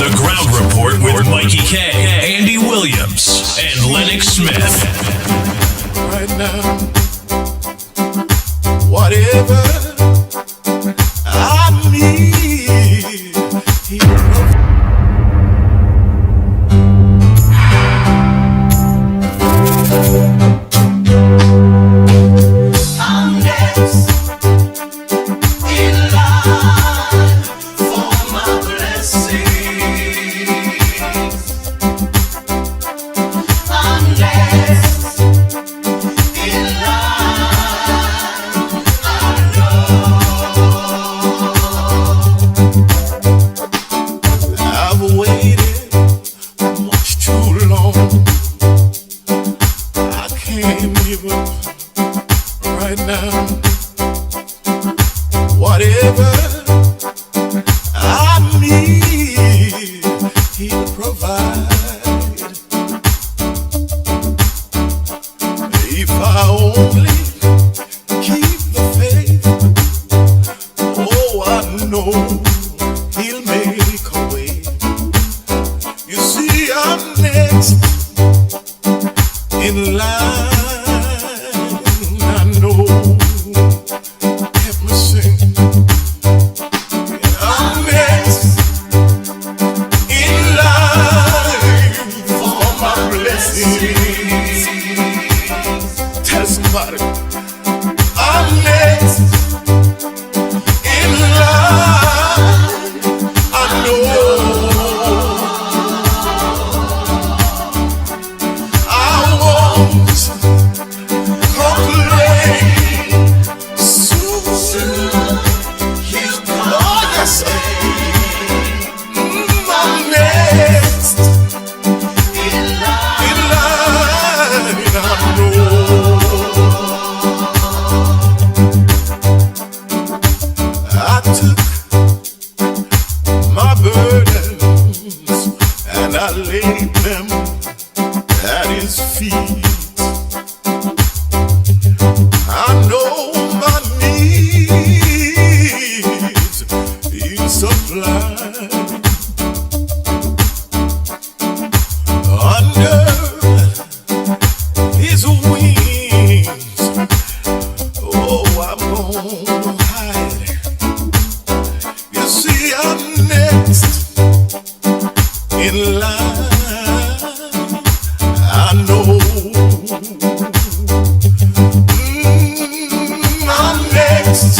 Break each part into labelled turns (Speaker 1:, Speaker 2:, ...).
Speaker 1: The Ground Report with Mickie K, Andy Williams, and Lennox Smith.
Speaker 2: Right now, whatever I need, he I'm next in line for my blessings. I'm next in line. I know I've waited much too long. I can't give up right now. Whatever I need, he'll provide. If I only keep the faith, oh, I know he'll make a way. You see, I'm next in line. I know. Help me sing. I'm next in line for my blessings. Tell somebody. I'm next in line. I know. I won't complain. Soon he'll come. Oh, yes, I'm next in line. I know. I took my burdens and I laid them at his feet. I know my needs he'll supply. Under his wings, oh, I'm gonna hide. You see, I'm next in line. I know. I'm next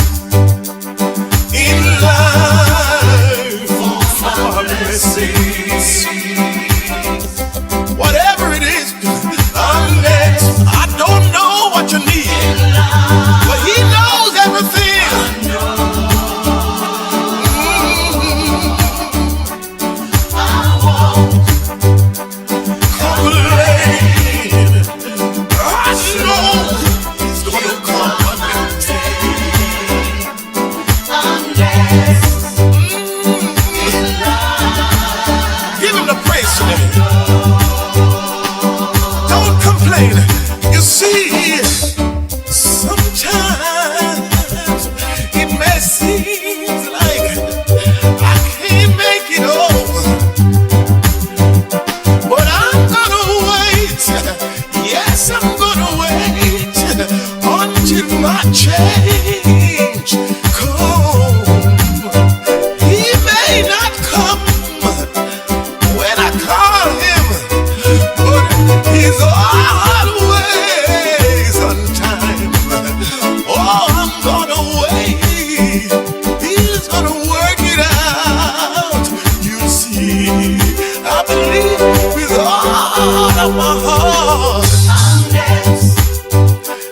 Speaker 2: in line for my blessings. Whatever it is, I'm next. I don't know what you need, but he knows everything. I won't complain. I know he's gonna come one day. I'm next in line. Give him the praise today. Don't complain. You see, sometimes it may seem like I can't make it over, but I'm gonna wait. Yes, I'm gonna wait until my change comes. He may not come when I call him, but he's always on time. Oh, I'm gonna wait. He's gonna work it out. You see, I believe with all of my heart. I'm next.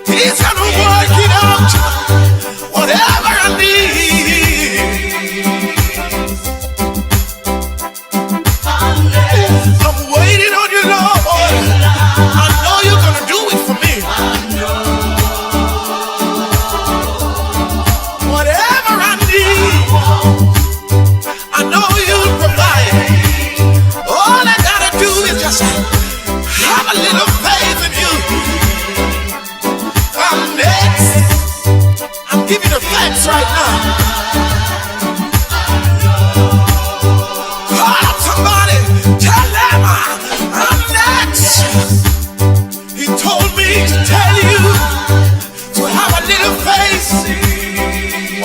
Speaker 2: He's gonna work it out. Whatever I need. I'm next. I'm waiting on you, Lord. I know you're gonna do it for me. Whatever I need, I know you'll provide. All I gotta do is just have a little faith. Somebody tell them I'm next. He told me to tell you to have a little faith.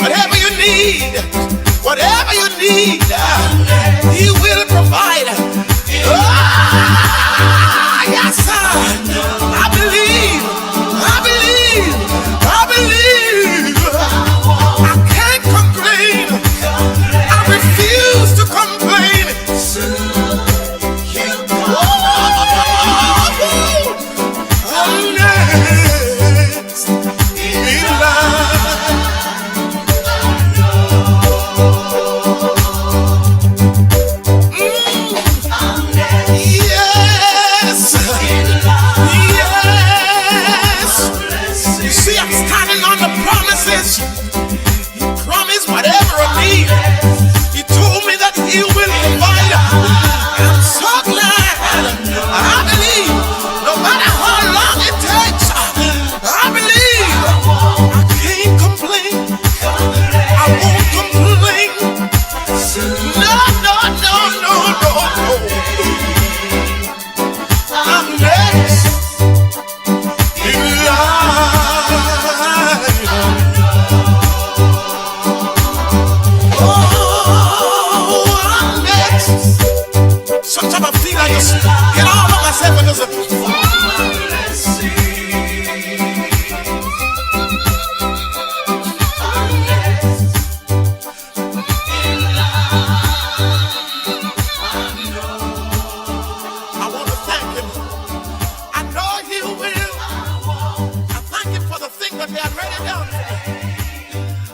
Speaker 2: Whatever you need, He will provide. Yes, sir. I believe. I can't complain. I refuse to complain. I'm next in line. Yes. You see, I'm standing on the promises. He promised whatever I need. He told me that He will provide. I'm so glad. I believe, no matter how long it takes, I believe. I can't complain. I won't complain. No. I'm next in line. Oh, I'm next. Sometimes I feel like just get all of myself and just I want to thank Him. I know He will. I thank Him for the thing that He had already done.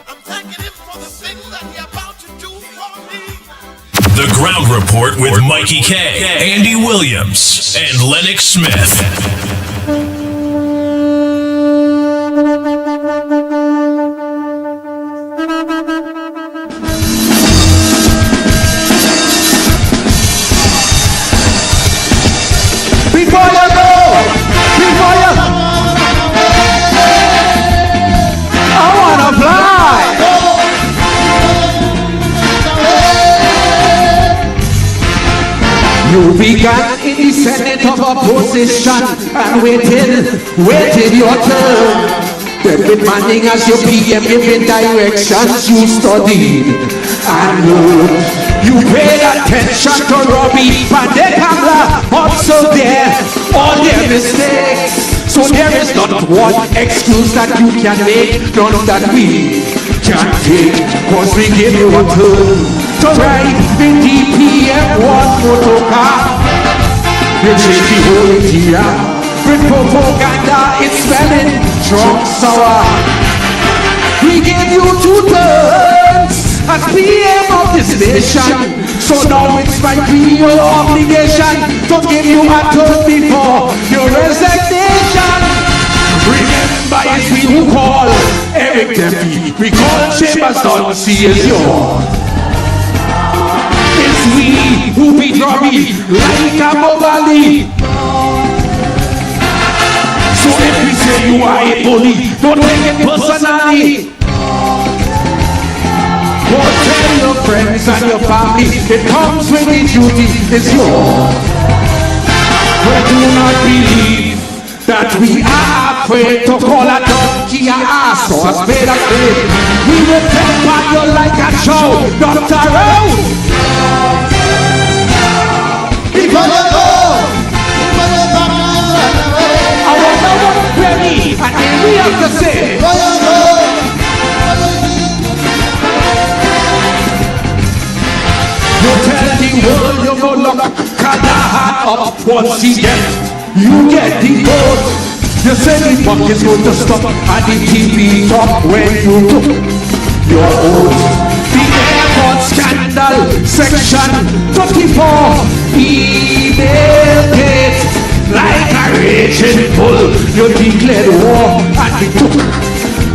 Speaker 2: I'm thanking Him for the thing that He about to do for me.
Speaker 1: The Ground Report with Mickie K, Andy Williams, and Lennox Smith.
Speaker 3: Before you go, I wanna fly. You began in the Senate of opposition and waited your turn. Then demanding as your PM giving directions you studied and learned. You paid attention to Robbie and the camera also there, all their mistakes. So there is not one excuse that you can make, none that we can take. Cause we give you a turn to ride in DPM one motor car. You change the whole idea with propaganda, it's smelling drunk sour. We give you 2 turns as PM of this nation, so now it's my real obligation to give you a turn before your resignation. Remember, it's we who call Eric Deputy, we call Chambers Don C as yours. It's we who beat Robbie like a Mobali. So if we say you are a bully, don't take it personally. Go tell your friends and your family, it comes with the duty, it's yours. But do not believe that we are afraid to call a donkey an ass or a spade a spade. We will pepper you like a show, Dr. Rowe. Before you go, I want no one ready, and then we have to say, you tell the world you go look Kandahar up once you get the vote. You say the buck is going to stop and the TV talk when you took your oath. The airport scandal section 24 email it like a raging bull. You declared war and we took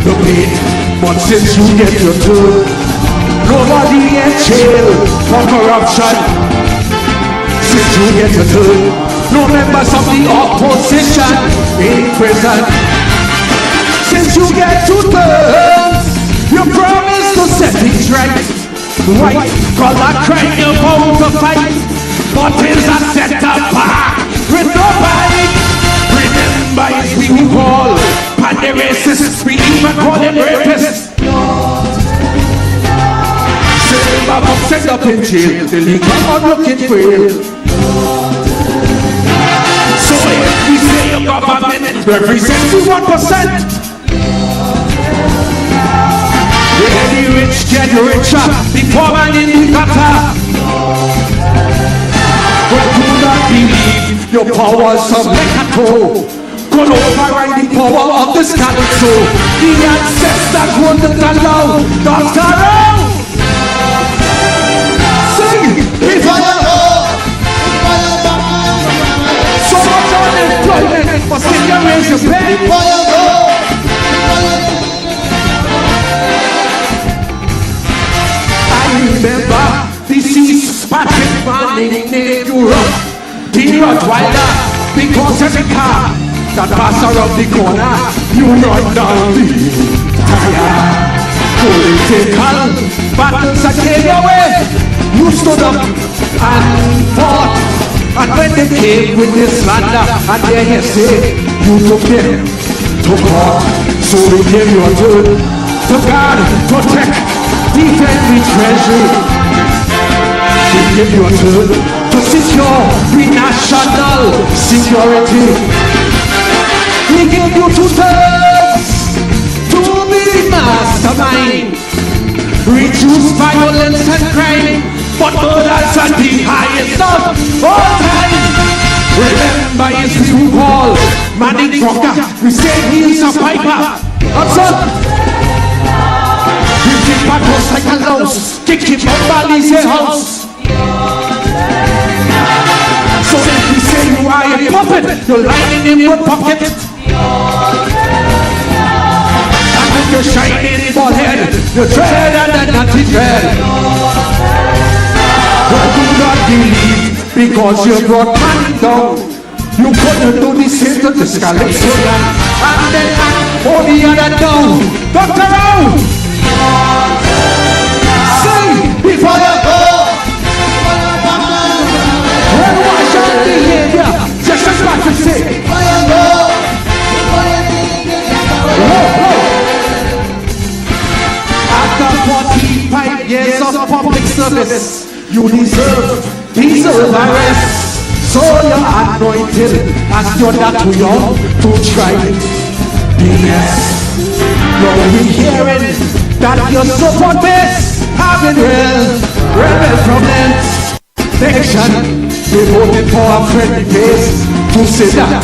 Speaker 3: the bait. But since you get your turn, nobody in jail for corruption. Since you get your turn, no members of the opposition in prison. Since you get 2 turns, you promise to set things right. White collar crime you're bound to fight. but is a center back with no bike. Remember it's we who call and the racists, we even call them rapists. Silver box end up in jail till he come out looking frail. So if we say your government represents 1%, the rich get richer, the poor man in the gutter. But do not believe your powers of Meccato could override the power of this calypso. The ancestors wouldn't allow Dr. Rowe. Sing! Before you go! So much unemployment, but still you raise your pay. Before you go! Remember, this is Patrick Manning named Europe, the Rottweiler, because every car that pass around the corner, you run down the tire. Political battles that came your way, you stood up and fought, and when they came with this slander and their hearsay, you took them to court, so they gave you a turn to guard, protect, defend the treasury. They give you a turn to secure the national security. We give you 2 turns to be the mastermind. Reduce violence and crime, but murders are the highest of all time. Remember it's you call Manning Drucker. We say he's a piper. What's up? Kick back house like a louse, kick him up Valley's house. So if we say you are a puppet, you're lying in your pocket. And with your shining bald head, you tread and then not dread. But do not believe, because you brought man down. You couldn't do the same to the Calypsonian, and then act for the other down. Dr. Rowe! Say before you go. When watch your behavior, just as what you say. Before you go. After 45 years of public service, you deserve arrest. So you're anointed as you're not too young to try it. Yes, you'll be hearing that your support base having real problems. Nation, they voted for a friendly face to say that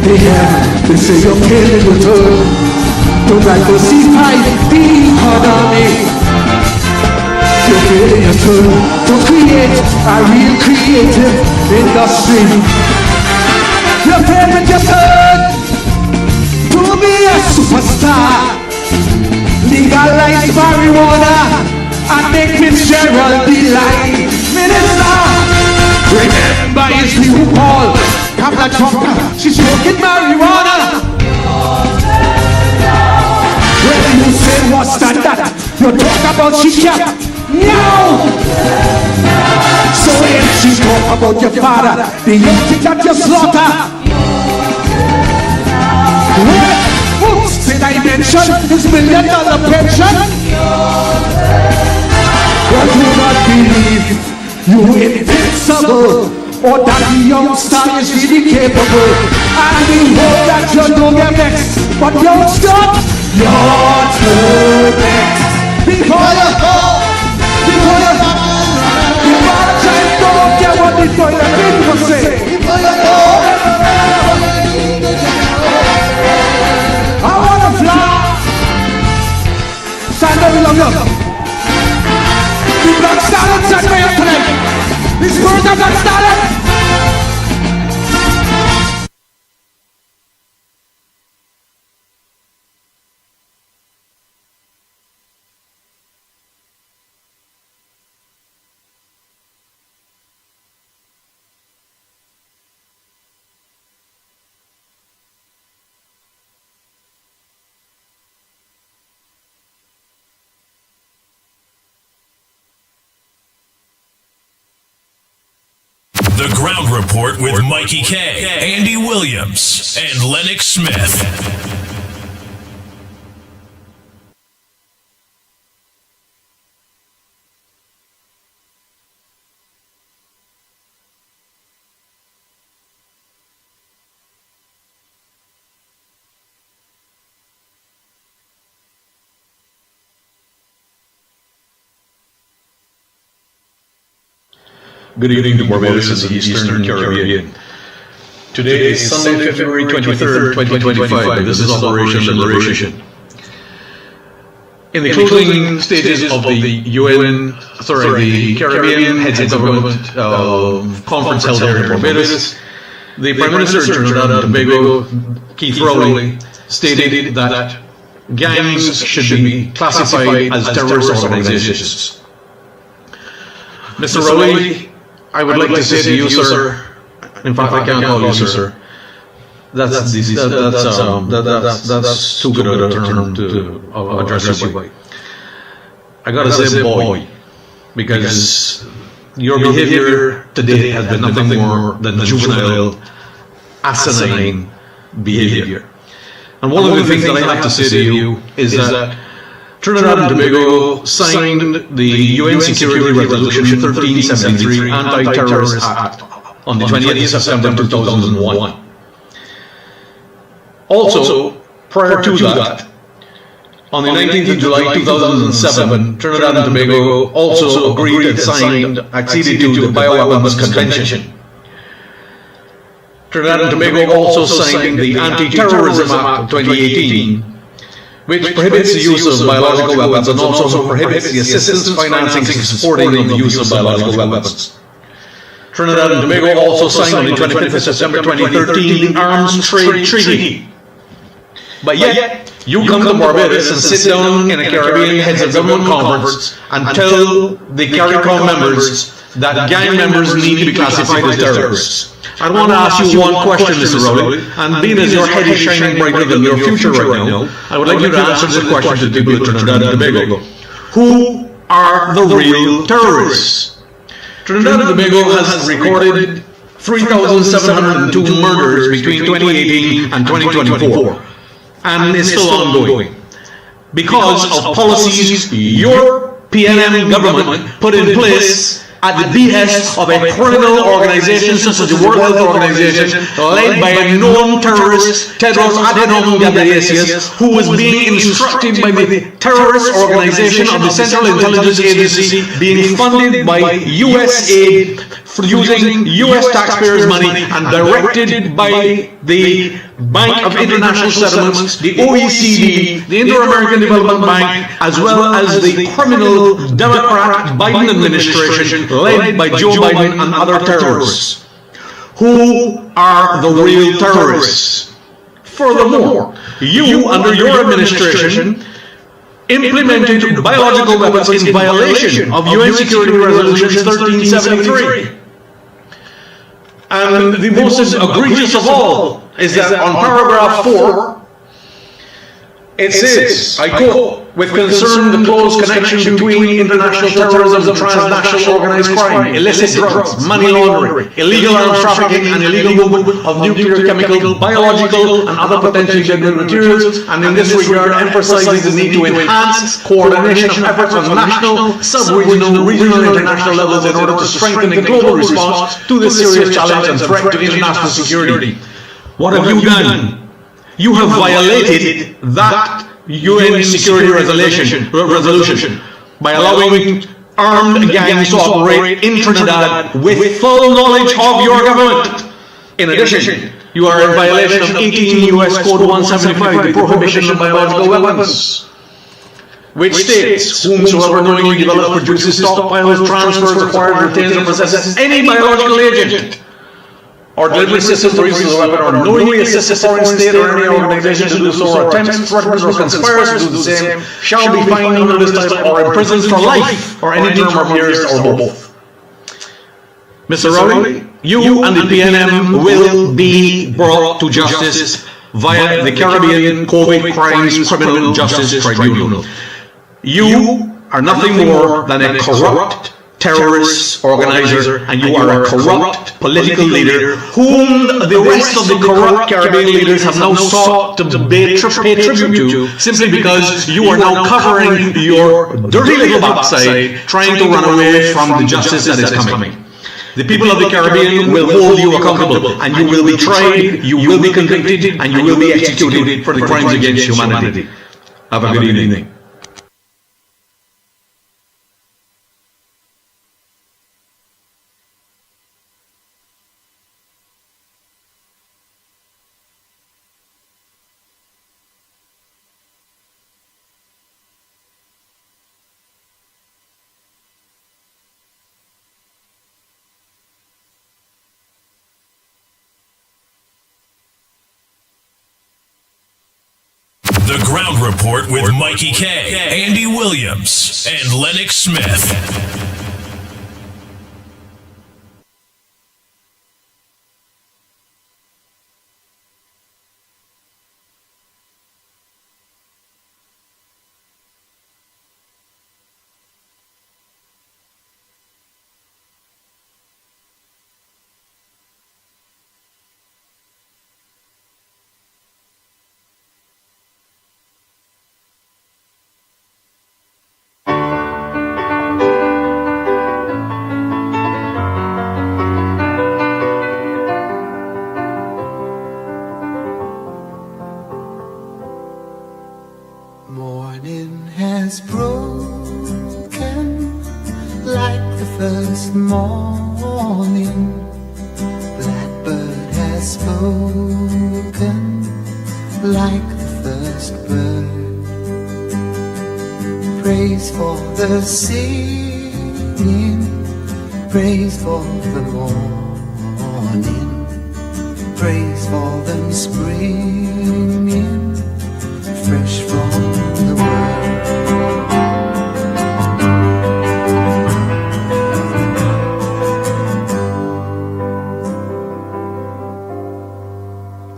Speaker 3: they say you're killing the turn to diversify the economy. You're killing your turn to create a real creative industry. You're paying your turn to be a superstar. Legalize marijuana and make Fitzgerald the line minister. Remember it's the who call Kamala Trump, she's smoking marijuana. When you say what's that, you talk about she kept no. So if she talk about your father, the young thing that you slaughter. Oops, did I mention his $1 million pension? But do not believe you invincible, or that the youngster is really capable. And we hope that you don't get vexed, but don't stop your turn next. Before you go, before you go, before you try, don't get what the people say. Before you go, I wanna fly. Stand up, we love you. The Black Stallions are here tonight. The spirit of Black Stallion.
Speaker 1: The Ground Report with Mickie K, Andy Williams, and Lennox Smith.
Speaker 4: Good evening to Barbados and the Eastern Caribbean. Today is Sunday, February 23rd, 2025. This is Operation Liberation. In the closing stages of the the Caribbean Heads of Government conference held here in Barbados, the Prime Minister of Trinidad and Tobago, Keith Rowley, stated that gangs should be classified as terrorist organizations. Mr. Rowley, I would like to say to you, sir, in fact, I can't call you sir. That's too good a term to address you by. I gotta say boy, because your behavior today has been nothing more than juvenile, asinine behavior. And one of the things that I have to say to you is that Trinidad and Tobago signed the UN Security Resolution 1373 Anti-Terrorist Act on the 20th of September 2001. Also, prior to that, on the 19th of July 2007, Trinidad and Tobago also agreed and signed, acceded to the Bioweapons Convention. Trinidad and Tobago also signed the Anti-Terrorism Act of 2018, which prohibits the use of biological weapons and also prohibits the assistance, financing, and supporting of the use of biological weapons. Trinidad and Tobago also signed on the 25th of September 2013 the Arms Trade Treaty. But yet, you come to Barbados and sit down in a Caribbean Heads of Government conference and tell the CARICOM members that gang members need to be classified as terrorists. I want to ask you one question, Mr. Rowley, and being as your head is shining brighter than your future right now, I would like you to answer this question to the people of Trinidad and Tobago. Who are the real terrorists? Trinidad and Tobago has recorded 3,702 murders between 2018 and 2024, and is still ongoing. Because of policies your PNM government put in place at the behest of a criminal organization such as the World Health Organization, led by a known terrorist, Tedros Adhanom Ghebreyesus, who was being instructed by the terrorist organization of the Central Intelligence Agency, being funded by US aid, for using US taxpayers' money, and directed by the Bank of International Settlements, the OECD, the Inter-American Development Bank, as well as the criminal Democrat Biden administration led by Joe Biden and other terrorists. Who are the real terrorists? Furthermore, you, under your administration, implemented biological weapons in violation of UN Security Resolution 1373. And the most egregious of all is that on paragraph 4, it says, I quote, with concern the close connection between international terrorism, transnational organized crime, illicit drugs, money laundering, illegal arms trafficking, and illegal movement of nuclear, chemical, biological, and other potentially deadly materials, and in this regard emphasizes the need to enhance coordination of efforts on national, sub-regional, regional, and international levels in order to strengthen the global response to this serious challenge and threat to international security. What have you done? You have violated that UN Security Resolution by allowing armed gangs to operate in Trinidad with full knowledge of your government. In addition, you are in violation of 18 US Code 175, the prohibition of biological weapons, which states, whomsoever knowingly develops, produces, stockpiles, transfers, acquires, retains, or possesses any biological agent or deliberately assists the use of the weapon, or knowingly assists a foreign state or any organization to do so, or attempts, threatens, or conspires to do the same, shall be fined under this title or imprisoned for life, or any term of years, or both. Mr. Rowley, you and the PNM will be brought to justice via the Caribbean COVID Crimes Criminal Justice Tribunal. You are nothing more than a corrupt, terrorist organizer, and you are a corrupt political leader whom the rest of the corrupt Caribbean leaders have now sought to pay tribute to simply because you are now covering your dirty little backside trying to run away from the justice that is coming. The people of the Caribbean will hold you accountable, and you will be tried, you will be convicted, and you will be executed for the crimes against humanity. Have a good evening.
Speaker 1: The Ground Report with Mickie K, Andy Williams, and Lennox Smith.
Speaker 5: Morning has broken like the first morning. Blackbird has spoken like the first bird. Praise for the singing, praise for the morning, praise for them springing fresh from the world.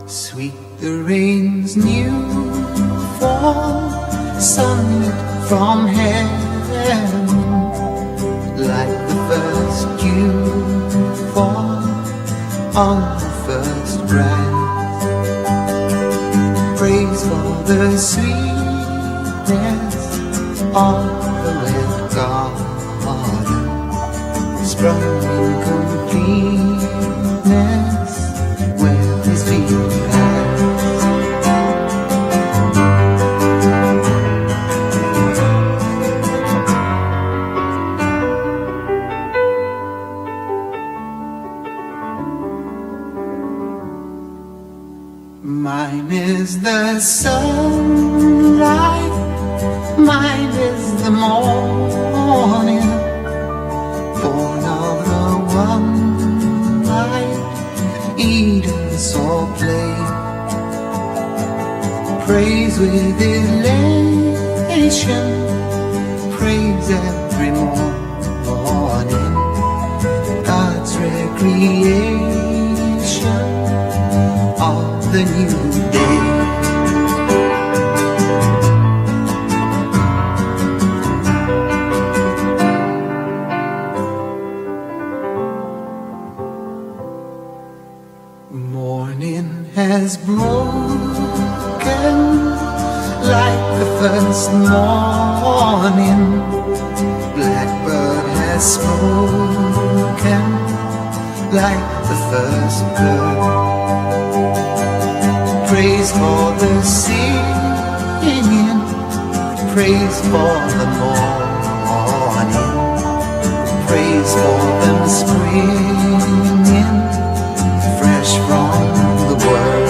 Speaker 5: Sweet the rain's new fall, sunlit from heaven, like the first dew fall on the first breath. Praise for the sweetness of the red garden, sprung in completeness where his feet pass. Mine is the sunlight, mine is the morning, born of the one light, Eden saw play. Praise with elation, praise every morning, God's recreation of the new day. Morning has broken like the first morning. Blackbird has spoken like the first bird. Praise for the singing, praise for the morning, praise for them springing fresh from the world.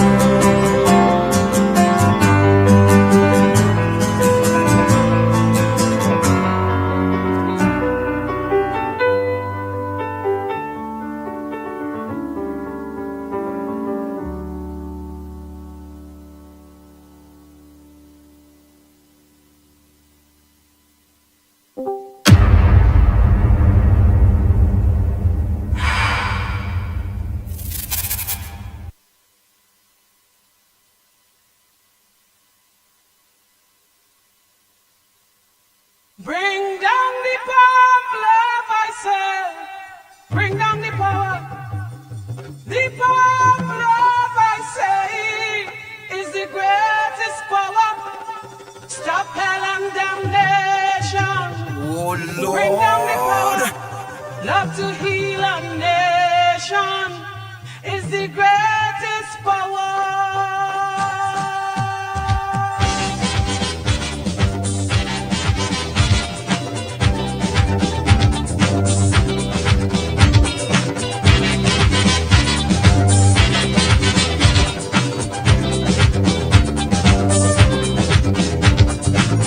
Speaker 6: is the greatest power.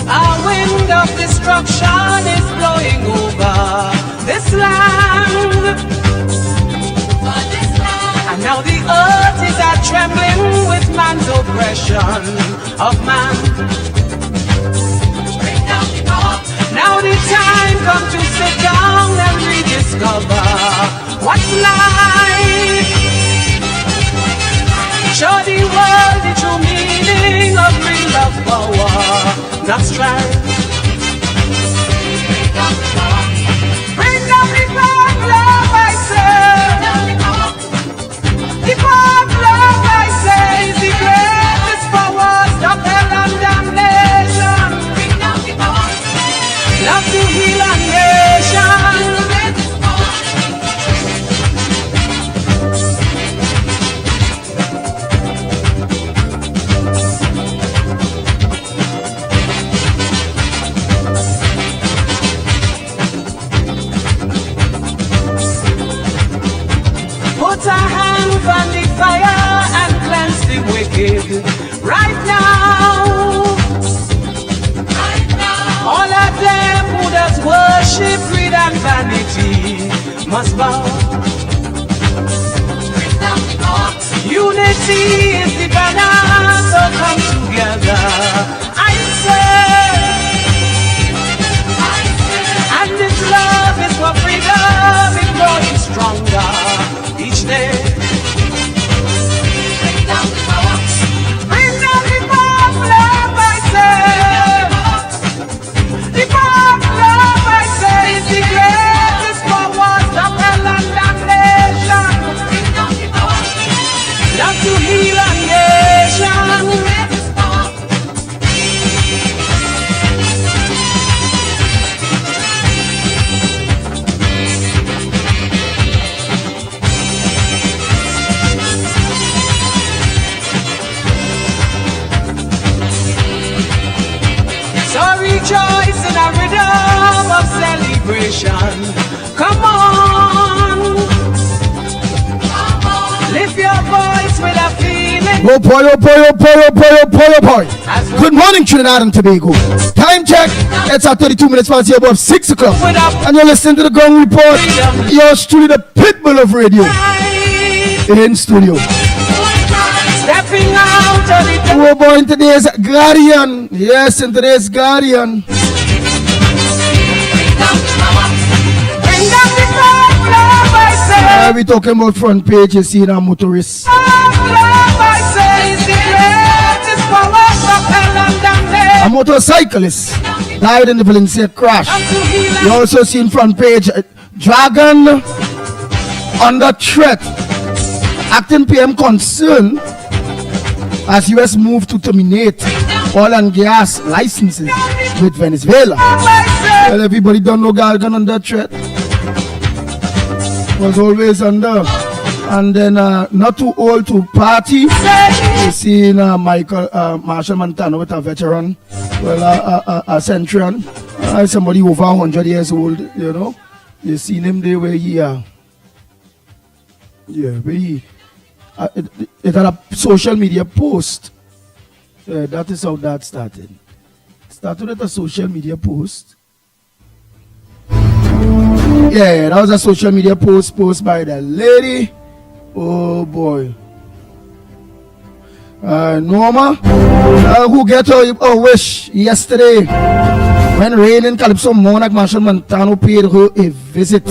Speaker 6: A wind of destruction is blowing over this land. And now the earth is trembling with man's oppression of man. Now the time comes to sit down and rediscover what's life. Show the world the true meaning of real love, power, not strife. Bring down the path, love, I say. The path, love, I say, is the greatest power. Stop hell and damnation. Bring down the power. Love to heal a nation. Put our hands on the fire and cleanse the wicked right now. All of them who does worship, greed and vanity must bow. Unity is the banner, so come together, I say. And this love is for freedom, it's growing stronger each day. Bring down the power. Bring down the power, love, I say. The power, love, I say, is the greatest power. Stop hell and damnation. Bring down the power. Love to heal a nation. So rejoice in a rhythm of celebration. Come on. Lift your voice with a feeling.
Speaker 7: Oh boy, oh boy, oh boy, oh boy, oh boy, oh boy. Good morning, Trinidad and Tobago. Time check. It's at 32 minutes past here above 6 o'clock. And you're listening to the Ground Report. Yours truly, the pitbull of radio. In studio.
Speaker 6: Stepping out of the
Speaker 7: Oh boy, in today's Guardian. Yes, in today's Guardian.
Speaker 6: bring down the power, love, I say.
Speaker 7: We talking about front page, you see now motorists.
Speaker 6: Love, I say, is the greatest power. Stop hell and damnation.
Speaker 7: A motorcyclist died in the Valencia crash.
Speaker 6: Come to heal
Speaker 7: You also see in front page, Dragon under threat. Acting PM concern as US move to terminate oil and gas licenses with Venezuela. Well, everybody don't know Dragon under threat. Was always under. And then not too old to party. You see Michael Marshall Montano with a veteran. Well, a centurion. Somebody over 100 years old, you know. You see him there where he where he it had a social media post. That is how that started. Started with a social media post. Yeah, that was a social media post by the lady. Oh boy. Norma, who get her wish yesterday when reigning Calypso monarch Marshall Montano paid her a visit.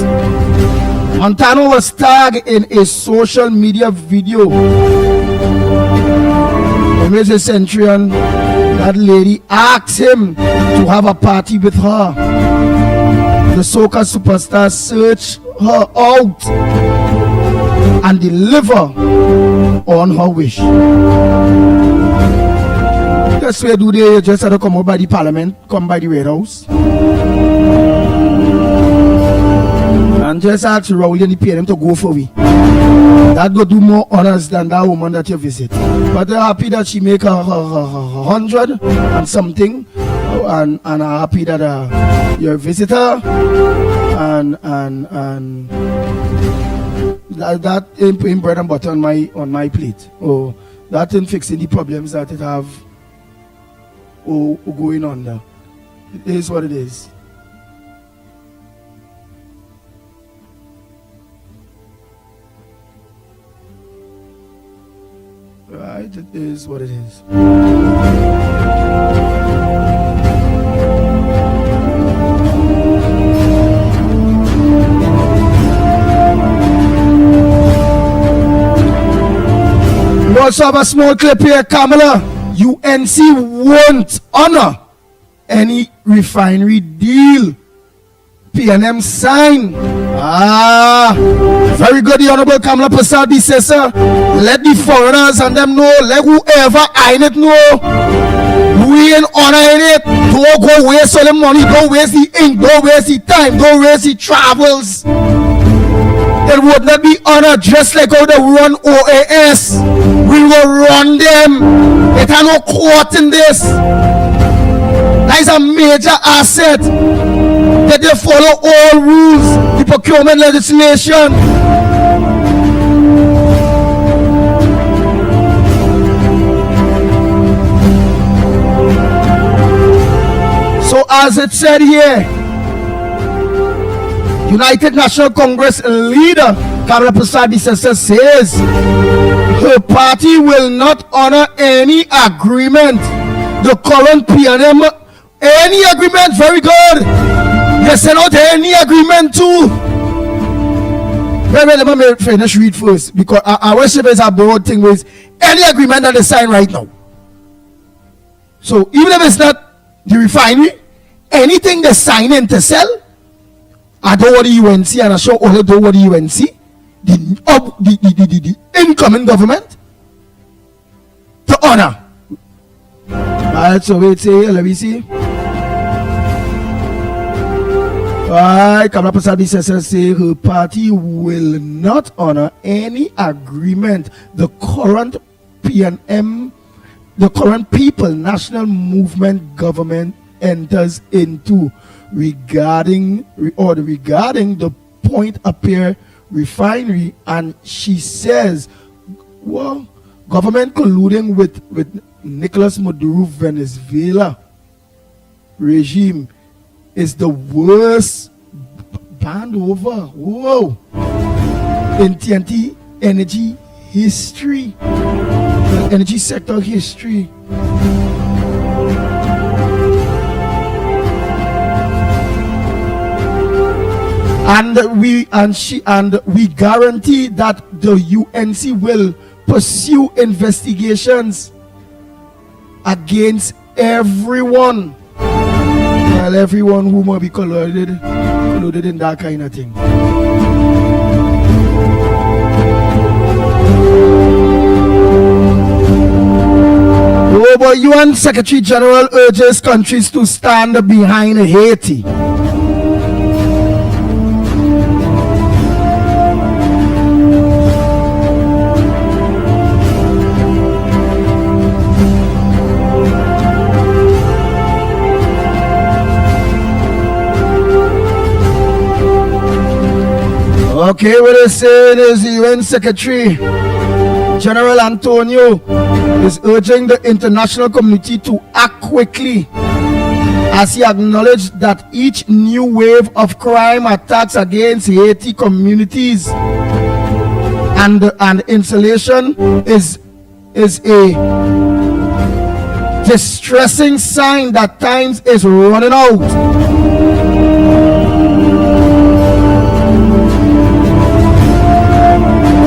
Speaker 7: Montano was tagged in a social media video. Mrs. Centurion, that lady asked him to have a party with her. The soca superstar searched her out and deliver on her wish. That's where do they just had to come out by the parliament, come by the White House. And just ask Rowley and the PNM to go for we. That go do more honors than that woman that you visit. But they're happy that she make her 100 and something. And I'm happy that you're a visitor. And that ain't putting bread and butter on my plate. Oh, that ain't fixing the problems that it have going on there. It is what it is. Right, it is what it is. We also have a small clip here, Kamala. UNC won't honor any refinery deal PNM sign. Very good, the Honorable Kamala Prasad says, sir. Let the foreigners and them know, let whoever in it know. We ain't honoring it. Don't go waste all the money, don't waste the ink, don't waste the time, don't waste the travels. It would not be honored, just like how they run OAS. We will run them. It has no court in this. That is a major asset. That they follow all rules, the procurement legislation. So as it said here, United National Congress leader Kamala Prasad says her party will not honor any agreement. The current PNM, any agreement, very good. They send out any agreement too. Wait, let me finish read first, because I wish there is a broad thing with any agreement that they sign right now. So even if it's not the refinery, anything they sign in to sell, I don't want the UNC and I show all the don't want the UNC, the incoming government to honor. Alright, so wait, say, let me see. Alright, Kamala Prasad say her party will not honor any agreement the current PNM, the current People National Movement government enters into regarding the Point Appear refinery. And she says, well, government colluding with Nicolas Maduro Venezuela regime is the worst band over in TNT energy history, the energy sector history. And we guarantee that the UNC will pursue investigations against everyone. Well, everyone who might be colluded in that kind of thing. Oh, but UN Secretary General urges countries to stand behind Haiti. Okay, what they saying is the UN Secretary General Antonio is urging the international community to act quickly as he acknowledged that each new wave of crime attacks against Haiti communities and installation is a distressing sign that time is running out.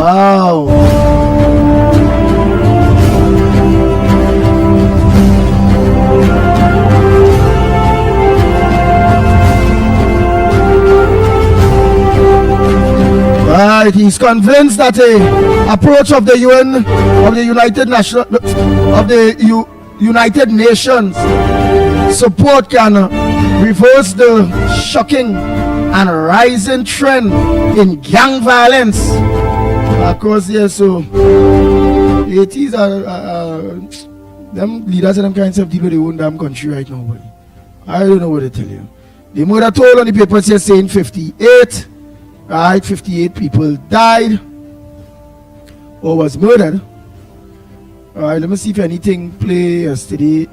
Speaker 7: Wow. Right, he's convinced that the approach of the UN, of the United Nations support can reverse the shocking and rising trend in gang violence. Of course, yes, so 80s are them leaders and them kinds of deal with their own damn country right now, buddy. I don't know what to tell you. The mother told on the papers here saying 58, right? 58 people died or was murdered. All right, let me see if anything play yesterday.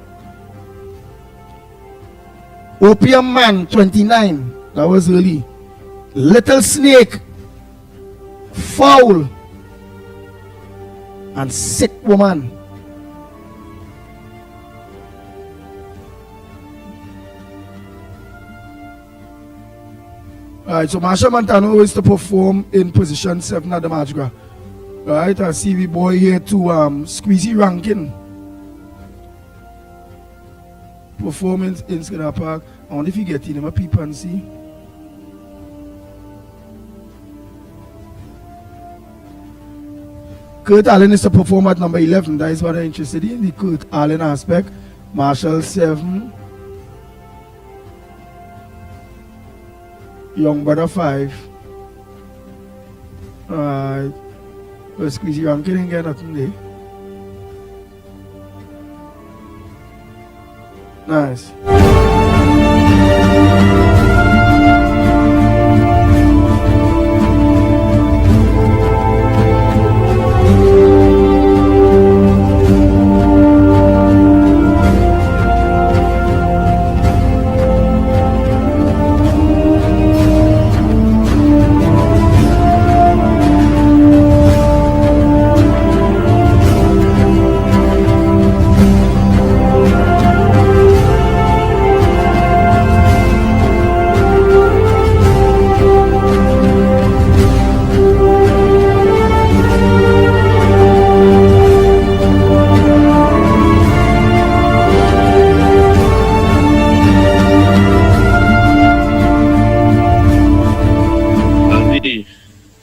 Speaker 7: Opium Man, 29. That was early. Little Snake, Foul, and Sick Woman. Alright, so Marsha Montano is to perform in position 7 at the March Gras. Alright, I see we boy here to Squeezy Rankin. Performance in Skinner Park. I wonder if you get in him a peep and see. Kurt Allen is to perform at number 11. That is what I'm interested in, the Kurt Allen aspect. Marshall 7. Young Brother 5. Alright. Well, Squeezy Rankin ain't get nothing there. Nice.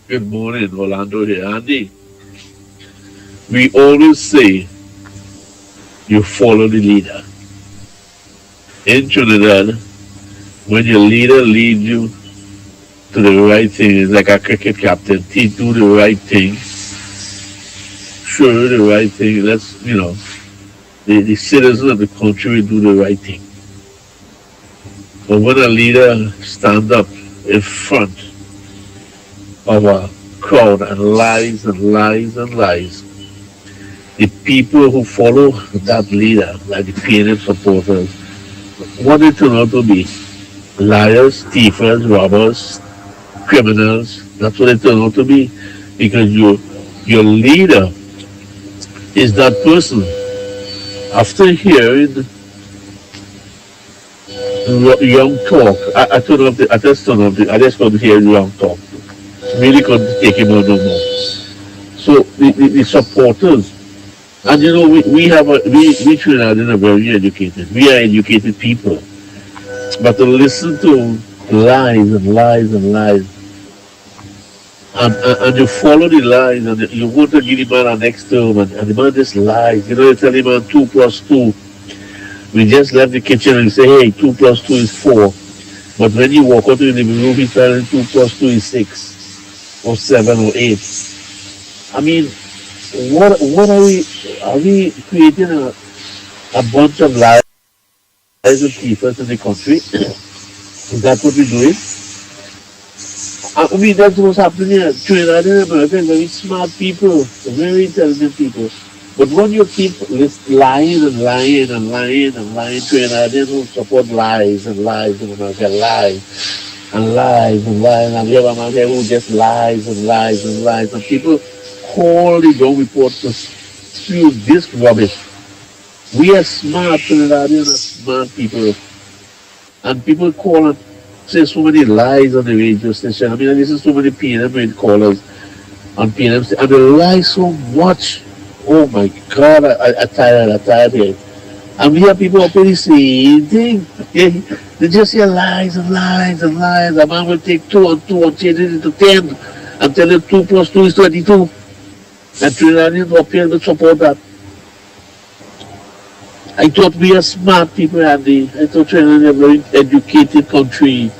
Speaker 8: Good morning, Orlando here. Andy, we always say you follow the leader. In Trinidad, when your leader leads you to the right thing, it's like a cricket captain. He do the right thing, show the right thing. Let's, the citizens of the country will do the right thing. But when a leader stands up in front of a crowd and lies and lies and lies, the people who follow that leader, like the PNM supporters, what they turn out to be? Liars, thievers, robbers, criminals. That's what they turn out to be. Because your leader is that person. After hearing Young talk, I just couldn't hear Young talk. Really couldn't take him on no more. So the supporters, and we Trinidadians are very educated. We are educated people. But to listen to lies and lies and lies, and you follow the lies, and you want to give the man an next term, and the man just lies. You tell the man 2 plus 2. We just left the kitchen and say, hey, 2 plus 2 is 4. But when you walk out to the living room, he's telling 2 plus 2 is 6. Or 7 or 8. I mean, what are we creating a bunch of lies and thievers in the country? Is that what we're doing? I mean, that's what's happening here. Trinidad and America are very smart people, very intelligent people. But when you keep lying and lying and lying and lying, Trinidadians who support lies and lies in America, lies. And lies and lies, and we have a man here who just lies and lies and lies, and people call the ground report to spew this rubbish. We are smart, Trinidadians are smart people, and people call and say so many lies on the radio station. I mean, this is so many PNM callers on PNM, and they lie so much. Oh my God, I tired here. And we have people up in the same thing. They just hear lies and lies and lies. A man will take 2 and 2 and change it into 10 and tell him 2 plus 2 is 22. And Trinidadians up here will support that. I thought we are smart people, Andy. I thought Trinidad is a very educated country.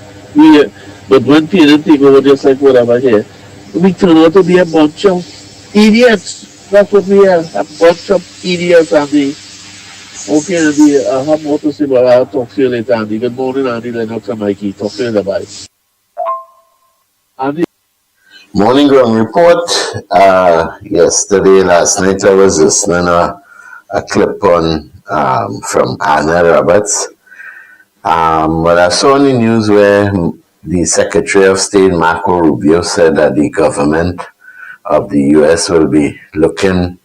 Speaker 8: But when people take over just like whatever here, we turn out to be a bunch of idiots. That's what we are, a bunch of idiots, Andy. Okay, Andy, I have more to say, but I'll talk to you later, Andy. Good morning, Andy, Lennox and Mikey. Talk to you later, bye. Andy.
Speaker 9: Morning ground report. Last night I was listening a clip on from Anna Roberts. But I saw in the news where the Secretary of State Marco Rubio said that the government of the U.S. will be looking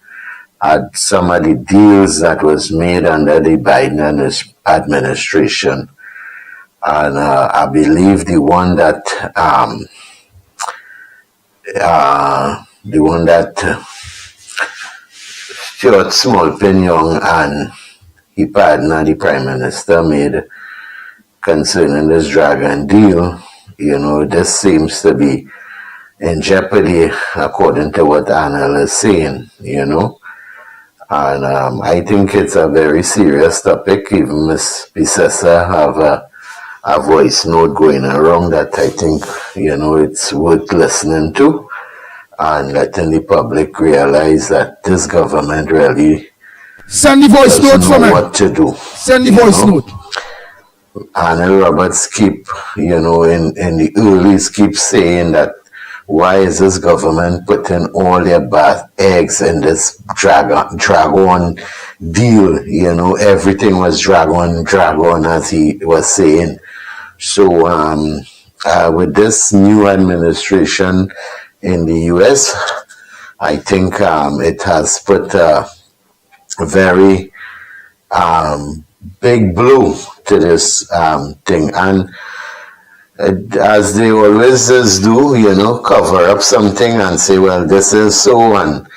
Speaker 9: at some of the deals that was made under the Biden administration, and I believe the one that Stuart Small-Pignon and he partner, the Prime Minister, made concerning this dragon deal. This seems to be in jeopardy according to what Anna is saying, And I think it's a very serious topic. Even Ms. Bissessa have a voice note going around that I think, it's worth listening to and letting the public realize that this government really
Speaker 7: send the voice note for me.
Speaker 9: What to do.
Speaker 7: Send the voice note.
Speaker 9: Anna Roberts keep, in the earlies keep saying that why is this government putting all their eggs in this dragon deal? Everything was dragon, as he was saying. So with this new administration in the U.S., I think it has put a very big blow to this thing. And as they always do, cover up something and say, well, this is so, and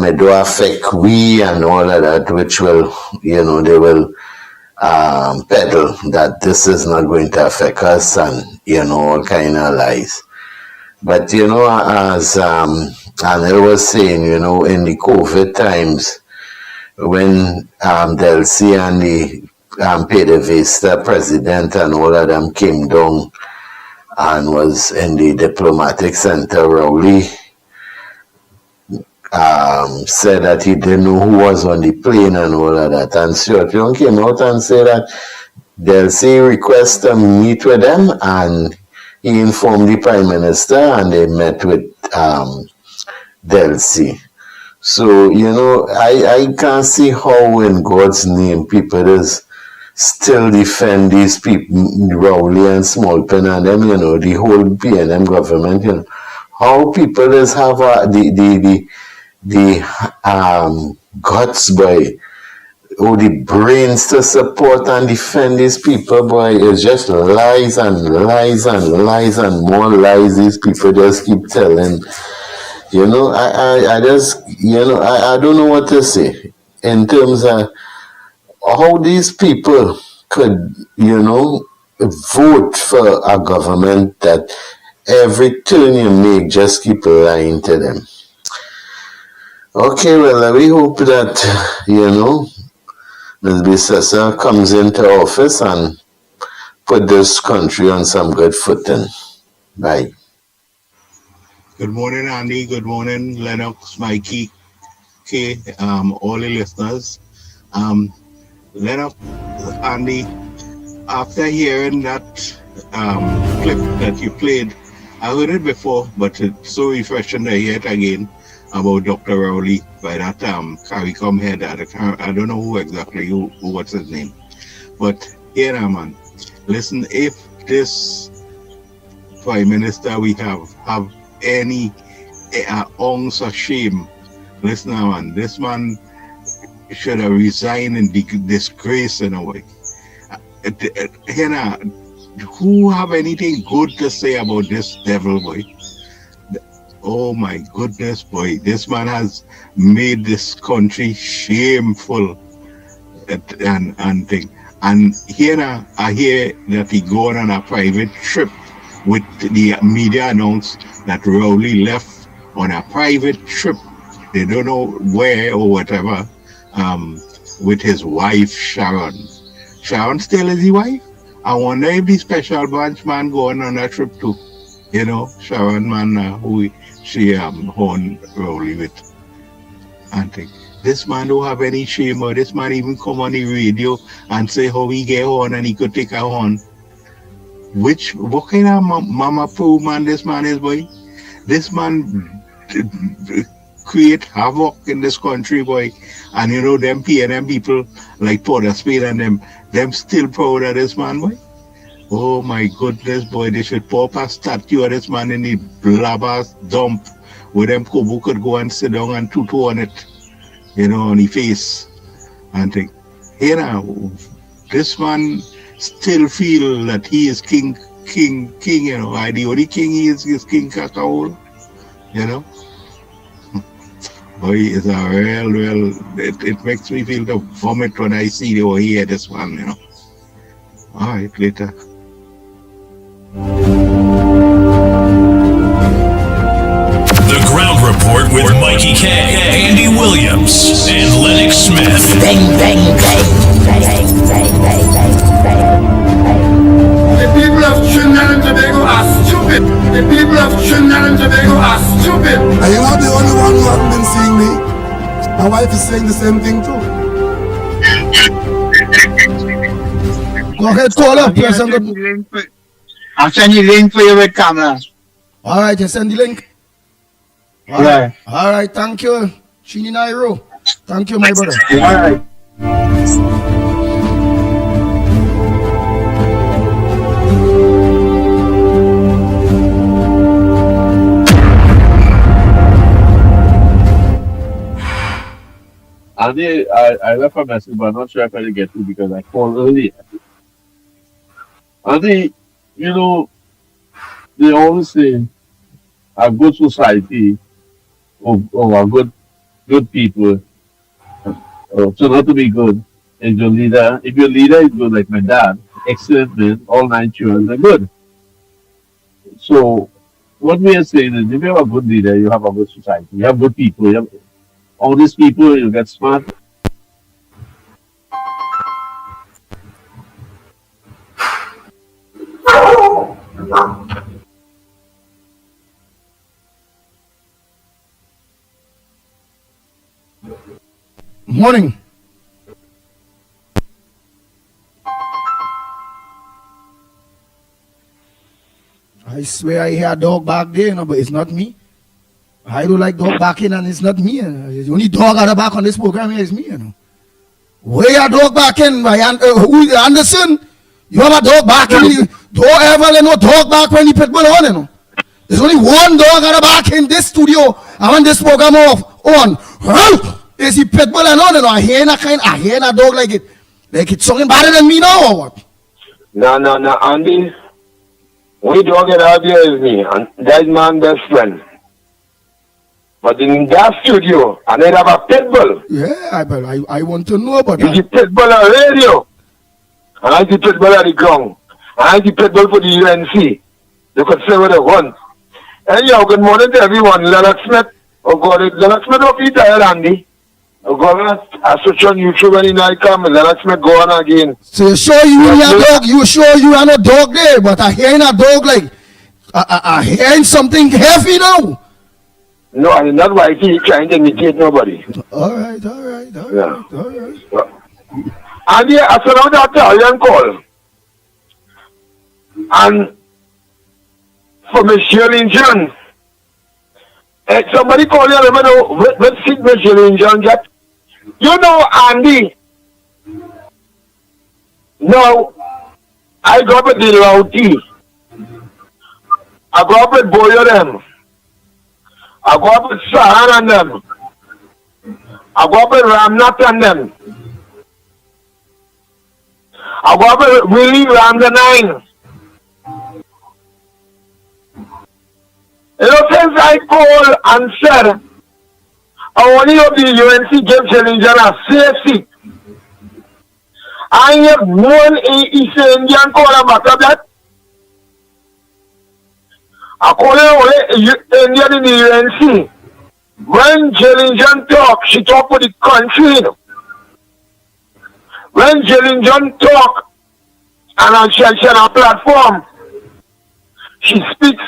Speaker 9: it do affect we and all of that, which will, they will peddle that this is not going to affect us and, all kind of lies. But, as Anil was saying, in the COVID times, when Delcy and the PDVSTA president and all of them came down and was in the diplomatic center, Rowley said that he didn't know who was on the plane and all of that. And Stuart Young came out and said that Delcy requested to meet with them, and he informed the Prime Minister, and they met with Delcy. So, I can't see how in God's name people is still defend these people, Rowley and Small-Pignon and them, the whole PNM government, how people is have the guts, boy, or the brains to support and defend these people, boy. It's just lies and lies and lies and more lies these people just keep telling. I just, I don't know what to say in terms of how these people could, vote for a government that every turn you make just keep lying to them. Okay, well, we hope that, Ms. Bissessa comes into office and put this country on some good footing. Bye.
Speaker 10: Good morning, Andy. Good morning, Lennox, Mikey, K, all the listeners. Lennox, Andy, after hearing that clip that you played, I heard it before, but it's so refreshing to hear it again about Dr. Rowley by that CARICOM head. I don't know who exactly, what's his name. But here, man, listen, if this Prime Minister we have any ounce of shame, listen, man, this man should have resigned in disgrace in a way. Who have anything good to say about this devil, boy? Oh my goodness, boy. This man has made this country shameful and thing. And here I hear that he going on a private trip with the media announced that Rowley left on a private trip. They don't know where or whatever. With his wife Sharon. Sharon still is his wife? I wonder if the special branch man going on a trip too. You know, Sharon man who she horn rolling with. And think, this man don't have any shame, or this man even come on the radio and say how he get on and he could take a horn. What kind of mama pro man this man is, boy? This man create havoc in this country, boy. And you know, them PNM people like Porter Spade and them still proud of this man, boy. Oh my goodness, boy, they should pop a statue of this man in the blabber dump where them Kobu could go and sit down and tutu on it, you know, on the face. And think, you know, this man still feel that he is king, you know. And the only king he is King Kakao, you know. Boy, it's a real, it makes me feel the vomit when I see or hear this one, you know. All right, later.
Speaker 1: The Ground Report with Mickie K, Andy Williams, and Lennox Smith.
Speaker 6: Bang, bang, bang, bang, bang, bang, bang.
Speaker 2: The people of Trinidad and Tobago are stupid. The people of Trinidad and Tobago are stupid.
Speaker 11: And you're not the only one who hasn't been seeing me. My wife is saying the same thing too.
Speaker 7: Go ahead, call up.
Speaker 12: I'll send you the link for you with camera.
Speaker 7: All right, you send the link. All right. All right, thank you, Chini Nairo. Thank you, my brother.
Speaker 12: All right.
Speaker 8: Andy, I left a message, but I'm not sure if I did get to because I called earlier. Andy, you know, they always say a good society or a good people turn out to be good is your leader. If your leader is good, like my dad, excellent man, all 9 children are good. So what we are saying is if you have a good leader, you have a good society. You have good people. You have all these people, you get smart.
Speaker 7: Morning. I swear I hear a dog back there, you know, but it's not me. I don't like dog barking and it's not me. The only dog out of back on this program here is me, you know. Where a dog barking? Who Anderson? You have a dog barking? Don't ever let no dog bark when you put on, you know. There's only one dog out of back in this studio. I want this program on. Is he pit bull and on, you know? I hear a dog like it's something better than me now or what?
Speaker 13: No, Andy. Only dog in out there is me, and that's my best friend. But in that studio, and they have a pit bull.
Speaker 7: Yeah, I want to know about
Speaker 13: that. You pit bull on radio, and I see pit bull on the ground, and I see pit bull for the UNC. They could say what they want. Anyhow, good morning to everyone. Lennox Smith. Oh God, Lennox Smith don't be tired, Andy. Oh God, I switch on YouTube when I come, and Lennox Smith go on again.
Speaker 7: So you sure you and your dog? You sure you are not dog there? But I hearing a dog like I hearing something heavy now.
Speaker 13: No, I'm not why he's trying to imitate nobody.
Speaker 7: All right.
Speaker 13: Yeah. And yeah, I said out that Italian call. And for Michelle in John, somebody call you, let me know what seat Michelle in John get. You know, Andy. No, I go up with the Lauti. I go up with Boyo them. I go up with Sahan and them. I go up with Ramnath and them. I go up with Willie Ram the 9. You know, since I called and said, I want you to the UNC game challenger a safe seat. I have one East Indian call about that. I call her Indian in the UNC. When Jellingen talk, she talk for the country. When Jellingen talk, and on a platform, she speaks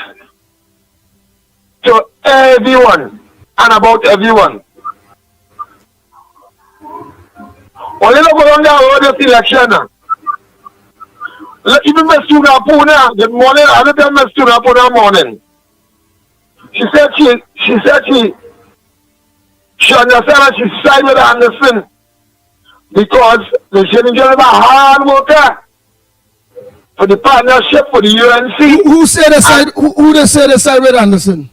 Speaker 13: to everyone and about everyone. Only no go on the road election. Even Miss Tuna Puna, good morning, I don't tell Miss Tuna Puna morning. She said she understands that she sided with Anderson because the Shilling is a hard worker for the partnership for the UNC.
Speaker 7: Who said the side? Who they say the side with Anderson?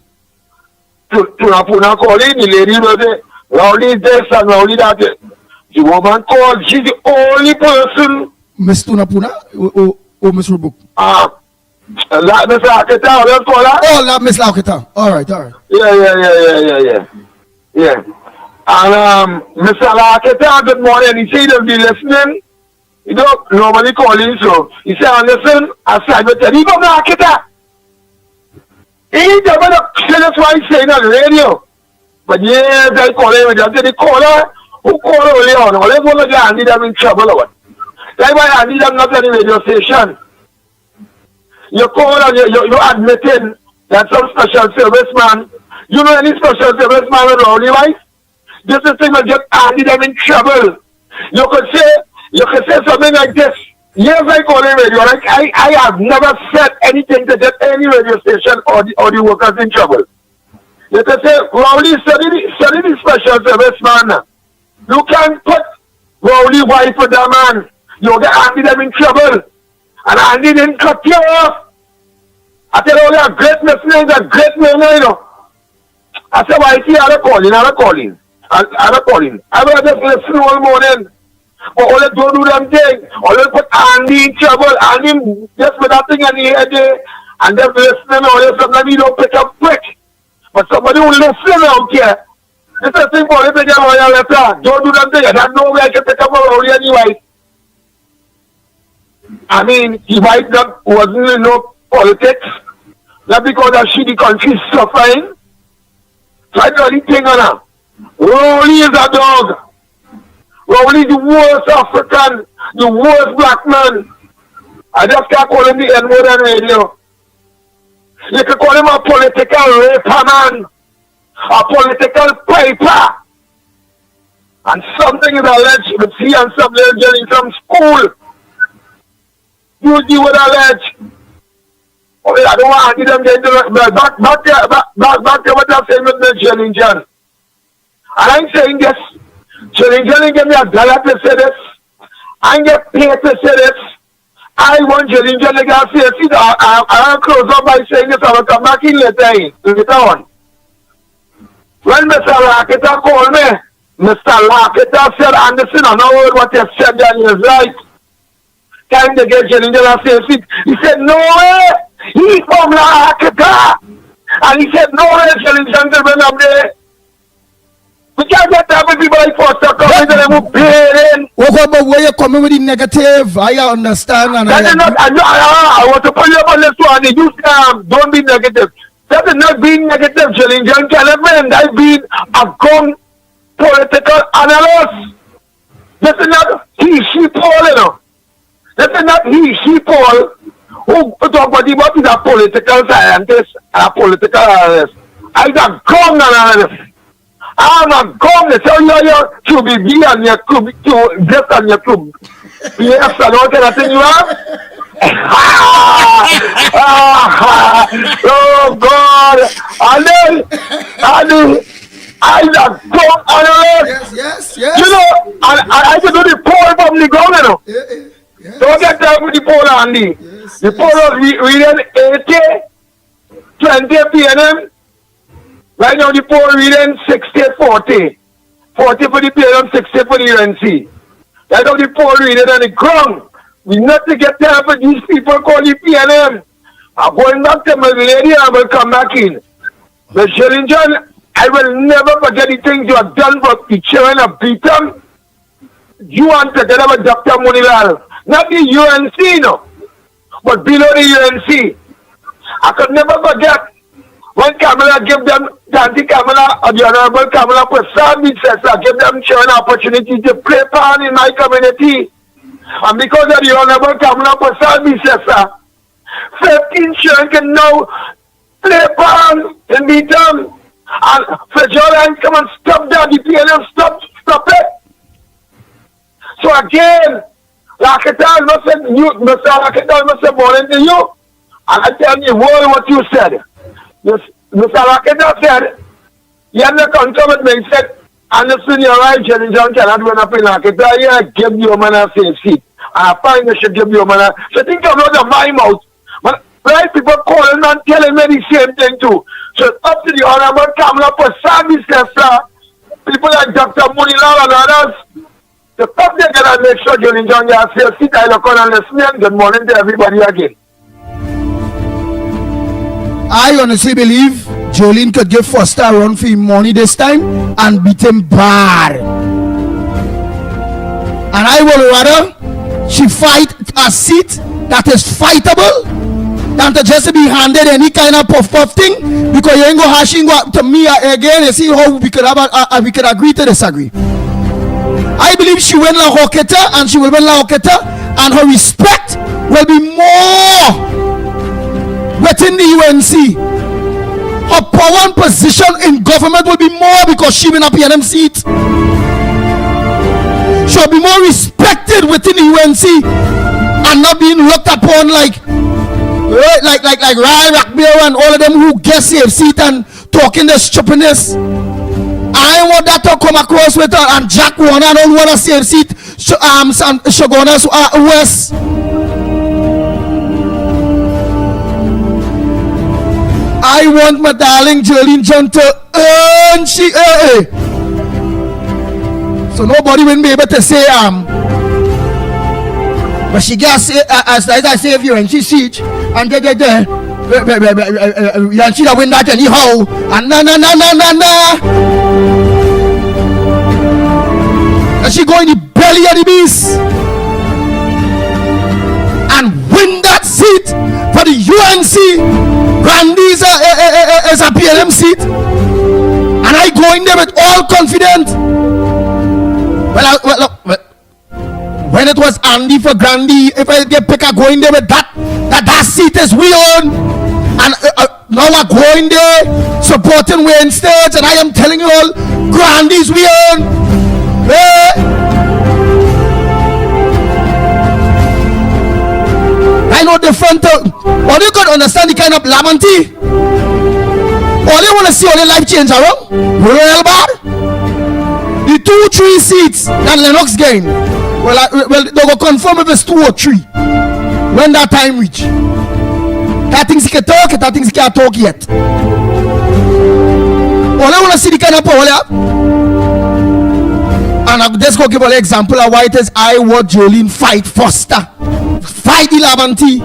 Speaker 13: Tuna Puna calling the lady was it. Rowley this and Rowley that. The woman called. She's the only person.
Speaker 7: Miss Tuna Puna or Miss Rubuk?
Speaker 13: Miss Laketa, let's call her.
Speaker 7: Oh, Miss Laketa. All right.
Speaker 13: Yeah. And Mr. Laketa, good morning. He said he'll be listening. You know, normally calling, so he said, listen, I said, but he go Laketa. He never say that's why he's saying on the radio. But yes, I call him, I said, the caller, who call early on? Well, let's go to Andy, them in trouble or what? That's why Andy, them not any radio station. You call and you admitting that some special serviceman, you know any special serviceman around you, right? This is thing will get Andy them in trouble. You could say something like this. Yes, I call a radio. Like I have never said anything to get any radio station or the workers in trouble. You could say, Rowley, study the special serviceman. You can't put Rowley wife with that man. You get Andy them in trouble. And Andy didn't cut you off. I said, oh, you're a great listener, you're a great learner, you know. I said, why is he out of calling? I will just listen all morning. But all they don't do them thing. All they put Andy in trouble. Andy just with that thing in the head there. And just listening all this, sometimes you don't pick up quick. But somebody who listen out here. It's a thing for you to get all your letter. Don't do them thing. I have no way I can pick up around anyway. I mean, he might not, wasn't in no politics. Not because of she, the country is suffering. Try to do thing on her. Rowley is a dog. Rowley is the worst African, the worst black man. I just can't call him the N-word on radio. You can call him a political raper man. A political paper. And something is alleged, but see, and something is from school. You do what alleged. Oh, I don't want to give them back to what I'm saying with the Chillingham. And I'm saying this. Chillingham give me $1 to say this. I get paid to say this. I want Chillingham to say this. I'll close up by saying this. I will come back in later on. When Mr. Laketa called me, Mr. Laketa said, Anderson, I know what you said then is right. Time to get Chillingham to say this. He said, no way. He from Laketa. And he said, no way, Chillingham to bring up there. We can't get that with people like Foster coming to them who pay in.
Speaker 7: What about where you're coming with the negative? I understand. And
Speaker 13: I want to put you up on this one. You don't be negative. That is not being negative, Chillingham. I've been a gun political analyst. This is not she, Paul, you know. This is not she, Paul, who talk about what is a political scientist and a political analyst. I'm a gun analyst. I'm a gun. So you're to be B and your club, to just on your club. Yes, I know what thing you have. Oh God! I'm a gun analyst.
Speaker 7: Yes.
Speaker 13: You know, I can do the poll from the ground, you know. Yes. Don't get down with the poll, Andy. Yes, the poll was reading 20 p.m. Right now the poll reading 60-40. 40 for the PNM, 60 for the UNC. Right now the poll reading on the ground. We not to get time for these people call the PNM. I'm going back to my lady and I will come back in. But Shillingham, I will never forget the things you have done for the children of Beaton. You want together with Dr. Munilal. Not the UNC, no, but below the UNC. I could never forget when Kamala gave them, Auntie Kamala or the Honorable Kamala Prasad, give them an opportunity to play part in my community. And because of the Honorable Kamala Pasal, sir, 15 children can now play palm and beat them. And Federal Lines come and stop that, the PNM stop it. So again, Laketal must say, Mr. Laketal must say more than you. And I tell you what you said. Mr. Laketal said, you have to come with me, he said, Anderson, you're right, Jenny John cannot run up in Laketal. Yeah, give you a man a safe seat. And I find they should give you a man a... So think about my mouth. But right, people calling and telling me the same thing too. So it's up to the Honorable Kamala for service, sir. People like Dr. Munilal and others. The top they're going to make sure Johnny John gets a safe seat. I look on and listen. Good morning to everybody again.
Speaker 7: I honestly believe Jolene could give Foster a run for him money this time and beat him bad. And I would rather she fight a seat that is fightable than to just be handed any kind of puff thing, because you ain't go hashing to me again and see how we could have we could agree to disagree. I believe she win La Roqueta and she will win La Roqueta, and her respect will be more within the UNC. Her power and position in government will be more because she win a PNM seat. She'll be more respected within the UNC and not being looked upon like Ryan Rockbeer and all of them who get safe seat and talking the stupidness. I want that to come across with her, and Jack Warner don't want a safe seat. Shogunas West. I want my darling Jolene John to earn she so nobody will be able to say but she gets as I say if you and she siege and and she don't win that anyhow and na and she go in the belly of the beast and win that seat for the UNC. Grandy's is a PLM seat, and I go in there with all confidence. Well, when it was Andy for Grandy, if I get pick, I go in there with that seat is we own, and now I go in there supporting Wayne State, and I am telling you all, Grandy's we own. I know different, but you got to understand the kind of lamanty. All you want to see all the life change around, real bad. The 2-3 seats that Lennox gained, well, they will confirm if it's 2 or 3 when that time reach. That things he can talk, that things he can't talk yet. All I want to see the kind of power they have. And I'll just go give an example of why it is I watch Jolene fight Foster. Fight the Labanti.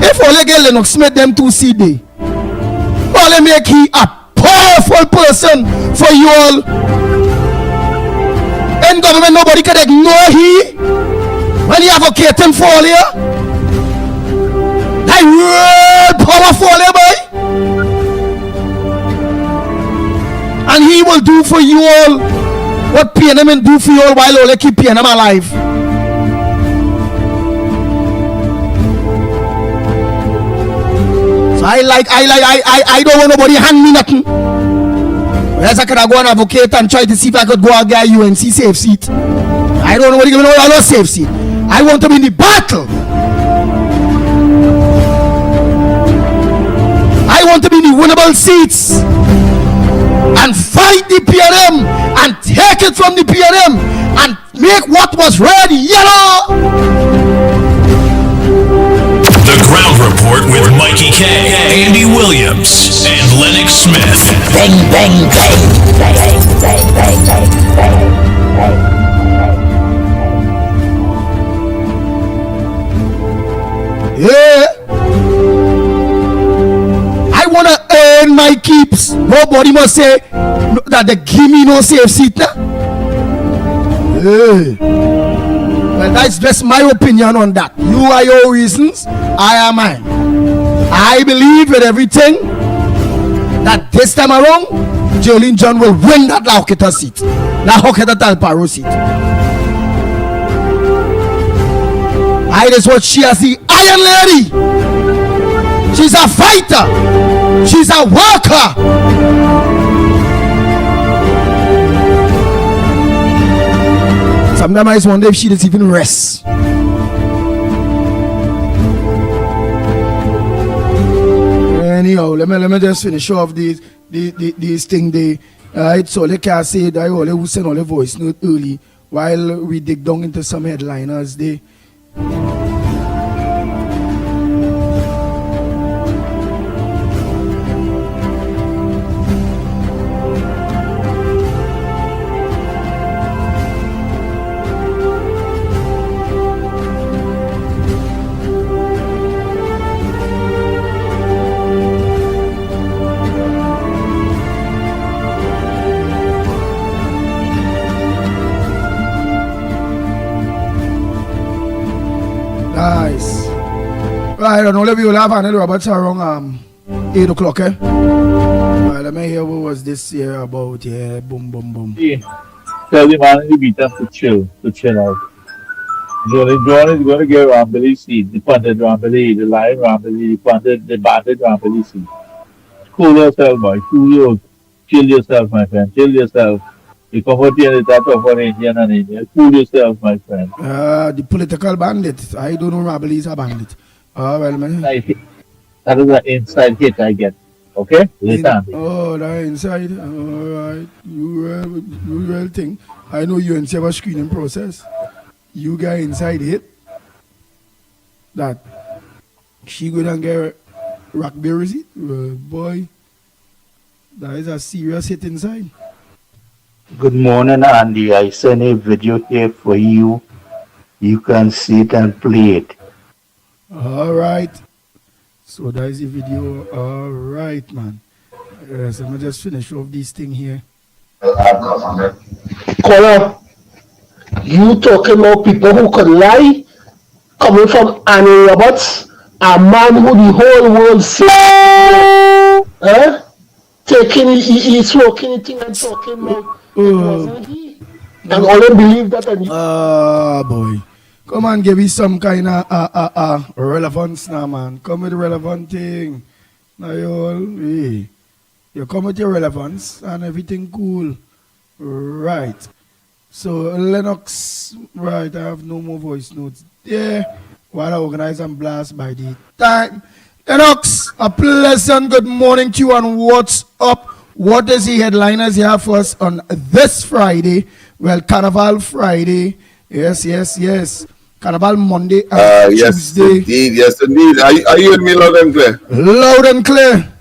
Speaker 7: If only get Lennox Smith them 2 CD, only make he a powerful person for you all. In government, nobody can ignore he when he advocating for all here. Like real powerful here, boy. And he will do for you all what PNM do for you all while only keep PNM alive. So I don't want nobody hand me nothing. Whereas I could go and advocate and try to see if I could go and get a UNC safe seat. I don't know what you're going to know, safe seat. I want to be in the battle. I want to be in the winnable seats and fight the PNM and take it from the PNM and make what was red yellow.
Speaker 1: The Ground Report with Mickie K, Andy Williams, and Lennox Smith.
Speaker 14: Bang, bang, bang, bang, bang, bang, bang, bang.
Speaker 7: Yeah, I wanna earn my keeps. Nobody must say that they give me no safe seat now. Yeah. Well, that's just my opinion on that. You are your reasons, I am mine. I believe with everything that this time around Jolene John will win that Lauketa seat. La Hoketa Talparo seat. I is what she has, the Iron Lady. She's a fighter. She's a worker. Sometimes I just wonder if she doesn't even rest. Anyhow, let me just finish off these thing they right, so they can say that all they send all the voice note early while we dig down into some headliners. They nice. Right, I don't know if you will have Anel Roberts around 8 o'clock, eh? Right, let me hear what was this here about. Yeah, boom, boom, boom.
Speaker 15: Yeah. Tell the man in the beat up to chill out. John is going to get Rambly seed, the punted Rambly, the lion Rambly, the punted, the battered Rambly seed. Cool yourself, boy. Cool. Chill yourself, my friend. Chill yourself. You come out here and talk about Indian and Indian. Cool yourself, my friend.
Speaker 7: The political bandit. I don't know Rambly is a bandit. Well, man.
Speaker 15: That is an inside hit I get. Okay? Listen.
Speaker 7: Oh, that inside. Alright. You real thing. I know you and have a screening process. You got inside hit. That she go and get Rockberry seat. Boy. That is a serious hit inside.
Speaker 12: Good morning, Andy. I sent a video here for you. You can see it and play it.
Speaker 7: Alright. So that is the video. Alright, man. Yes, I'm gonna just finish off this thing here.
Speaker 16: Caller, you talking about people who could lie? Coming from Annie Roberts, a man who the whole world sees. Taking, he's smoking anything and talking about. Wasn't he? And all them believe that.
Speaker 7: Boy. Come on, give me some kind of relevance now, man. Come with the relevant thing. Now you come with your relevance and everything cool. Right. So Lennox, right, I have no more voice notes there. While I organize and blast by the time. Lennox, a pleasant good morning to you and what's up? What is the headliners you have for us on this Friday? Well, Carnival Friday. Yes. Carnival Monday and Tuesday.
Speaker 17: Yes, indeed. Are you hearing me loud and clear?
Speaker 7: Loud and clear.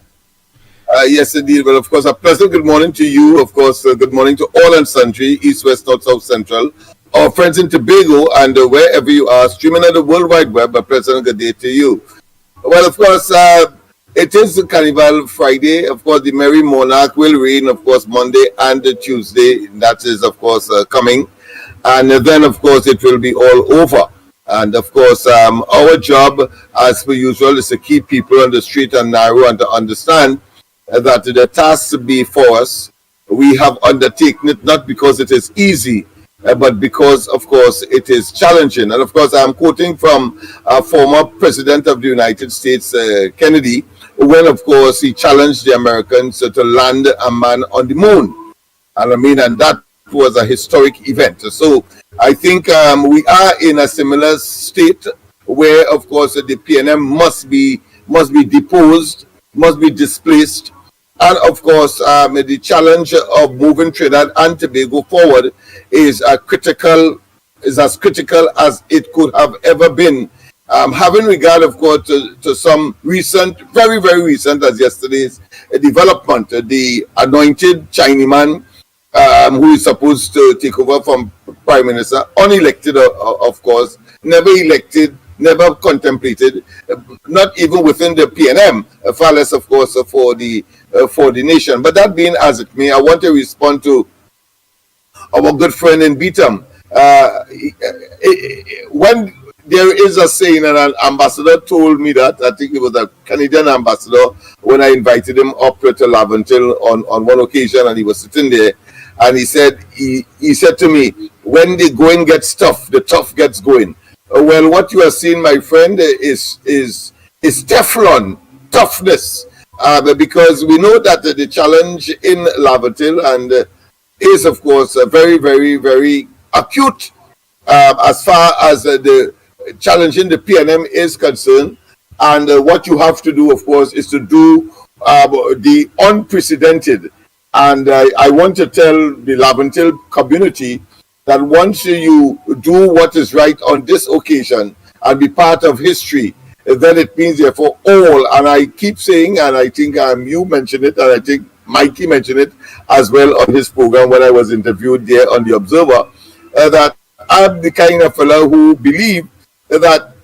Speaker 17: Yes, indeed. Well, of course, a pleasant good morning to you. Of course, good morning to all and sundry, East, West, North, South, Central. Our friends in Tobago and wherever you are, streaming on the World Wide Web, a pleasant good day to you. Well, of course, it is Carnival Friday. Of course, the Merry Monarch will reign, of course, Monday and Tuesday. That is, of course, coming. And then, of course, it will be all over. And, of course, our job, as per usual, is to keep people on the street and narrow and to understand that the task before us, we have undertaken it not because it is easy, but because, of course, it is challenging. And, of course, I'm quoting from former President of the United States, Kennedy, when, of course, he challenged the Americans to land a man on the moon. And that was a historic event. So I think we are in a similar state where, of course, the PNM must be deposed, must be displaced. And, of course, the challenge of moving Trinidad and Tobago forward is as critical as it could have ever been. Having regard, of course, to some recent, very, very recent, as yesterday's development, the anointed Chinaman who is supposed to take over from Prime Minister, unelected, of course, never elected, never contemplated, not even within the PNM, far less, of course, for the nation. But that being as it may, I want to respond to our good friend in Beetham. When there is a saying, and an ambassador told me that, I think it was a Canadian ambassador, when I invited him up to Laventille on one occasion, and he was sitting there, and he said to me, when the going gets tough, the tough gets going. Well, what you are seeing, my friend, is Teflon, toughness, because we know that the challenge in Laventille and is, of course, very, very, very acute as far as the challenging the PNM is concerned. And what you have to do, of course, is to do the unprecedented. And I want to tell the Laventille community that once you do what is right on this occasion and be part of history, then it means there for all. And I keep saying, and I think you mentioned it, and I think Mickie mentioned it as well on his program when I was interviewed there on The Observer, that I'm the kind of fellow who believe that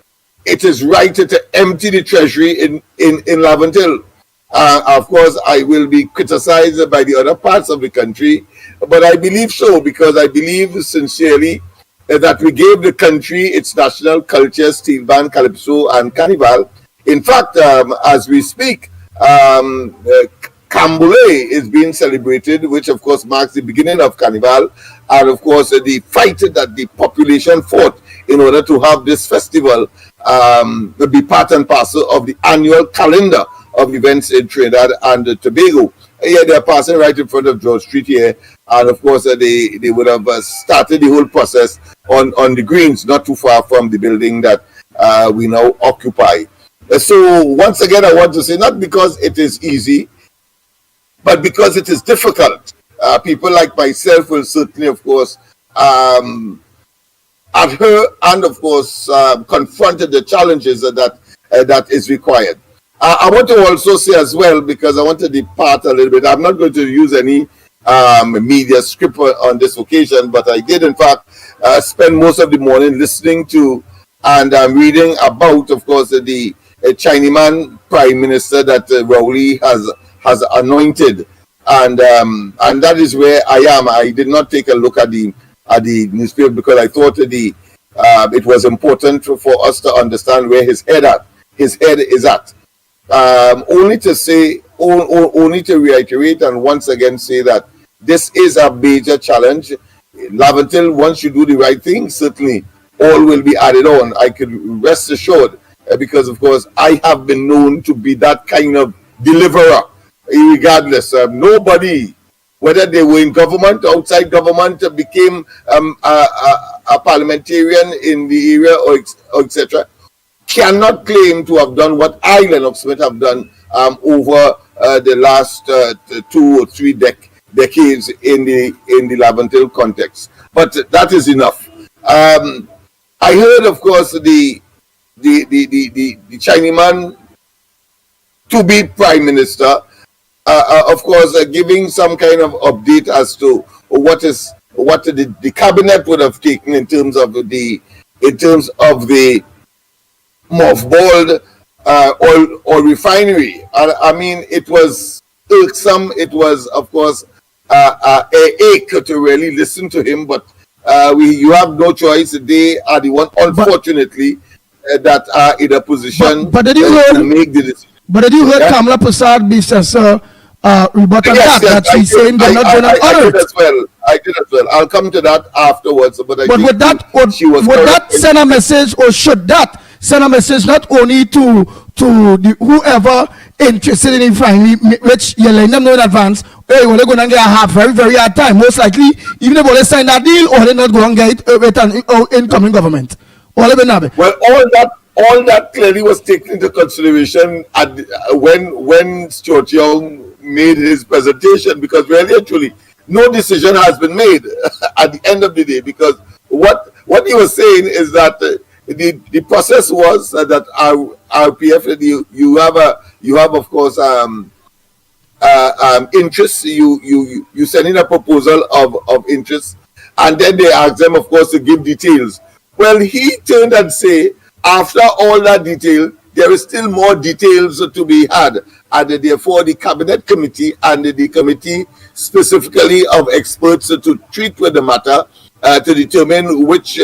Speaker 17: it is right to empty the treasury in Laventille. Of course, I will be criticized by the other parts of the country, but I believe so, because I believe sincerely that we gave the country its national culture, steel band, calypso, and carnival. In fact, as we speak, Camboulet is being celebrated, which of course marks the beginning of Carnival, and of course the fight that the population fought in order to have this festival be part and parcel of the annual calendar of events in Trinidad and Tobago. Here they're passing right in front of George Street here, and of course they would have started the whole process on the greens, not too far from the building that we now occupy. So once again, I want to say, not because it is easy, but because it is difficult. People like myself will certainly, of course, adhere and, of course, confront the challenges that is required. I want to also say as well, because I want to depart a little bit, I'm not going to use any media script on this occasion, but I did, in fact, spend most of the morning listening to and reading about, of course, the Chinaman Prime Minister that Rowley has anointed, and that is where I am. I did not take a look at the newspaper because I thought it was important for us to understand where his head is at. Only to say, only to reiterate and once again say that this is a major challenge. Laventille, once you do the right thing, certainly all will be added on. I could rest assured, because of course I have been known to be that kind of deliverer. Regardless, nobody, whether they were in government or outside government, became a parliamentarian in the area or etc., cannot claim to have done what I, Lennox Smith, have done over the last 2 or 3 decades in the Laventille context. But that is enough. I heard, of course, the Chinaman to be Prime Minister, of course, giving some kind of update as to what the cabinet would have taken in terms of the mothballed oil refinery. I mean, it was irksome. It was, of course, a ache to really listen to him. But you have no choice. They are the one, unfortunately, that are in a position to make the decision.
Speaker 7: But did you hear Kamala Prasad be rebuttal that she's saying they're not going to honor it?
Speaker 17: I did as well. I'll come to that afterwards. But would
Speaker 7: that send a message, or should that send a message not only to whoever interested in refinery, which you're letting them know in advance, hey, well, they're going to get a very, very hard time. Most likely, even if they sign that deal, or they're not going to get it with an incoming government.
Speaker 17: Well, all that clearly was taken into consideration when Stuart Young made his presentation, because really actually no decision has been made at the end of the day, because what he was saying is that the process was that RPF, you have of course interest, you send in a proposal of interest, and then they ask them, of course, to give details. Well, he turned and say, after all that detail, there is still more details to be had, and therefore the cabinet committee and the committee specifically of experts to treat with the matter to determine which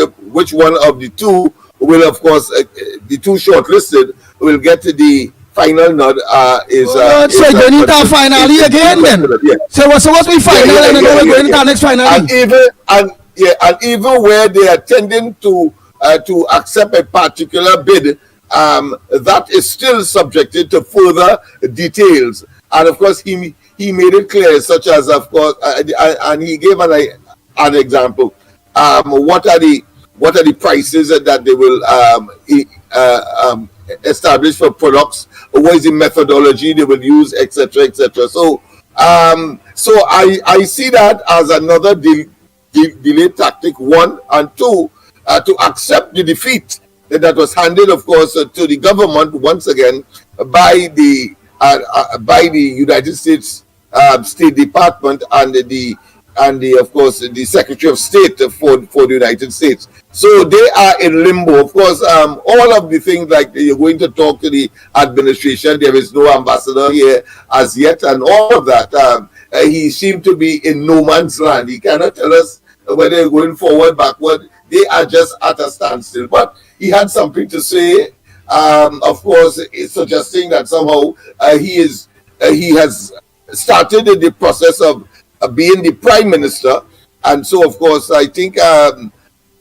Speaker 17: one of the two will, of course, the two shortlisted will get the final nod.
Speaker 7: So you're going into a finale again then?
Speaker 17: Yeah.
Speaker 7: So what's supposed to be final and then we're going into our next finale?
Speaker 17: And even where they are tending to accept a particular bid, that is still subjected to further details. And of course, he made it clear, such as, of course, and he gave an example. What are the prices that they will establish for products? What is the methodology they will use, etc., etc. So I see that as another delay tactic, one, and two, to accept the defeat that was handed, of course, to the government once again by the United States State Department and the of course the Secretary of State for the United States. So they are in limbo. Of course, all of the things like you're going to talk to the administration. There is no ambassador here as yet, and all of that. He seemed to be in no man's land. He cannot tell us whether they're going forward, backward. They are just at a standstill. But he had something to say. Of course, suggesting that somehow he has started the process of being the prime minister, and so of course I think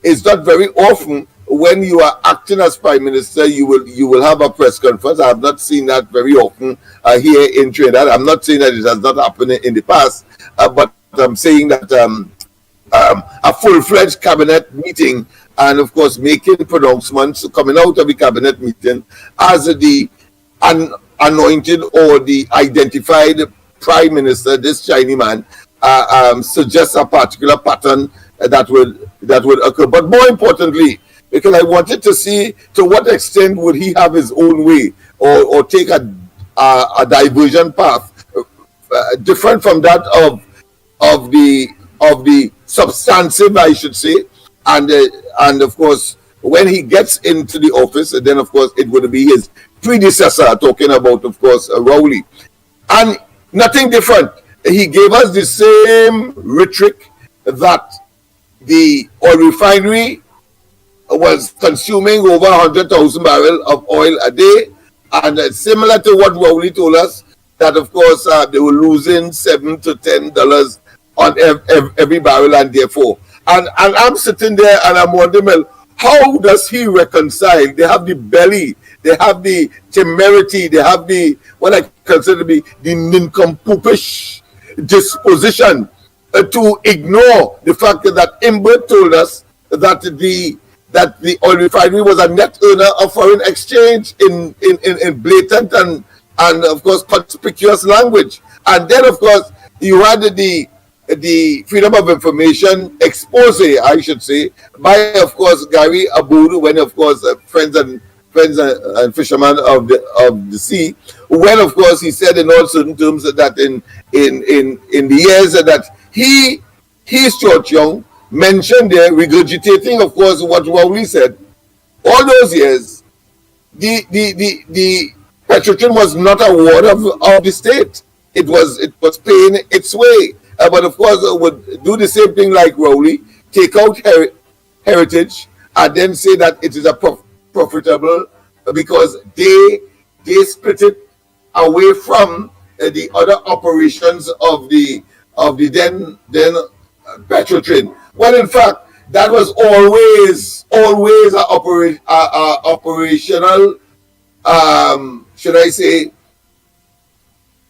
Speaker 17: it's not very often when you are acting as prime minister you will have a press conference. I have not seen that very often here in Trinidad. I'm not saying that it has not happened in the past, but I'm saying that a full-fledged cabinet meeting and of course making pronouncements coming out of the cabinet meeting as the anointed or the identified prime minister, this Chinese man, suggests a particular pattern that would occur. But more importantly, because I wanted to see to what extent would he have his own way or take a diversion path different from that of the substantive, I should say, and of course when he gets into the office, then of course it would be his predecessor, talking about of course Rowley, and nothing different. He gave us the same rhetoric that the oil refinery was consuming over 100,000 barrels of oil a day, and similar to what Rowley told us, that of course they were losing $7 to $10 on every barrel, and therefore, and I'm sitting there and I'm wondering, how does he reconcile? They have the belly, they have the temerity, they have the what I consider to be the nincompoopish disposition to ignore the fact that Imbert told us that the oil refinery was a net earner of foreign exchange in blatant and of course conspicuous language. And then of course you had the Freedom of Information expose, I should say, by of course Gary Aboud, when of course friends and fishermen of the sea, when of course he said in all certain terms that in the years that he Stuart Young mentioned there, regurgitating of course what Rowley said, all those years the Petrotrin was not a ward of the state. It was paying its way, but of course would do the same thing like Rowley, take out heritage and then say that it is a profitable, because they split it away from the other operations of the then Petrotrin. Well, in fact, that was always a operational, should I say,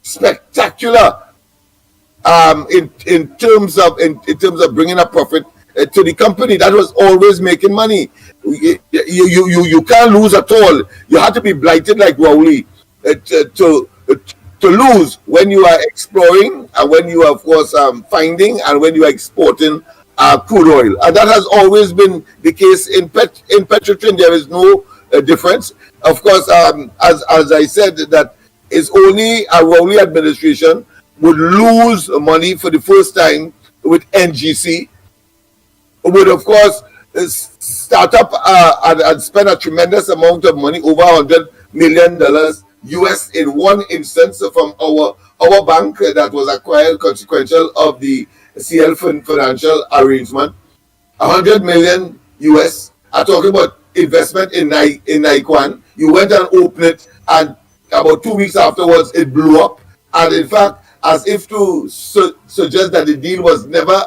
Speaker 17: spectacular in terms of bringing a profit to the company. That was always making money. You can't lose at all. You have to be blighted like Rowley to lose when you are exploring and when you are of course finding and when you are exporting crude oil. And that has always been the case in Petrotrin. There is no difference. Of course, as I said, that is only a Rowley administration would lose money for the first time with NGC, would of course start up and spend a tremendous amount of money, over $100 million US in one instance from our bank that was acquired consequential of the CL financial arrangement. $100 million US. I'm talking about investment in Naikwan. You went and opened it, and about 2 weeks afterwards, it blew up. And in fact, as if to suggest that the deal was never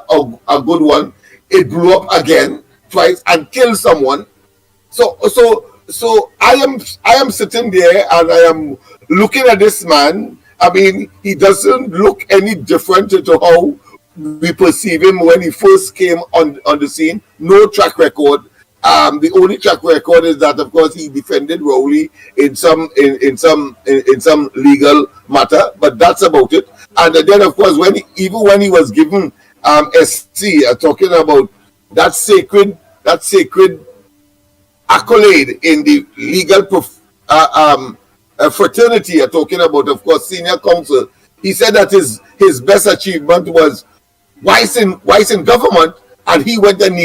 Speaker 17: a good one, it blew up again twice and killed someone. So I am sitting there and I am looking at this man. I mean, he doesn't look any different to how we perceive him when he first came on the scene. No track record. The only track record is that, of course, he defended Rowley in some legal matter, but that's about it. And then, of course, when he was given SC, talking about that sacred accolade in the legal fraternity, talking about, of course, senior counsel, he said that his best achievement was wise in government, and he went and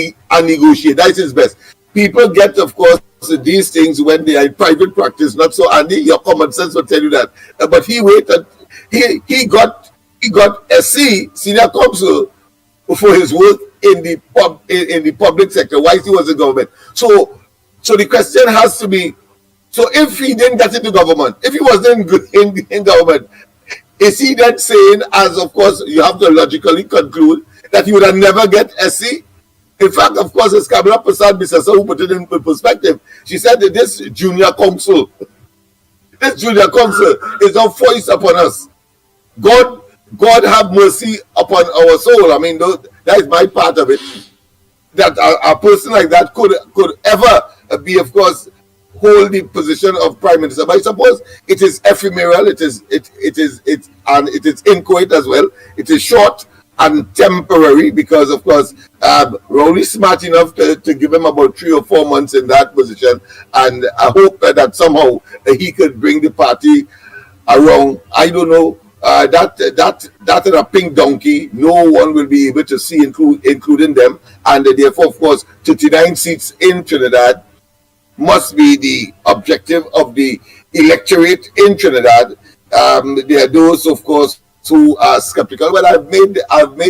Speaker 17: negotiated. That's his best. People get, of course, these things when they are in private practice. Not so, Andy. Your common sense will tell you that. But he waited. He got SC, senior counsel, for his work in the public sector whilst he was in government. So the question has to be: so if he didn't get into government, if he wasn't in government, is he then saying, as of course you have to logically conclude, that he would have never get SC? In fact, of course, it's Kamala Prasad Bisasa who put it in perspective. She said that this junior counsel is a voice upon us. God have mercy upon our soul. I mean, that is my part of it. That a person like that could ever be, of course, hold the position of prime minister. But I suppose it is ephemeral. It is inchoate as well. It is short and temporary because, of course, Rowley smart enough to give him about 3 or 4 months in that position, and I hope that somehow he could bring the party around. I don't know. That a pink donkey, no one will be able to see, including them, and therefore, of course, 39 seats in Trinidad must be the objective of the electorate in Trinidad. There are those, of course, who are skeptical. Well, I've made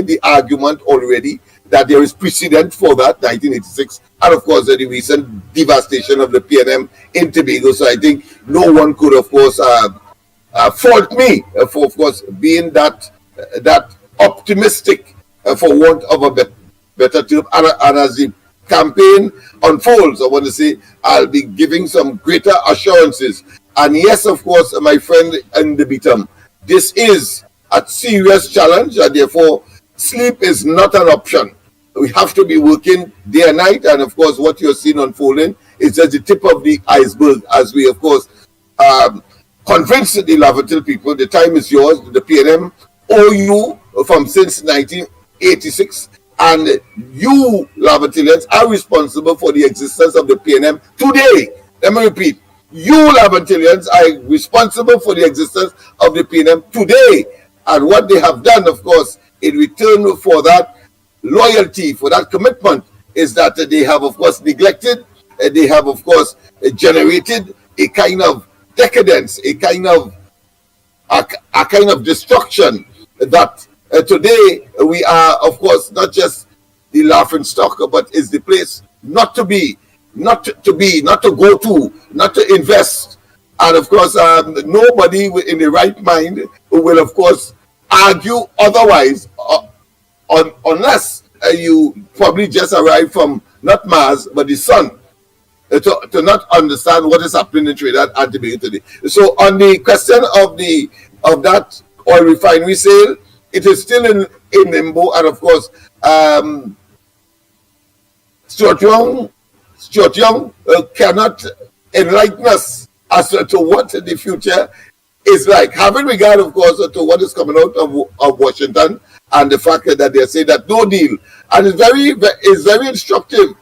Speaker 17: the argument already that there is precedent for that, 1986, and of course the recent devastation of the PNM in Tobago. So I think no one could, of course, fault me for, of course, being that optimistic, for want of a better term. And as the campaign unfolds, I want to say I'll be giving some greater assurances. And yes, of course, my friend in the Beatum, this is a serious challenge, and therefore sleep is not an option. We have to be working day and night, and of course what you're seeing unfolding is just the tip of the iceberg as we, of course, convince the Lavatil people the time is yours. The PNM owe you from since 1986, and you Lavatilians are responsible for the existence of the PNM today. Let me repeat, you Lavantilians are responsible for the existence of the PNM today. And what they have done, of course, in return for that loyalty, for that commitment, is that they have, of course, neglected, they have, of course, generated a kind of decadence, a kind of destruction that today we are, of course, not just the laughing stock, but is the place not to be, not to go to, not to invest. And of course, nobody in the right mind will, of course, argue otherwise, unless you probably just arrived from not Mars but the sun, to not understand what is happening in Trinidad and Tobago today. So, on the question of that oil refinery sale, it is still in limbo, and of course, Stuart Young cannot enlighten us as to what the future is like, having regard, of course, to what is coming out of Washington and the fact that they say that no deal. And it's very instructive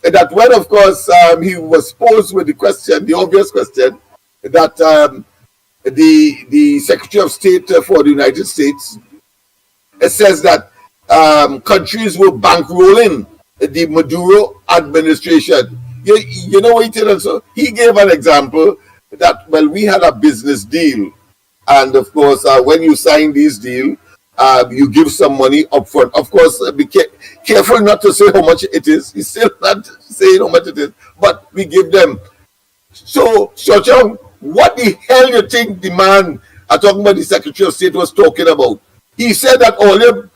Speaker 17: that when, of course, he was posed with the obvious question, that the Secretary of State for the United States says that countries were bankrolling the Maduro administration. You know what he did also? He gave an example that, well, we had a business deal, and of course when you sign this deal, you give some money upfront. Of course, be careful not to say how much it is. He's still not saying how much it is, but we give them. So, Shochong, what the hell you think the man talking about the Secretary of State was talking about? He said that only,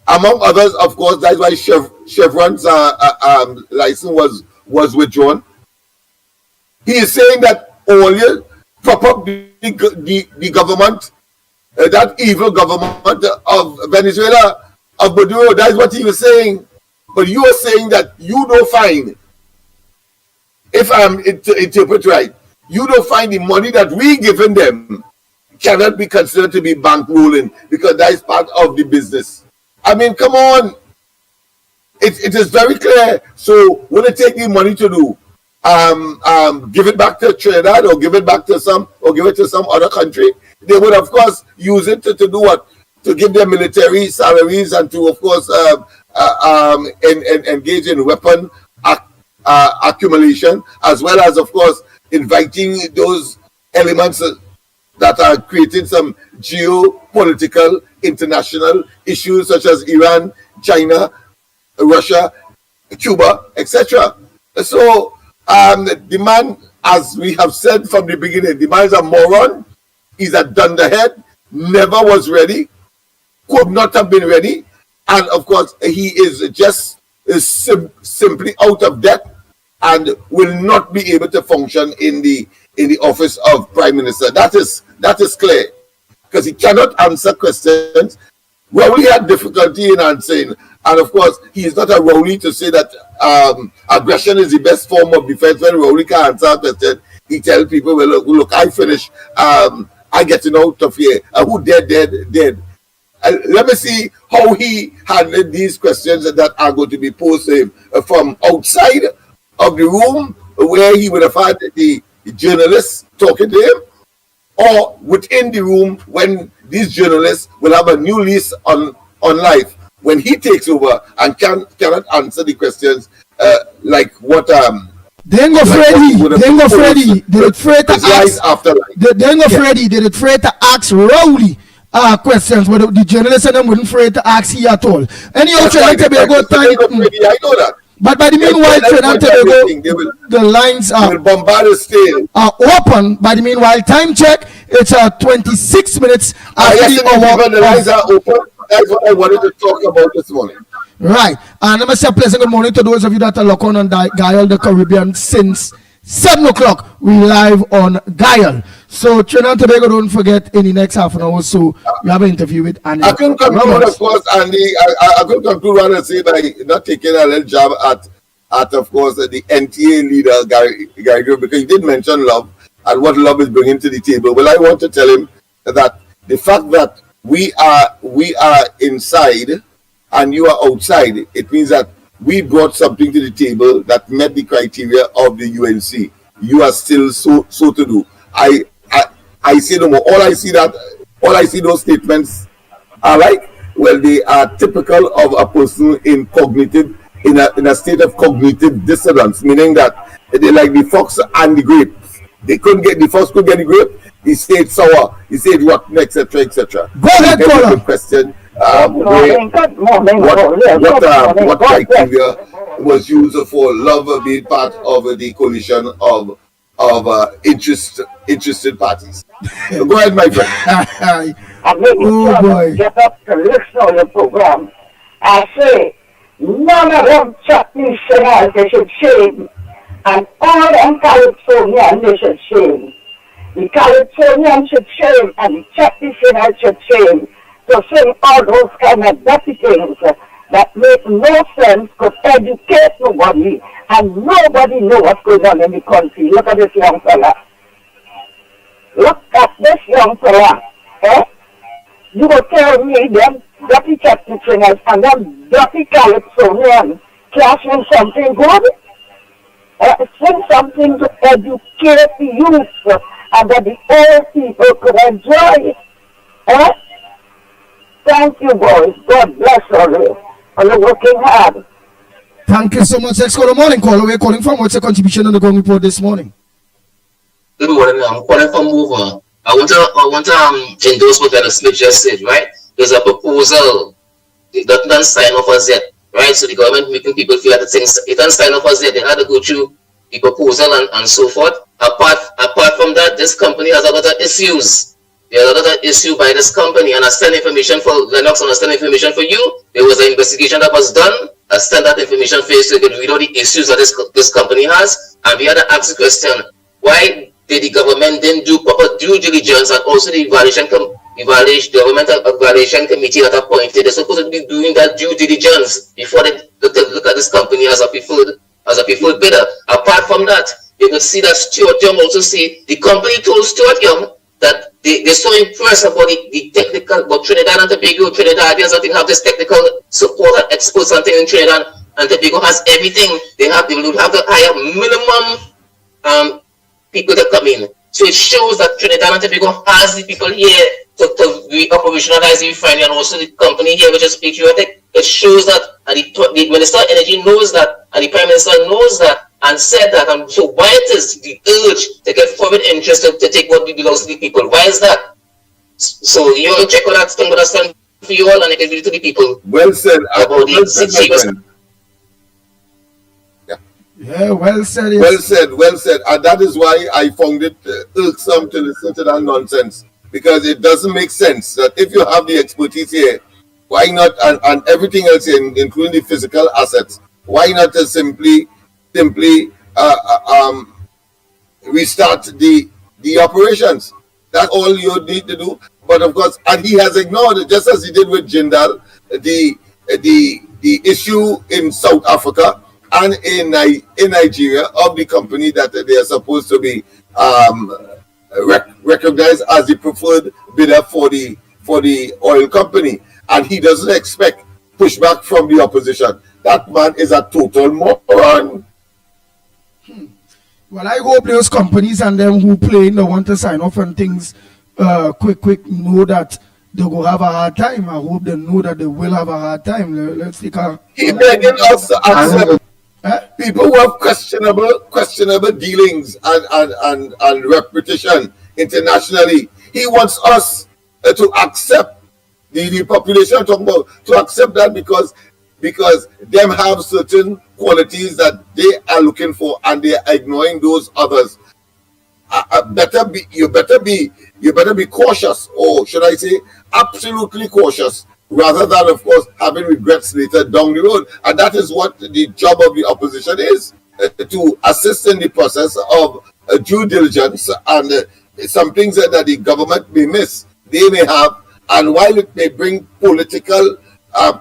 Speaker 17: among others, of course, that's why Chevron's license was withdrawn. He is saying that only prop up the government, that evil government of Venezuela, of Maduro. That's what he was saying. But you are saying that you don't find, if I'm interpret right, you don't find the money that we giving them cannot be considered to be bankrolling because that is part of the business. I mean, come on. It is very clear. So when they take the money to do, give it back to Trinidad or give it back to some other country, they would of course use it to do what? To give their military salaries and to of course engage in weapon accumulation, as well as of course inviting those elements that are creating some geopolitical international issues such as Iran, China, Russia, Cuba, etc. So the man, as we have said from the beginning, the man is a moron. He's a dunderhead, never was ready, could not have been ready, and of course he is just simply out of debt and will not be able to function in the office of Prime Minister. That is clear, because he cannot answer questions. Rowley had difficulty in answering, and of course he is not a Rowley to say that aggression is the best form of defense. When Rowley can answer a question, he tells people, well, look, I finish, I getting out of here, who dead. Let me see how he handled these questions that are going to be posed to him from outside of the room where he would have had the journalists talking to him, or within the room when these journalists will have a new lease on life when he takes over and cannot answer the questions like what
Speaker 7: Then go Freddy. Did it afraid to ask? Then go Freddy. Did it afraid to ask Rowley questions? But the journalists and them wouldn't afraid to ask he at all. Anyhow, Trinidad Tobago time.
Speaker 17: I know that.
Speaker 7: But by the meanwhile, Trinidad Tobago, the lines are open. By the meanwhile, time check. It's 26 minutes after the hour.
Speaker 17: The lines are open. That's what I wanted to talk about this morning.
Speaker 7: Right. And let me say a pleasant good morning to those of you that are locked on Guile the Caribbean since 7 o'clock. We live on Guile. So Trinidad Tobago, don't forget in the next half an hour or so, we have an interview with Andy.
Speaker 17: I couldn't conclude, of course, Andy. I couldn't conclude rather say by not taking a little jab at of course, the NTA leader, Gary Grove, because he did mention love and what love is bringing to the table. Well, I want to tell him that the fact that we are inside and you are outside, it means that we brought something to the table that met the criteria of the UNC. You are still so to do. I say no more. All I see those statements are like, well, they are typical of a person in a state of cognitive dissonance, meaning that they like the fox and the grape. The fox couldn't get the grape. He said sour. He said rotten, etc., etc.
Speaker 7: Go ahead, caller.
Speaker 17: Question. What criteria was used for love being part of the coalition of interested parties? Go ahead, my friend.
Speaker 7: Oh boy.
Speaker 18: Get up to listen to your program. I say, none of them chutney singers, they should shame. And all them Calypsonians, they should shame. The Calypsonians should shame, and the chutney singers should shame. To sing all those kind of dirty things that make no sense, could educate nobody, and nobody know what's going on in the country. Look at this young fella. You will tell me them dirty chutney singers and them dirty Calypsonians can't sing something good? Sing something to educate the youth and that the old people could enjoy. Thank you, boys. God bless all of you. And you're working hard.
Speaker 7: Thank you so much. Let's call the morning caller. We're calling from. What's your contribution on the Gong Report this morning?
Speaker 19: Good morning. I'm calling from over. I want to endorse what that Smith just said, right? there's a proposal. They don't sign off as yet, right? So the government making people feel that the things it doesn't sign off as yet. They had to go through the proposal and so forth. Apart from that, this company has a lot of issues. There are a lot of issues by this company, and I send information for Lennox and I send information for you. There was an investigation that was done. I send that information for you so you can read all the issues that this company has. And we had to ask the question, why did the government didn't do proper due diligence, and also the government evaluation committee that appointed? They're supposed to be doing that due diligence before they look at this company as a preferred bidder. Apart from that, you could see that Stuart Young also see the company told Stuart Young that they're so impressed about the technical, but Trinidad and Tobago, Trinidadians, I think, have this technical support and experts and things in Trinidad and Tobago has everything. They will have to hire minimum people to come in. So it shows that Trinidad and Tobago has the people here to operationalize the refinery, and also the company here, which is patriotic. It shows that the Minister of Energy knows that, and the Prime Minister knows that, and said that. And so why it is the urge to get foreign interest to take what belongs to the people? Why is that? So you all check on that thing, but I stand for you all, and I can read it to the people.
Speaker 17: Well said.
Speaker 7: Yeah, well said.
Speaker 17: Well said. And that is why I found it irksome to listen to that nonsense. Because it doesn't make sense that if you have the expertise here, why not, and everything else here, including the physical assets, why not just simply restart the operations? That's all you need to do. But of course, and he has ignored it, just as he did with Jindal, the issue in South Africa and in Nigeria of the company that they are supposed to be recognized as the preferred bidder for the oil company, and he doesn't expect pushback from the opposition. That man is a total moron.
Speaker 7: Well, I hope those companies and them who play don't want to sign off on things quick know that they will have a hard time. I hope they know that they will have a hard time. Let's take a...
Speaker 17: He begging us to accept people who have questionable dealings and reputation internationally. He wants us to accept the population I'm talking about, to accept that because them have certain qualities that they are looking for and they are ignoring those others. You better be cautious, or should I say absolutely cautious, rather than, of course, having regrets later down the road. And that is what the job of the opposition is, to assist in the process of due diligence, and some things that the government may miss, they may have, and while it may bring political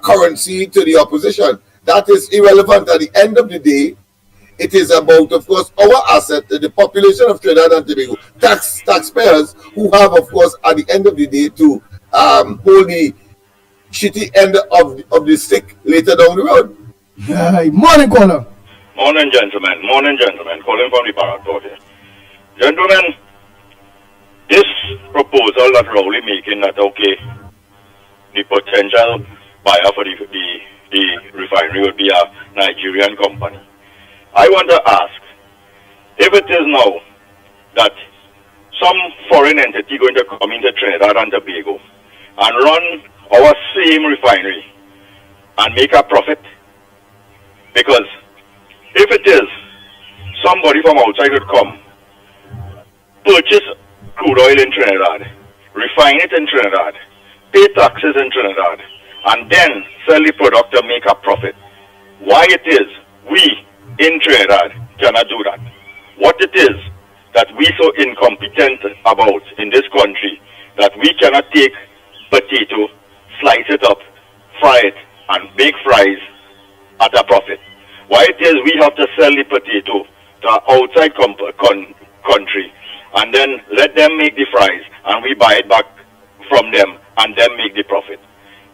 Speaker 17: currency to the opposition, that is irrelevant. At the end of the day, it is about, of course, our asset, the population of Trinidad and Tobago, taxpayers who have, of course, at the end of the day, to hold the shitty end of the stick later down the road.
Speaker 7: Morning, caller.
Speaker 20: Morning, gentlemen. Calling from the Paracord here. Gentlemen, this proposal that Rowley making that, okay, the potential buyer for the refinery would be a Nigerian company. I want to ask, if it is now that some foreign entity going to come into Trinidad and Tobago and run our same refinery and make a profit, because if it is somebody from outside would come, purchase crude oil in Trinidad, refine it in Trinidad, pay taxes in Trinidad, and then sell the product and make a profit, why it is we in Trinidad cannot do that? What it is that we so incompetent about in this country that we cannot take potato, slice it up, fry it, and make fries at a profit? Why it is we have to sell the potato to an outside country and then let them make the fries and we buy it back from them and then make the profit?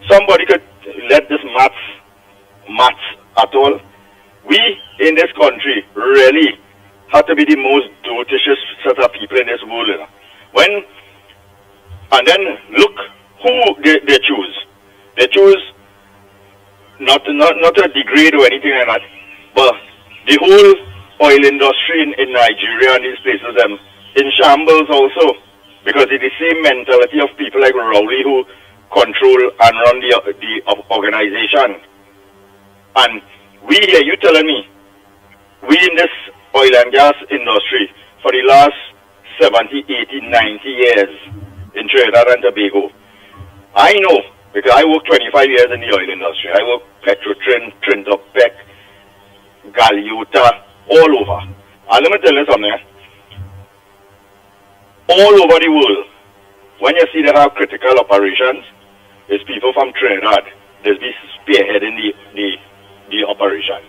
Speaker 20: Somebody could let this maths at all. We in this country really have to be the most dotacious set of people in this world. And then look who they choose. They choose not to degrade or anything like that, but the whole oil industry in Nigeria and these places in shambles also, because it's the same mentality of people like Rowley who control and run the organization. And we here, you telling me, we in this oil and gas industry for the last 70, 80, 90 years in Trinidad and Tobago. I know, because I worked 25 years in the oil industry. I worked Petrotrin, Trintopec, Galiota, all over. And let me tell you something. All over the world, when you see they have critical operations, it's people from Trinidad that's be spearheading the operation.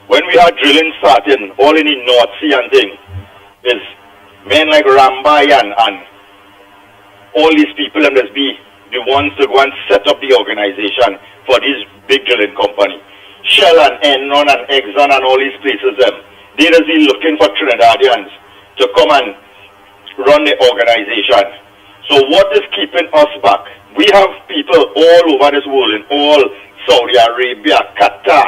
Speaker 20: When we are drilling starting all in the North Sea and thing, is men like Rambai and all these people and just be the ones to go and set up the organization for these big drilling company. Shell and Enron and Exxon and all these places, they just be looking for Trinidadians to come and run the organization. So what is keeping us back? We have people all over this world, in all Saudi Arabia, Qatar,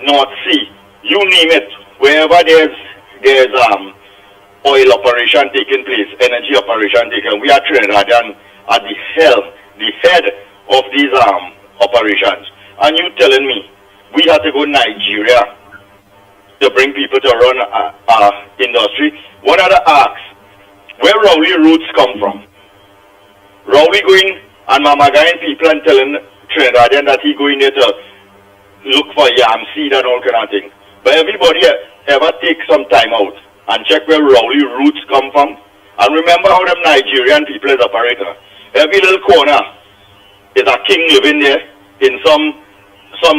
Speaker 20: North Sea, you name it, wherever there's oil operation taking place, energy operation taking, we are Trinidadian at the head of these operations. And you telling me we have to go to Nigeria to bring people to run our industry? What are the asks? Where Rowley roots come from? Rowley going and mamagaing people and telling Trinidadian that he going there to look for yam seed and all kind of thing. But everybody ever take some time out and check where Rowley roots come from? And remember how them Nigerian people is operator. Every little corner is a king living there in some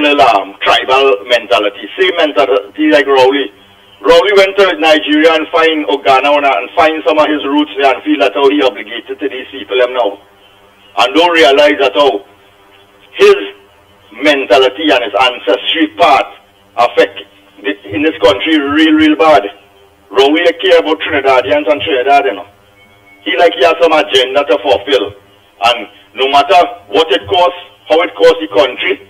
Speaker 20: little tribal mentality. Same mentality like Rowley. Rowley went to Nigeria and find Ghana and find some of his roots there and feel that how he obligated to these people now. And don't realize that how his mentality and his ancestry part affect in this country real bad. Rowley care about Trinidadians and Trinidad, you know. He has some agenda to fulfill. And no matter what it costs, how it costs the country,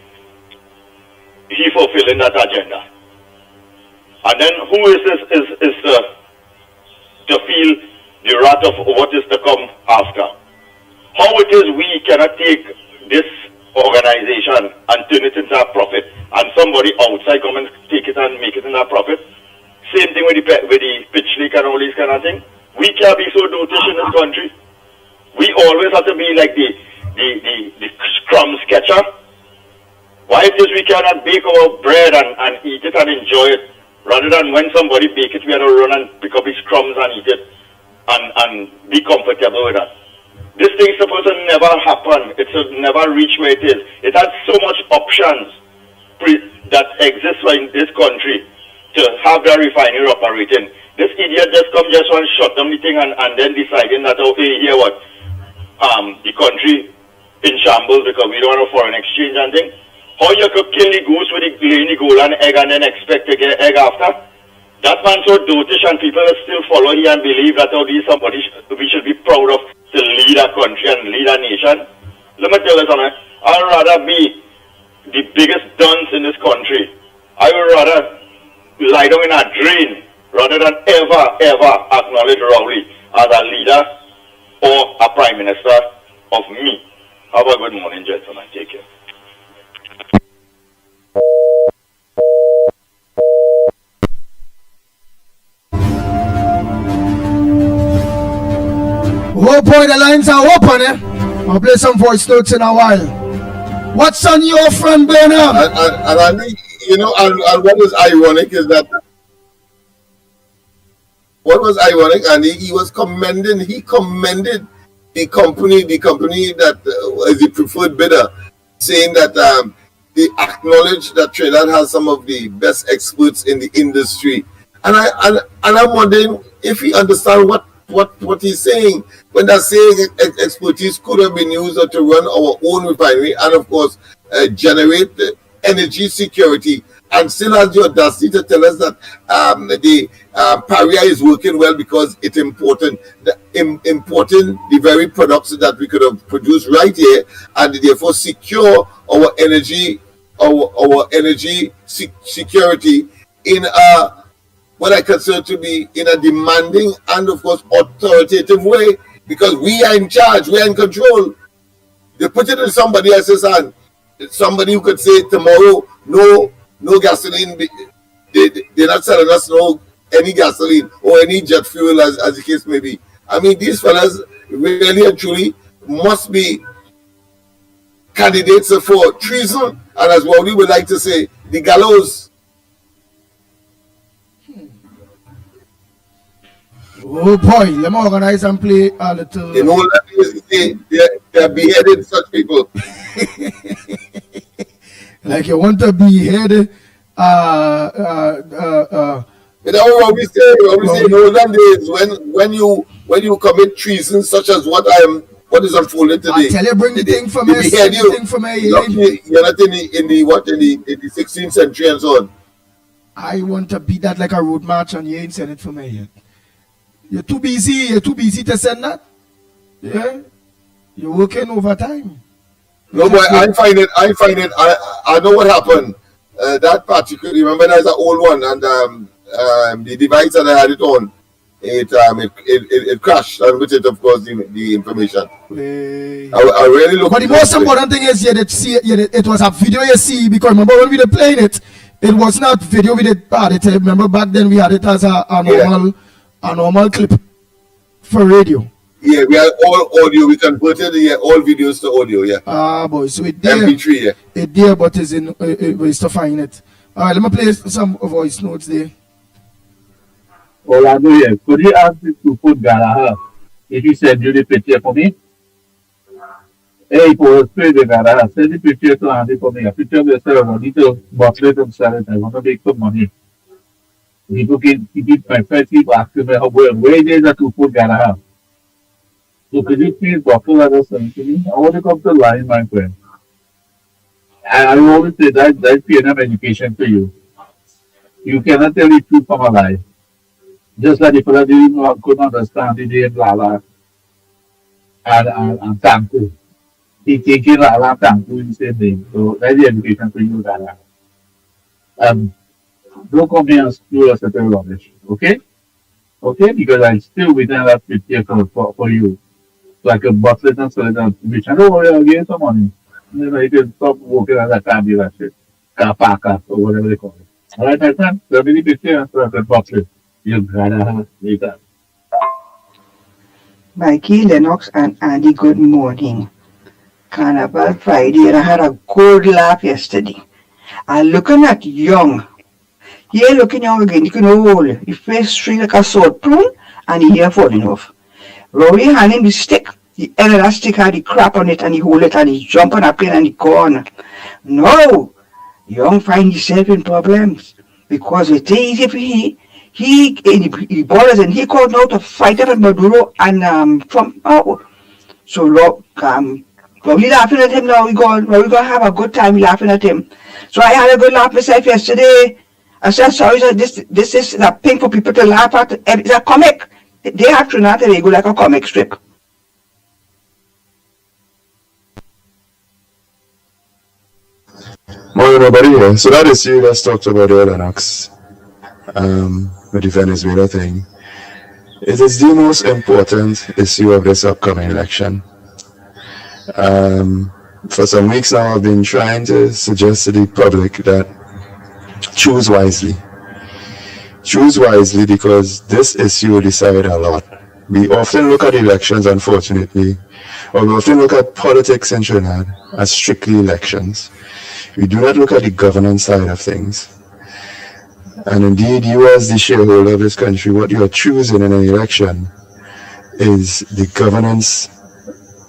Speaker 20: he fulfilling that agenda. And then who is to feel the wrath of what is to come after? How it is we cannot take this organization and turn it into a profit, and somebody outside come and take it and make it into a profit? Same thing with the pitch league and all these kind of things. We can't be so dotish in this country. We always have to be like the crumbs catcher. Why it is we cannot bake our bread and eat it and enjoy it, rather than when somebody bake it, we have to run and pick up his crumbs and eat it and be comfortable with that. This thing is supposed to never happen. It should never reach where it is. It has so much options that exist in this country to have the refinery operating. This idiot just want to shut down the thing and then deciding that, okay, here what? The country in shambles because we don't have a foreign exchange and thing. How you could kill the goose with the golden egg and then expect to get egg after? That man so dotish and people still follow him and believe that this somebody we should be proud of to lead a country and lead a nation. Let me tell you something. I'd rather be the biggest dunce in this country. I would rather lie down in a drain rather than ever acknowledge Rowley as a leader or a prime minister of me. Have a good morning, gentlemen. Take care.
Speaker 7: Oh boy, the lines are open, I'll play some voice notes in a while. What's on your front burner?
Speaker 17: And I think, and what was ironic is that and he commended the company that is the preferred bidder, saying that they acknowledge that Trinidad has some of the best experts in the industry. And I'm wondering if he understands what he's saying when they're saying expertise could have been used to run our own refinery and of course generate energy security, and still has the audacity to tell us that the Paria is working well because it's importing the very products that we could have produced right here, and therefore secure our energy security in what I consider to be in a demanding and of course authoritative way, because we are in charge, we are in control. They put it in somebody else's hand. Somebody who could say tomorrow, no gasoline. They're not selling us any gasoline or any jet fuel as the case may be. I mean, these fellas really and truly must be candidates for treason, and as what we would like to say, the gallows.
Speaker 7: Oh boy, let me organize and play a little.
Speaker 17: You know what they say, they're beheading such people.
Speaker 7: Like you want to behead
Speaker 17: You know what we say in olden days when you commit treason such as what is unfolding today.
Speaker 7: I tell you, bring the thing for me.
Speaker 17: Behead you. You're not in the 16th century and so on.
Speaker 7: I want to beat that like a road march, and you ain't send it for me yet. You're too busy to send that. Yeah, you're working overtime.
Speaker 17: No, boy, I find it. I know what happened. That particular, remember, there's an old one, and the device that I had it on, it crashed, and with it, of course, the information. I really look.
Speaker 7: But the most important thing is, it was a video you see, because remember when we were playing it, it was not video we did had it. Remember back then we had it as a normal clip for radio.
Speaker 17: Yeah, we had all audio. We converted all videos to audio. Yeah.
Speaker 7: Boy, so it there.
Speaker 17: MP3. Yeah.
Speaker 7: It there, but it's in ways to find it. All right, let me play some voice notes there.
Speaker 15: Orlando, yeah. Could you ask me to put Garaha if you send you the picture for me? Hey, post the Garaha. Send the picture to Andy for me. A picture of yourself. I need to bottle it and sell it. I want to make some money. People keep my friends keep asking me where there is a 2 foot Garaha. So could you please bottle that or something to me? I want to come to line, my friend. And I always say that's PNM education for you. You cannot tell the truth from a lie. Just like the fellow couldn't understand the name Lala and Tanku. He taking Lala and Tanku in the same name. So that's the education for you, Lala. Don't come here and steal us a little rubbish. Okay? Okay? Because I still within that picture for you. So I can bottle it and sell it and which I know I'll get some money. You know, you can stop working at that car dealership, car parker, or whatever they call it. Alright, my friend? So many pictures so I can bottle it. You gotta have it.
Speaker 21: Mickie, Lennox, and Andy, good morning. Carnival Friday, and I had a good laugh yesterday. I'm looking at Young. Here looking young again, you can hold his face straight like a sword prune, and the hair falling off. Rory handing the stick. The end of that stick had the crap on it, and he hold it, and he's jumping up in the corner. No! Young find himself in problems, because it's easy for he borders, and he called out to fight up at Maduro, and from so look, we laughing at him now. We're gonna have a good time laughing at him. So I had a good laugh myself yesterday. I said, sorry, sir, this is a thing for people to laugh at. It's a comic. They have Trinidad and they go like a comic strip.
Speaker 22: Morning, everybody. Yeah. So that is you that's talked about the Lennox with the Venezuela thing. It is the most important issue of this upcoming election. For some weeks now, I've been trying to suggest to the public that choose wisely. Choose wisely because this issue will decide a lot. We often look at elections, unfortunately, or we often look at politics in Trinidad as strictly elections. We do not look at the governance side of things. And indeed, you as the shareholder of this country, what you are choosing in an election is the governance,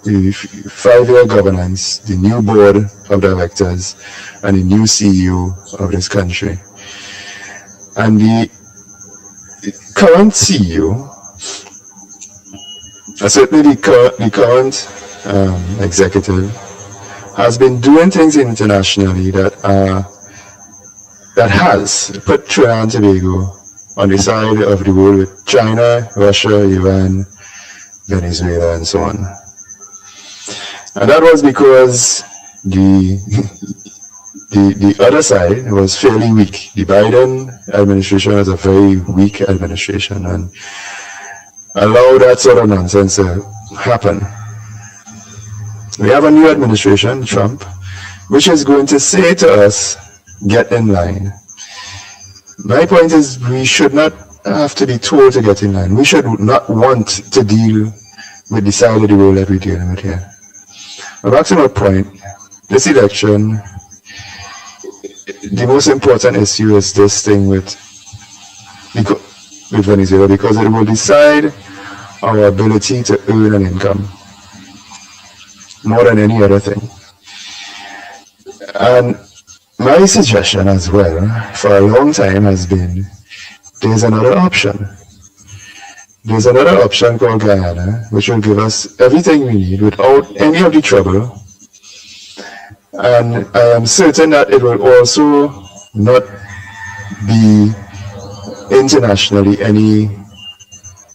Speaker 22: the 5-year governance, the new board of directors, and the new CEO of this country. And the current CEO, certainly the current executive, has been doing things internationally that has put Trinidad and Tobago on the side of the world with China, Russia, Iran, Venezuela, and so on. And that was because the other side was fairly weak. The Biden administration was a very weak administration and allowed that sort of nonsense to happen. We have a new administration, Trump, which is going to say to us, get in line. My point is we should not have to be told to get in line. We should not want to deal with the side of the world that we're dealing with here. But back to my point, this election, the most important issue is this thing with Venezuela, because it will decide our ability to earn an income more than any other thing. And my suggestion as well for a long time has been there's another option. There's another option called Guyana, which will give us everything we need without any of the trouble. And I am certain that it will also not be internationally any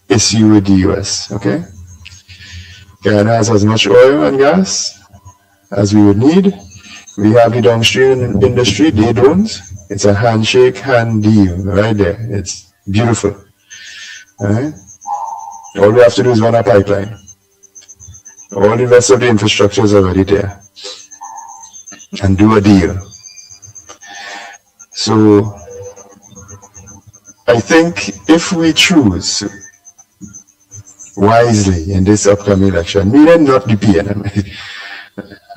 Speaker 22: issue with the US, okay? Guyana has as much oil and gas as we would need. We have the downstream industry, they don't. It's a handshake, hand deal right there. It's beautiful. All right? All we have to do is run a pipeline. All the rest of the infrastructure is already there. And do a deal. So I think if we choose wisely in this upcoming election, meaning not the PNM,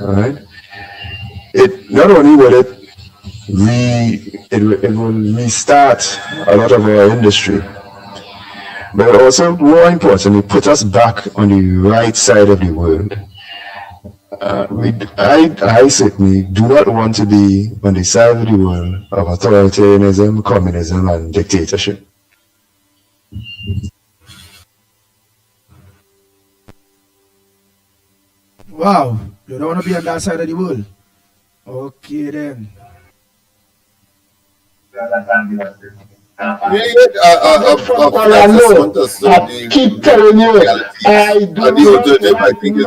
Speaker 22: all right? It not only will it will restart a lot of our industry, but also more importantly put us back on the right side of the world. I certainly do not want to be on the side of the world of authoritarianism, communism, and dictatorship.
Speaker 7: Wow, you don't want to be on that side of the world. Okay then.
Speaker 17: I
Speaker 16: keep telling you, I do
Speaker 17: I think is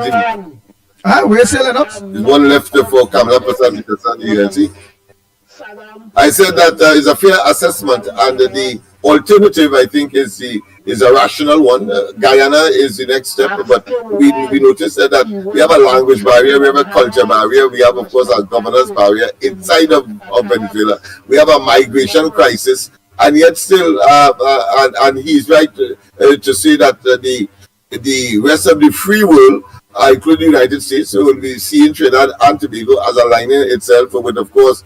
Speaker 7: we're selling up.
Speaker 17: There's one left for Kamala Prasad and the UNC. I said that is a fair assessment, and the alternative, I think, is a rational one. Guyana is the next step, but we noticed that we have a language barrier, we have a culture barrier, we have, of course, a governance barrier inside of Venezuela. We have a migration crisis, and yet still, and he's right to say that the rest of the free world, including the United States, will be seeing Trinidad and Tobago as aligning itself with, of course,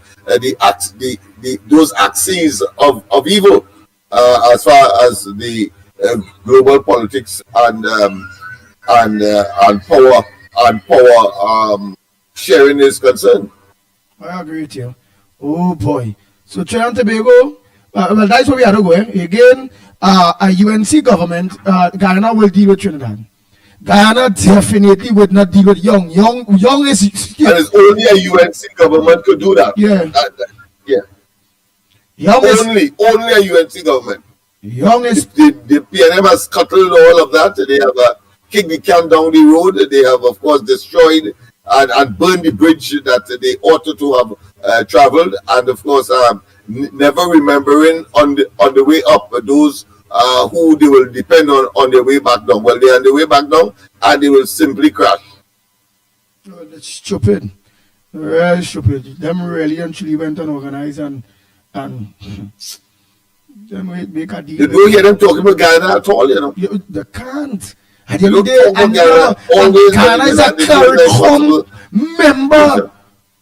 Speaker 17: those axes of evil as far as the global politics and power sharing is concerned.
Speaker 7: I agree with you. Oh boy! So Trinidad and Tobago, well, that's where we are to go. Again, a UNC government, Guyana will deal with Trinidad. Guyana definitely would not deal with Young. Young is...
Speaker 17: And it's only a UNC government could do that.
Speaker 7: Yeah.
Speaker 17: Yeah.
Speaker 7: Young
Speaker 17: only a UNC government.
Speaker 7: Young is...
Speaker 17: The PNM has scuttled all of that. They have kicked the can down the road. They have, of course, destroyed and burned the bridge that they ought to have traveled. And, of course, never remembering on the way up those who they will depend on their way back down. Well, they are on their way back down, and they will simply crash.
Speaker 7: Oh, that's stupid. Really stupid. Them really actually went and organized and them make a deal.
Speaker 17: You don't hear them talking about Guyana at all, you know.
Speaker 7: They can't. At the end of the day, Guyana is a CARICOM member.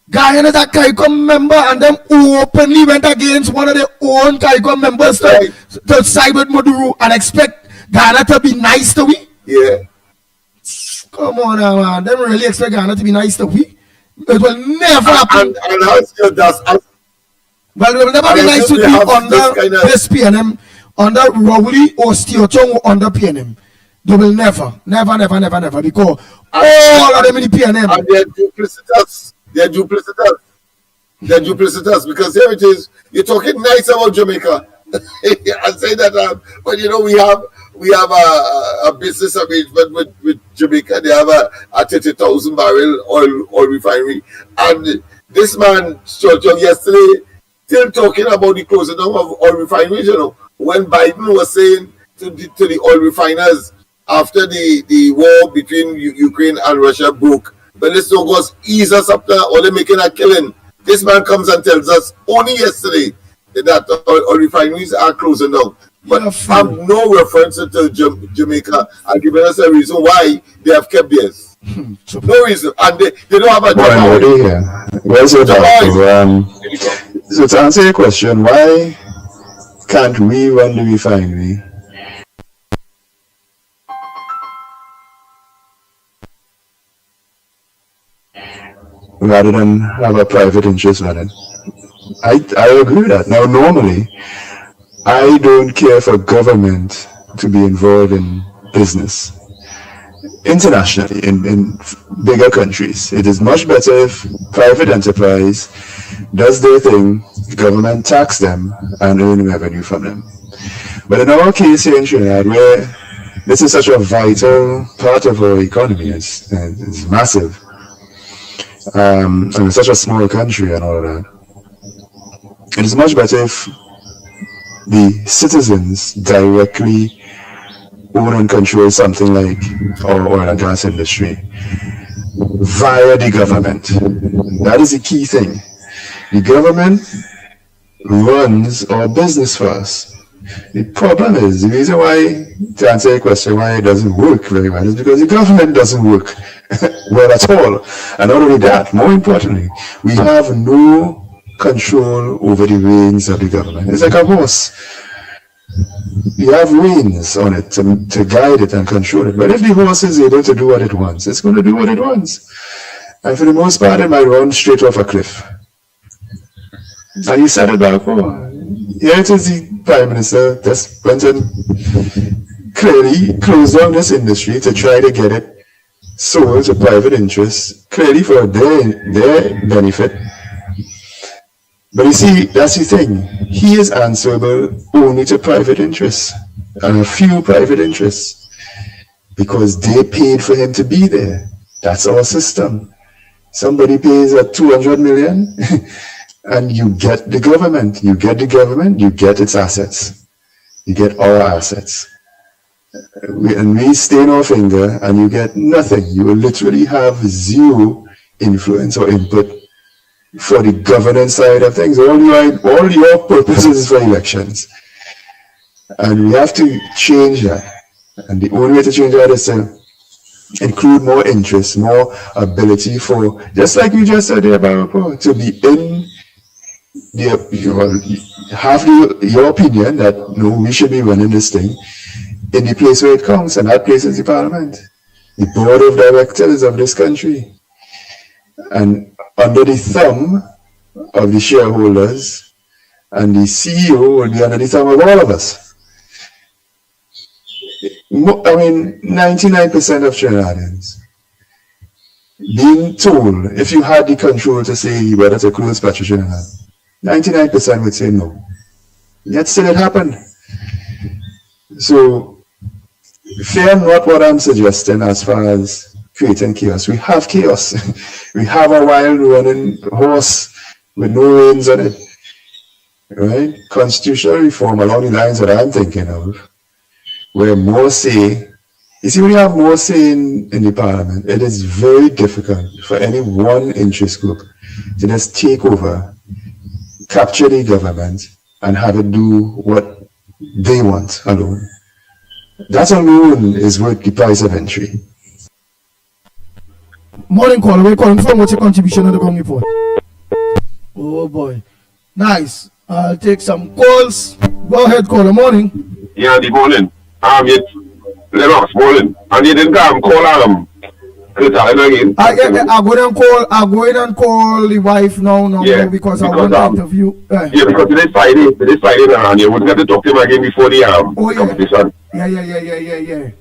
Speaker 7: Guyana is a CARICOM member, and them openly went against one of their own CARICOM members to side with Maduro and expect Guyana to be nice to we?
Speaker 17: Yeah.
Speaker 7: Come on now, man. They really expect Guyana to be nice to we? It will never happen. Well, it will never be nice to be under this PNM, under Rowley or Steochong or under PNM. They will never, because all of them in the PNM.
Speaker 17: And they're duplicitous. They're duplicitous because here it is. You're talking nice about Jamaica. I say that, but you know we have a business arrangement with Jamaica. They have a 30,000 barrel oil refinery, and this man Churchill yesterday still talking about the closing down of oil refineries. You know, when Biden was saying to the oil refiners after the war between Ukraine and Russia broke, when this goes ease us up there, or they're making a killing. This man comes and tells us only yesterday that our refineries are closing down. But have no reference to Jamaica and giving us a reason why they have kept theirs. No reason. And they don't have a job.
Speaker 22: Well said, so to answer your question, why can't we run the refinery rather than have a private interest run it? I agree with that. Now, normally, I don't care for government to be involved in business. Internationally, in bigger countries, it is much better if private enterprise does their thing, the government tax them and earn revenue from them. But in our case here in Trinidad, where this is such a vital part of our economy, it's massive, and it's such a small country and all of that, it is much better if the citizens directly own and control something like our oil and gas industry via the government. That is the key thing. The government runs our business for us. The problem is, the reason why, to answer your question, why it doesn't work very well is because the government doesn't work well at all. And not only that, more importantly, we have no control over the reins of the government. It's like a horse. You have reins on it to guide it and control it. But if the horse is able to do what it wants, it's going to do what it wants. And for the most part, it might run straight off a cliff. And you said it back before. Here it is, the Prime Minister just went and clearly closed down this industry to try to get it sold to private interests, clearly for their benefit. But you see, that's the thing. He is answerable only to private interests, and a few private interests, because they paid for him to be there. That's our system. Somebody pays a 200 million, and you get the government. You get the government, you get its assets. You get our assets. And we stain our finger, and you get nothing. You will literally have zero influence or input for the governance side of things. All your purposes is for elections. And we have to change that. And the only way to change that is to include more interest, more ability for, just like you just said there, Barapo, to be in your opinion that no, we should be running this thing in the place where it counts, and that place is the Parliament, the board of directors of this country. And under the thumb of the shareholders, and the CEO will be under the thumb of all of us. I mean, 99% of Trinidadians being told, if you had the control to say whether to close Petro Trinidad, 99% would say no. Yet still it happened. So, fear not what I'm suggesting as far as creating chaos. We have chaos. We have a wild running horse with no reins on it. Right? Constitutional reform along the lines that I'm thinking of, where more say, you see, when you have more say in the Parliament, it is very difficult for any one interest group to just take over, capture the government, and have it do what they want alone. That alone is worth the price of entry.
Speaker 7: Morning caller, where you calling from? What's your contribution on the Gong report? Oh boy. Nice. I'll take some calls. Go ahead, caller. Morning.
Speaker 13: Yeah, the morning. It's Lennox morning. And you didn't come call again.
Speaker 7: I go in and call the wife now because I want to interview.
Speaker 13: Yeah, because today's Friday now, and you wouldn't get to talk to him again before the competition.
Speaker 7: Yeah.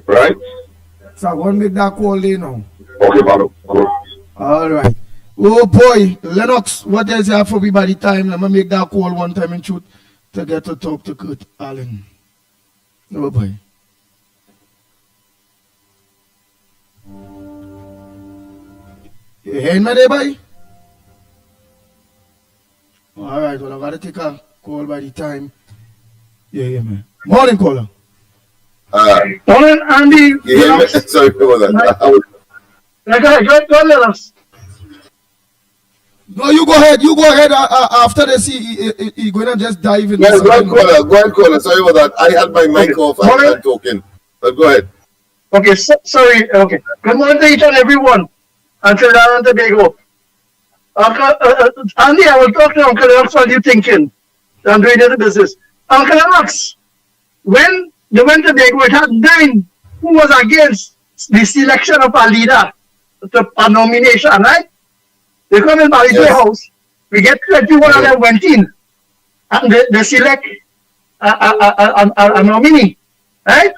Speaker 13: Right?
Speaker 7: So I want to make that call there now.
Speaker 13: Okay, Pablo. Cool.
Speaker 7: All right. Oh boy, Lennox, what else you have for me by the time? Let me make that call one time and shoot to get to talk to Kurt Allen. Oh boy. You hearing me there, boy? All right, well, I got to take a call by the time. Yeah, man. Morning, caller.
Speaker 3: Morning, Andy.
Speaker 17: Sorry about that.
Speaker 3: Go ahead, Lennox.
Speaker 7: No, you go ahead. You go ahead. After this, he going to just dive in.
Speaker 17: Yes, go ahead, caller. Sorry about that. I had my mic off and talking. But go ahead.
Speaker 3: Okay, sorry. Okay. Good morning to each and everyone. And Trinidad and Tobago. Andy, I will talk to Uncle Lennox while you thinking. I'm doing the business. Uncle Lennox, when they went to Tobago, it had 9 who was against the selection of a leader to a nomination, right? They come in Bally's house, we get 21 of them went in, and they select a nominee, right?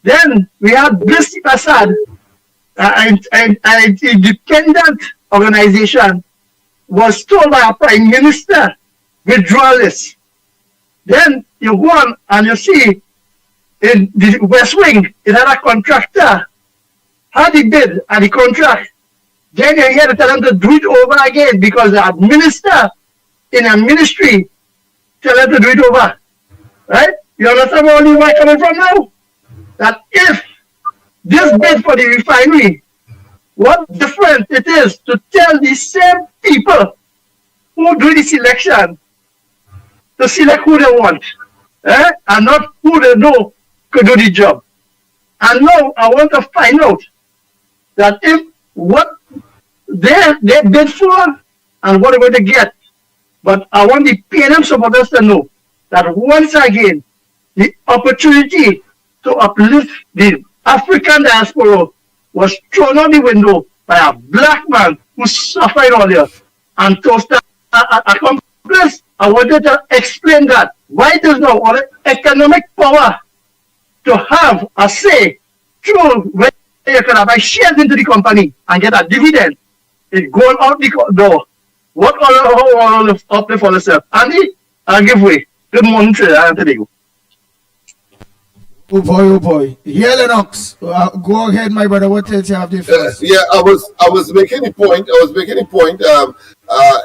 Speaker 3: Then we had Bliss Prasad, an independent organization, was told by a prime minister, withdraw list. Then you go on and you see in the West Wing, it had a contractor, had the bid and the contract. Then you hear to tell them to do it over again because the minister in a ministry tell them to do it over. Right? You understand where I'm coming from now? That if this bid for the refinery, what different it is to tell the same people who do the selection to select who they want, and not who they know could do the job. And now I want to find out that if what they bid for and what they're going to get. But I want the PNM supporters to know that once again, the opportunity to uplift the African diaspora was thrown out the window by a black man who suffered all here. And to start accomplish, I wanted to explain that why it is now all economic power to have a say through where you can buy shares into the company and get a dividend. It going out the door. What all uplift for yourself? Andy, I'll give way. Good morning, Trinidad and Tobago.
Speaker 7: Oh boy. Yeah, Lennox. Go ahead, my brother. What else you have there first?
Speaker 17: I was making a point.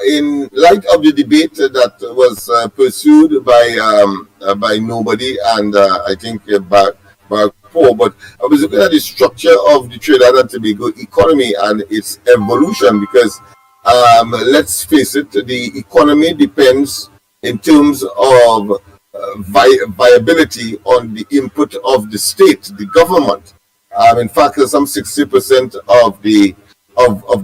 Speaker 17: In light of the debate that was pursued by nobody and I think by Paul, but I was looking at the structure of the Trinidad and Tobago economy and its evolution because let's face it, the economy depends in terms of viability on the input of the state, the government. In fact, some 60% of the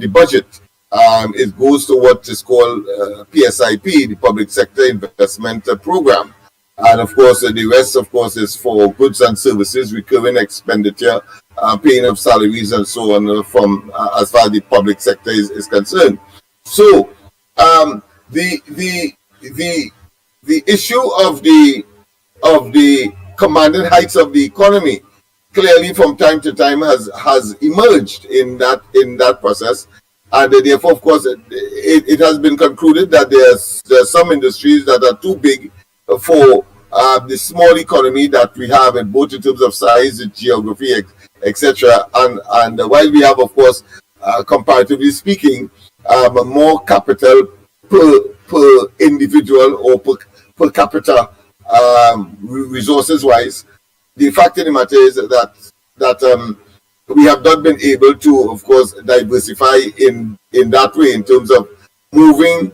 Speaker 17: budget it goes to what is called PSIP, the Public Sector Investment Program. And of course, the rest, of course, is for goods and services, recurring expenditure, paying of salaries and so on from as far as the public sector is concerned. So the issue of the commanding heights of the economy clearly from time to time has emerged in that process, and therefore, of course, it has been concluded that there's some industries that are too big for the small economy that we have, in both in terms of size, geography, etc. And while we have, of course, comparatively speaking, more capital per individual or per capita resources wise, the fact of the matter is that we have not been able to, of course, diversify in that way in terms of moving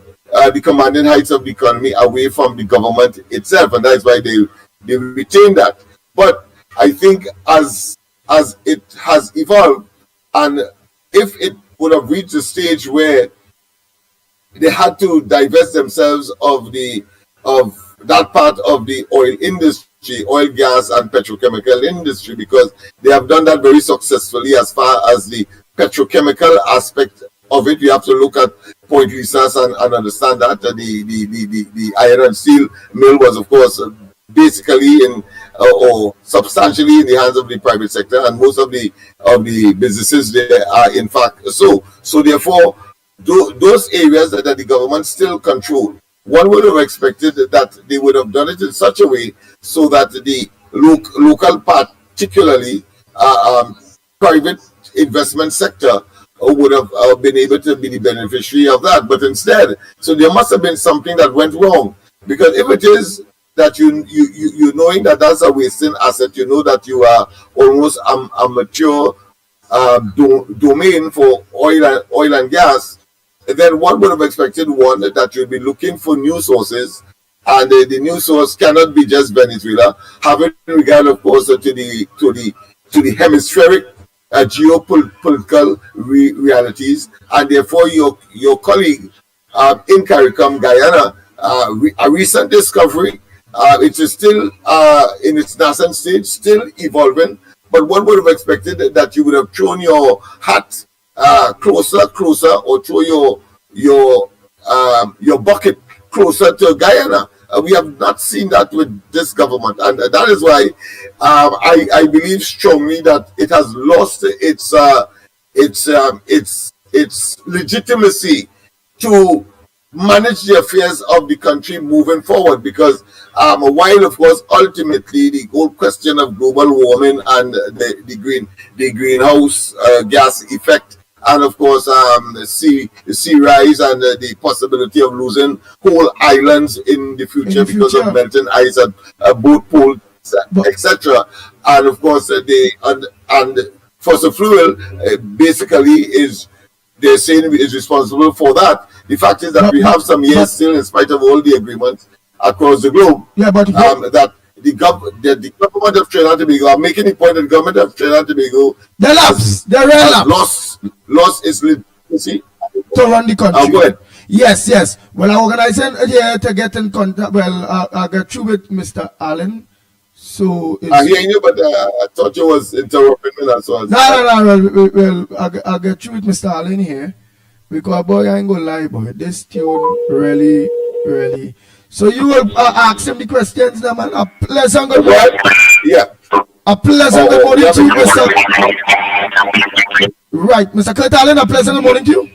Speaker 17: the commanding heights of the economy away from the government itself, and that's why they retain that. But I think as it has evolved, and if it would have reached a stage where they had to divest themselves of that part of the oil industry, oil, gas, and petrochemical industry, because they have done that very successfully as far as the petrochemical aspect of it. We have to look at Point Lisas and understand that the iron and steel mill was, of course, basically or substantially in the hands of the private sector, and most of the businesses there are in fact so. Therefore, those areas that the government still control, one would have expected that they would have done it in such a way so that the local, particularly private investment sector, would have been able to be the beneficiary of that. But instead, so there must have been something that went wrong, because if it is that you knowing that that's a wasting asset, you know that you are almost a mature domain for oil and gas, then one would have expected one that you'd be looking for new sources, and the new source cannot be just Venezuela, having regard, of course, to the hemispheric geopolitical realities, and therefore your colleague in CARICOM, Guyana, a recent discovery. It is still in its nascent stage, still evolving, but one would have expected that you would have thrown your hat closer, or throw your bucket closer to Guyana. We have not seen that with this government, and that is why I believe strongly that it has lost its legitimacy to manage the affairs of the country moving forward. Because while, of course, ultimately the whole question of global warming and the greenhouse gas effect, and of course the sea rise and the possibility of losing whole islands in the future because of melting ice at both poles, etc. And of course and fossil fuel basically they're saying is responsible for that. The fact is that we have some years still, in spite of all the agreements across the globe, that the government of Trinidad and Tobago, I'm making the point that the government of Trinidad and Tobago lost its legitimacy
Speaker 7: to run the country.
Speaker 17: Go ahead.
Speaker 7: Yes. Well, I'm organizing here to get in contact. Well, I'll get through with Mr. Allen. So
Speaker 17: I hear you, but I thought you was interrupting me. That's all.
Speaker 7: No. Well, I'll get through with Mr. Allen here, because boy, I ain't gonna lie, boy. This tune really. So you will ask him the questions, now, man. A pleasant good morning.
Speaker 17: Yeah.
Speaker 7: A pleasant good morning to you, Mr. Right, Mr. Kurt Allen. A pleasant good morning to you.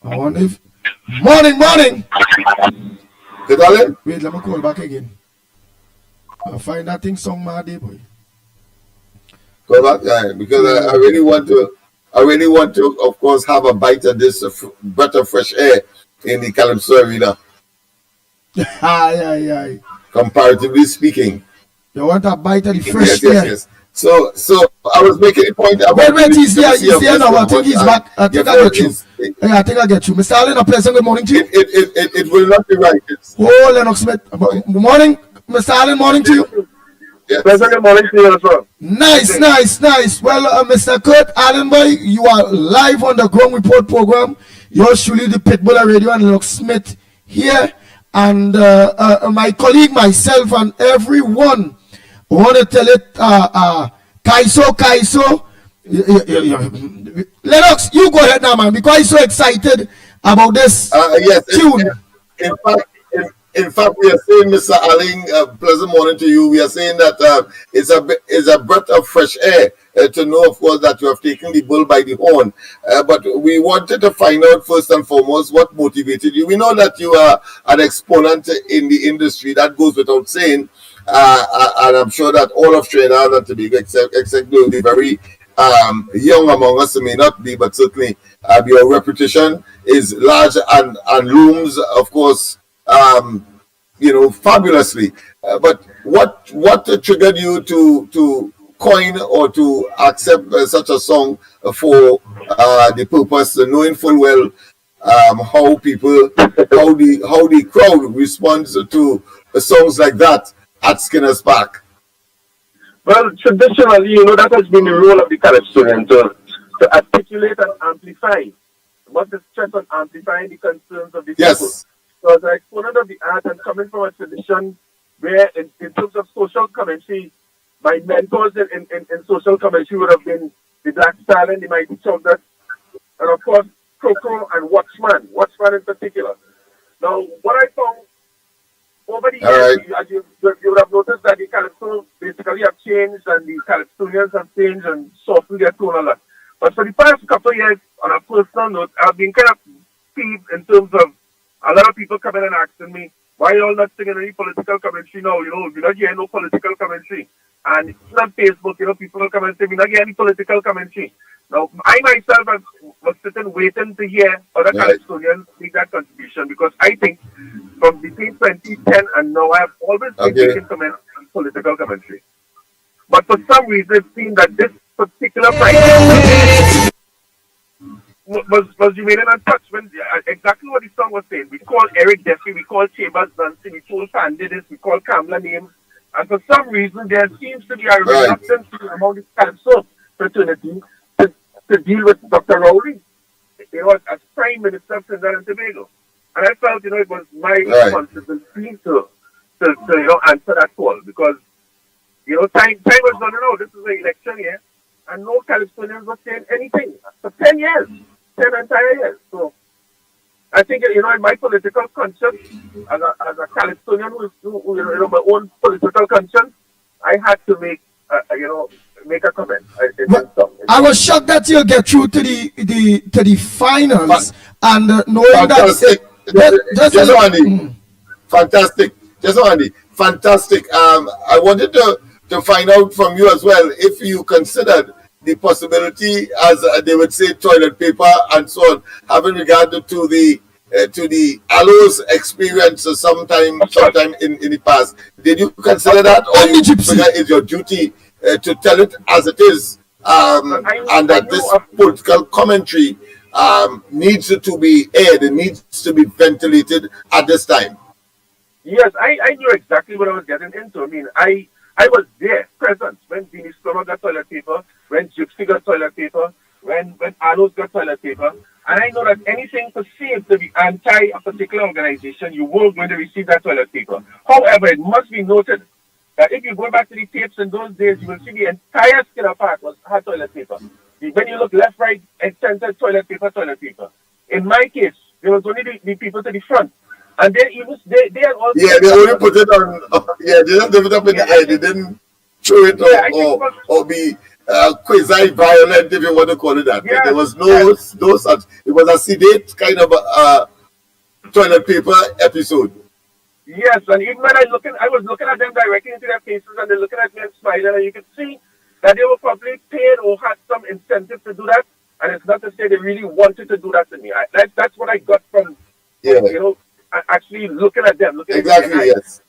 Speaker 7: I wonder if morning.
Speaker 17: Kurt Allen?
Speaker 7: Wait, let me call back again. I'll find that thing song, my day, boy.
Speaker 17: Call back, because I really want to, of course, have a bite of this breath of fresh air in the Calypso arena.
Speaker 7: Aye.
Speaker 17: Comparatively speaking.
Speaker 7: You want a bite of the fresh air?
Speaker 17: Yes. So I was making a point about...
Speaker 7: Wait, he's there now. I think he's back. I think I get you. I think I get you. Mr. Allen, a pleasant good morning to you.
Speaker 17: It will not be right.
Speaker 7: Oh, Lennox Smith. Morning, Mr. Allen, morning to you.
Speaker 17: Yes.
Speaker 13: Pleasant good morning to you as well.
Speaker 7: Nice. Well, Mr. Kurt Allen, boy, you are live on the Ground Report program. Yours truly, the Pitbull Radio, and Lennox Smith here. And my colleague, myself, and everyone want to tell it, Kaiso. Lennox, you go ahead now, man, because I'm so excited about this tune.
Speaker 17: In fact, we are saying, Mr. Allen, pleasant morning to you. We are saying that it's a breath of fresh air to know, of course, that you have taken the bull by the horn. But we wanted to find out first and foremost what motivated you. We know that you are an exponent in the industry. That goes without saying. And I'm sure that all of Trinidad and Tobago, except the very young among us, may not be, but certainly your reputation is large and looms, of course, fabulously. But what triggered you to coin or to accept such a song for the purpose, knowing full well how the crowd responds to songs like that at Skinner's Park?
Speaker 13: Well, traditionally, that has been the role of the Calypsonian to articulate and amplify. What the stress on amplifying the concerns of the people. So as an exponent of the art and coming from a tradition where in terms of social commentary, my mentors in social commentary would have been the Black Stallion, the Mighty Chungus, and of course, Coco and Watchman in particular. Now, what I found over the years, you would have noticed that the Calypso basically have changed, and the Calypsonians have changed and softened their tone a lot. But for the past couple of years, on a personal note, I've been kind of peeved in terms of a lot of people coming and asking me, why you all not singing any political commentary now? We're not getting no political commentary. And it's not Facebook, people will come and say, we're not getting any political commentary. Now, I myself was sitting waiting to hear other Calypsonians make that contribution, because I think from between 2010 and now, I have always been making political commentary.
Speaker 4: But for some reason, it seemed that this particular Friday was remaining untouched. When exactly what the song was saying. We called Eric Duffy, we called Chambers Nancy, we told Sandy this, we called Kamala names. And for some reason, there seems to be a reluctance among the Calypso fraternity to deal with Dr. Rowley, as Prime Minister of Trinidad and Tobago. And I felt, it was my responsibility to answer that call because, time was running out. This is an election year, and no Calypsonians were saying anything for 10 years, 10 entire years. So I think, in my political conscience, as a Calypsonian who my own political conscience, I had to make a comment.
Speaker 7: I was shocked that you'll get through to the finals and knowing
Speaker 17: fantastic. Fantastic. Just Andy, fantastic. I wanted to find out from you as well if you considered the possibility, as they would say, toilet paper and so on, having regard to the aloes experience sometime in the past. Did you consider that, or you figure it's your duty to tell it as it is, and that this political commentary needs to be aired, it needs to be ventilated at this time?
Speaker 4: Yes, I knew exactly what I was getting into. I mean, I was there, present, when Beanie Stormer got toilet paper, when Gypsy got toilet paper, when Aloes got toilet paper. And I know that anything perceived to be anti a particular organization, you were going to receive that toilet paper. However, it must be noted that if you go back to the tapes in those days, you will see the entire skin part had toilet paper. When you look left, right, and center, toilet paper. In my case, there was only the people to the front. And they had also...
Speaker 17: Yeah, they only put it on... they didn't give it up in the air. They didn't throw it or be quasi-violent, if you want to call it that. Yeah, there was no such... It was a sedate kind of toilet paper episode.
Speaker 4: Yes, and even when I was looking at them directly into their faces and they're looking at me and smiling, and you could see that they were probably paid or had some incentive to do that. And it's not to say they really wanted to do that to me. That's what I got from, actually looking at them.
Speaker 17: Exactly, yes.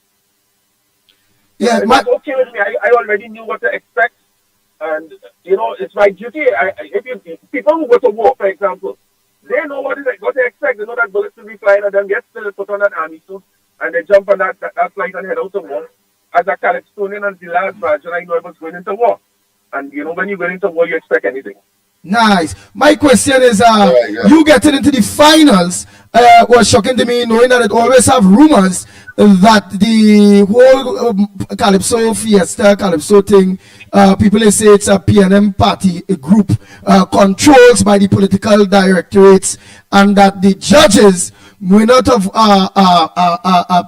Speaker 4: Yeah, it was okay with me. I already knew what to expect. And, it's my duty. If people who go to war, for example, they know what to expect. They know that bullets will be flying at them. Yet still they put on that army suit and they jump on that flight and head out to war. As a Calypsonian and the last version, I know I was going into war. And, when you go into war, you expect anything.
Speaker 7: Nice. My question is, you getting into the finals was shocking to me, knowing that it always have rumors that the whole Calypso fiesta, Calypso thing, people they say it's a PNM party, a group controlled by the political directorates, and that the judges may not have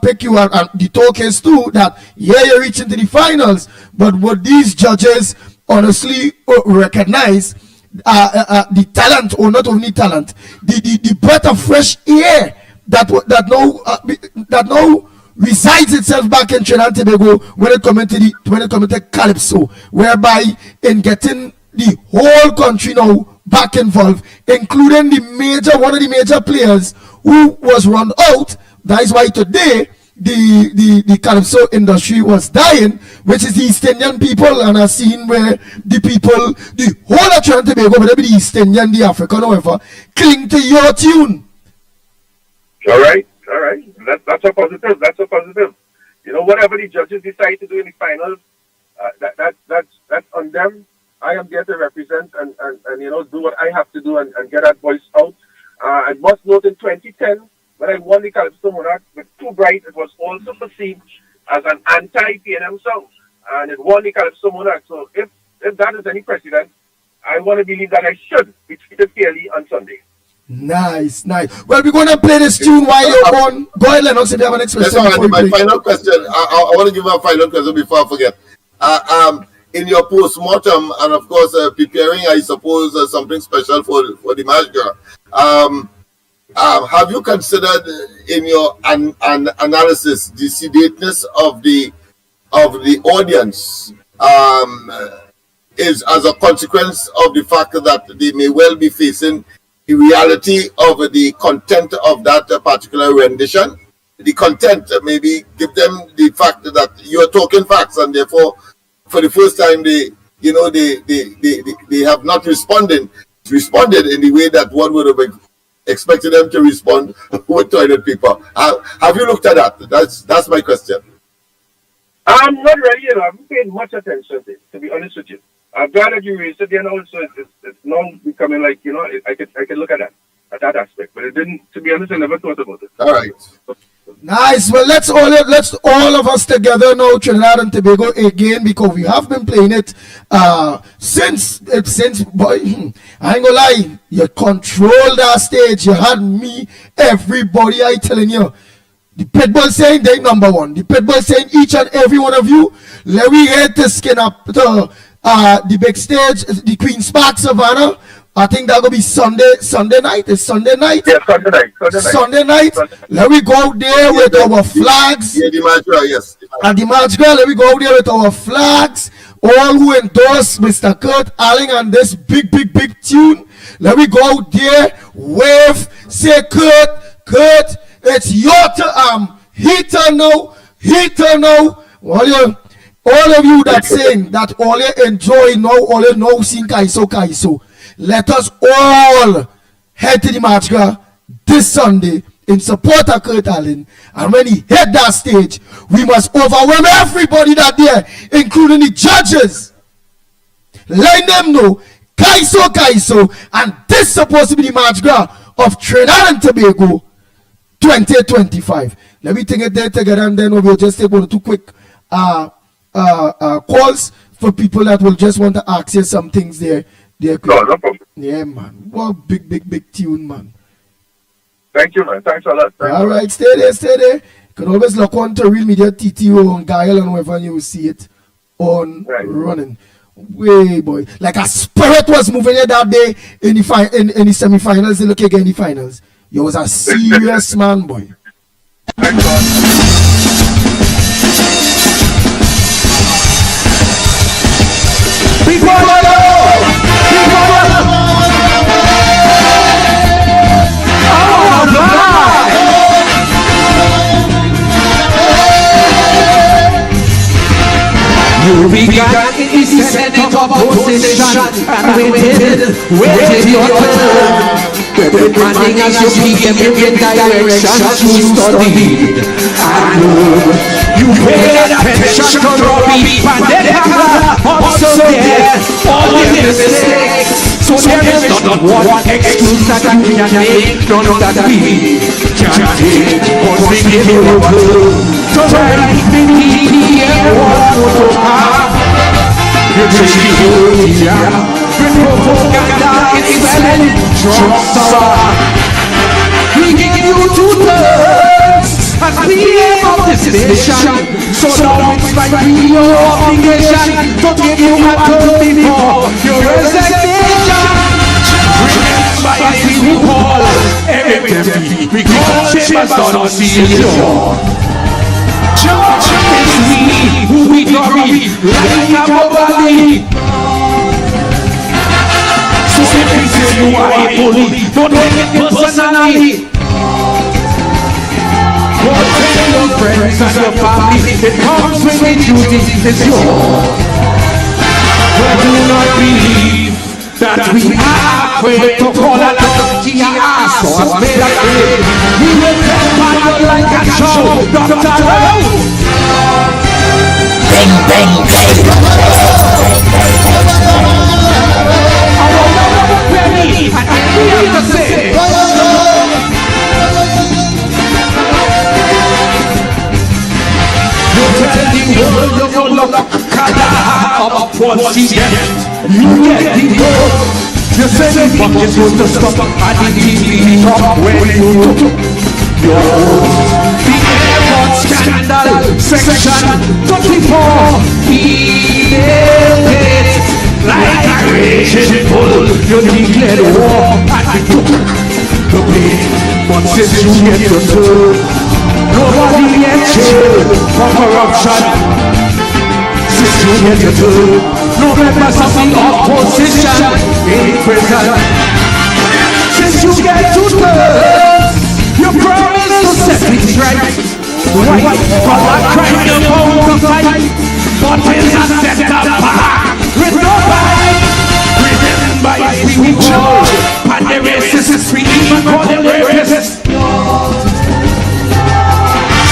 Speaker 7: pick you out. And the talk is too that you're reaching to the finals, but would these judges honestly recognize the talent, or not only talent, the breath of fresh air that now resides itself back in Trinidad and Tobago when it comes to Calypso, whereby in getting the whole country now back involved, including one of the major players who was run out. That is why today the Calypso industry was dying, which is the East Indian people, and a scene where the whole of Trinidad and Tobago, whether it be the East Indian, the African, or whatever, cling to your tune.
Speaker 4: All right. That's a positive. Whatever the judges decide to do in the finals, that's on them. I am there to represent and do what I have to do and get that voice out. I must note in 2010, when I won the Calypso Monarch with Too Bright, it was also perceived as an anti-PNM song, and it won the Calypso Monarch. So if that is any precedent, I want to believe that I should be treated fairly on Sunday.
Speaker 7: Nice. Well, we're going to play this tune while you're on. Go ahead, Lennox, if you have an expression.
Speaker 17: My final question, I want to give a final question before I forget. In your post-mortem, and of course preparing, I suppose, something special for the March, have you considered in your analysis the sedateness of the audience is as a consequence of the fact that they may well be facing the reality of the content of that particular rendition? The content maybe give them the fact that you're talking facts, and therefore for the first time, they have not responded in the way that one would have expected them to respond with toilet paper. Have you looked at that? That's my question.
Speaker 4: I'm not really, I haven't paid much attention to it, to be honest with you. I'm glad that you raised it, also it's now becoming like, I could look at that aspect, but it didn't, to be honest, I never thought about it.
Speaker 17: All right.
Speaker 7: Nice. Well, let's all of us together now, Trinidad and Tobago again, because we have been playing it since boy, I ain't gonna lie, you controlled that stage. You had me, everybody. I telling you, the pitbull saying they number one. The pitbull saying each and every one of you, let me get the skin up to the big stage, the Queen's Park Savannah. I think that will be Sunday night. It's Sunday night.
Speaker 4: Yeah, Sunday night.
Speaker 7: Let me go there with our flags.
Speaker 17: Yeah, the Majra, yes.
Speaker 7: At the Majra, let me go there with our flags. All who endorse Mr. Kurt Allen and this big tune. Let me go there, wave, say Kurt, it's your turn. He turn now. All of you that sing, that all you enjoy now, all you know sing Kaiso. Let us all head to the Majra this Sunday in support of Kurt Allen. And when he hit that stage, we must overwhelm everybody that there, including the judges. Let them know, Kaiso, and this is supposed to be the Majra of Trinidad and Tobago 2025. Let me take it there together, and then we'll just take one or two quick calls for people that will just want to ask you some things there. No
Speaker 4: problem.
Speaker 7: Yeah, man. What big tune, man.
Speaker 4: Thank you, man. Thanks a lot.
Speaker 7: All right, stay there. You can always log on to Real Media TTO on Guile and wherever you will see it on running. Way, boy. Like a spirit was moving here that day in the semifinals. They look again in the finals. You was a serious man, boy.
Speaker 6: You began in the Senate of opposition and waited your turn. Demanding as you speak every direction you studied and learned. You paid attention to Robbie Pandetta, also there, all the mistakes. So there is not one excuse that you can make, none that we can take. But we give you a clue to write the media one to have. You take the media, with propaganda is selling drugs around. We give you 2 terms as PM of this nation. So now it's like your obligation to give you a term before your resignation. Remember as we call every we call Chambers on CEO. It's we who we glory like a body. So if you say you are a bully, don't take it personally. Tell your friends and your family, it comes with the duty, it's yours. But do not believe that we are afraid to call a GR sauce made of bread. We will tell you like a show, Dr. Lowe.
Speaker 14: Bang, bang, bang.
Speaker 6: I will not have a penny, and we have to say. You look up once you get the word. You say the fuck is going to stop and the TV talk when you took your own. The airport scandal section 24 emailed it like a raging bull. You declared war and we took the blame. But since you get your turn, nobody gets jailed for corruption. Since you get your turn, no members of the opposition in prison. Since you get 2 terms, you promise to set things right. White collar trying to hold the fight, but is a set apart with no fight. Remember it's people, and the racists, we even call them rapists.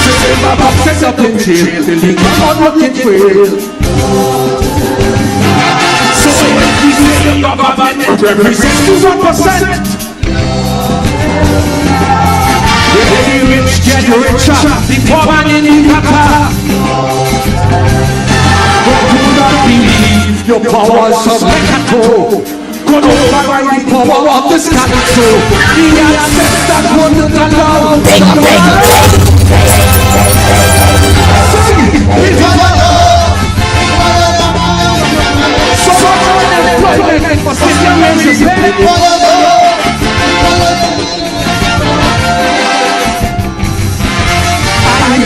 Speaker 6: Say them about set up in jail, they come on looking trail. So when we say the government represents 2%, the rich get richer, the poor man in the gutter. But do not believe your powers of Meccato could override the power of this calypso. The ancestors wouldn't allow. So much unemployment for situations.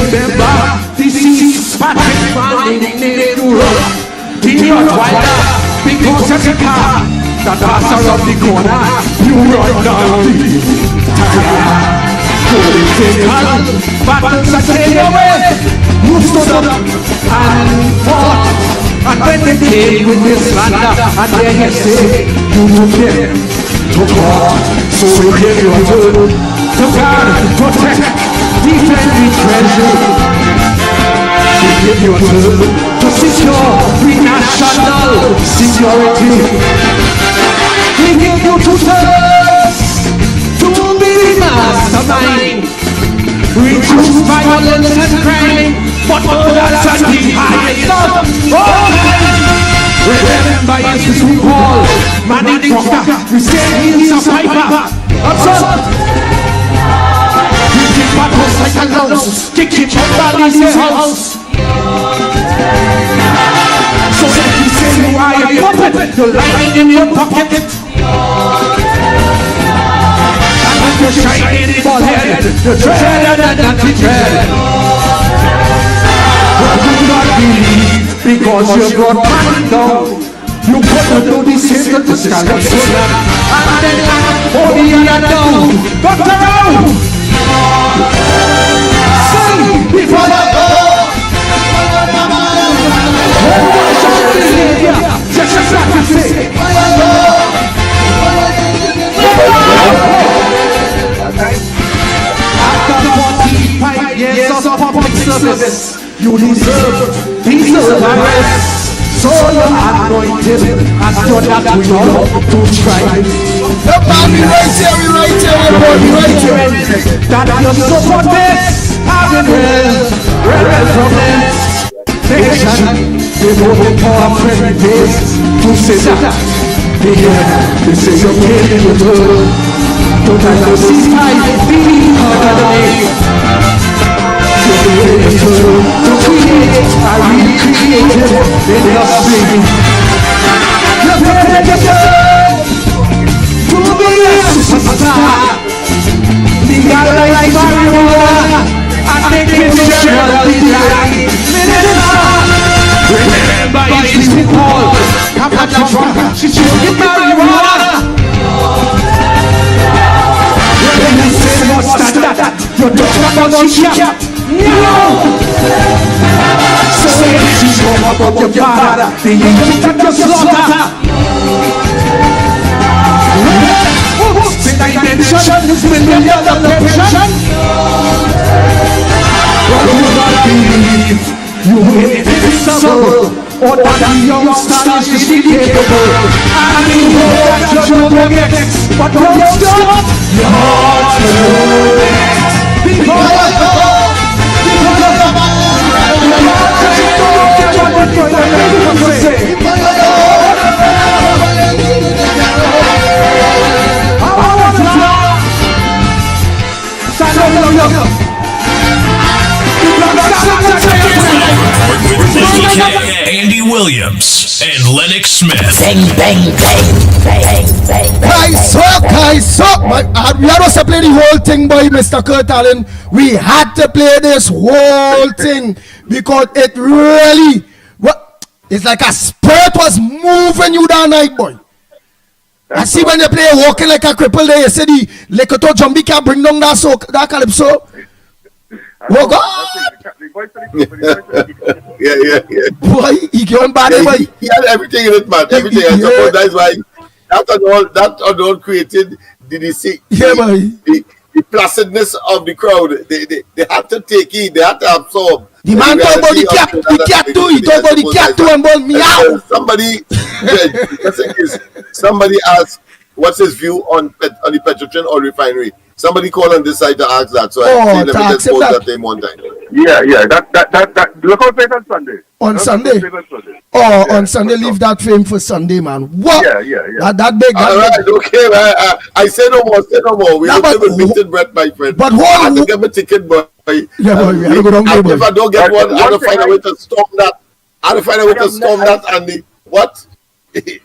Speaker 6: Remember, this is Patrick Manning in Europe. He was wilder because of the car that passed around the corner. You run down the tire. Political battles are taken away. You stood up and fought. And when they came with this slander, and then you say, you took them to court. So we give you a turn to guard, protect, defend the treasure. We give you a turn to secure the national security. We give you 2 turns to be the mastermind. Reduce violence and crime, but others are the highest of all time. Remember it's the Paul, Manning Proctor, we say he's a piper. Absurd. Battles like a louse, kick him out of his house. So if you say you are a puppet, you're lying in your pocket. And when you're shining in bald head, you're dread and anti-dread. But do not believe, because you're brought man down. You couldn't do the same to the Calypsonian. And then hold the other down, got around. Sing before the just as I can say. After 45 years of public service, you deserve arrest. So you're anointed as you're not going to try.
Speaker 2: Everybody right here, everybody right here.
Speaker 6: That you're so for this, having real problems. Nation, they know the power of every days to say that. They say you're killing the world. Don't I know this time, the economy. To create a recreated industry. Prepare yourself to be a superstar. Legalize marijuana and make it generally like remember it's the Paul, Captain, she should marijuana. When you say what's that, you're talking about shisha. No! So if you come up with your father, then you get your slaughter. Did I mention with the other pension? Well, do not believe you will invincible, or that the young stars is capable. And you know that you're no next, but don't stop your turn. Because
Speaker 1: Andy Williams and Lennox Smith.
Speaker 14: Bang, bang, bang, bang, bang,
Speaker 7: Guys, we had to play the whole thing, boy, Mr. Kurt Allen. We had to play this whole thing because it really, it's like a spirit was moving you that night, boy. I see when they play walking like a cripple there, you see the Lekoto Jumbi can bring down that calypso. Oh God!
Speaker 17: Yeah.
Speaker 7: Boy, he going bad,
Speaker 17: Yeah,
Speaker 7: boy.
Speaker 17: he had everything in it, man. Everything. I suppose that's why that all created the placidness of the crowd. They had to take it. They had to absorb.
Speaker 7: The man talk about the cat too. He talk about the cat too and about meow.
Speaker 17: Somebody asked, what's his view on the Petrotrin oil refinery? Somebody called on this side to ask that, so I let me just pose that name one time.
Speaker 13: Yeah. That look out on Sunday.
Speaker 7: On Sunday. On Sunday, leave that fame for Sunday, man. What?
Speaker 13: Yeah.
Speaker 7: That big.
Speaker 17: All right, okay, man. I say no more. We don't give a bated breath, my friend.
Speaker 7: But hold
Speaker 17: on. I have to get my ticket, boy.
Speaker 7: Yeah, boy. We have to go down there, boy.
Speaker 17: If I don't get one, I have to find a way to storm that. I have to find a way to storm that and the what?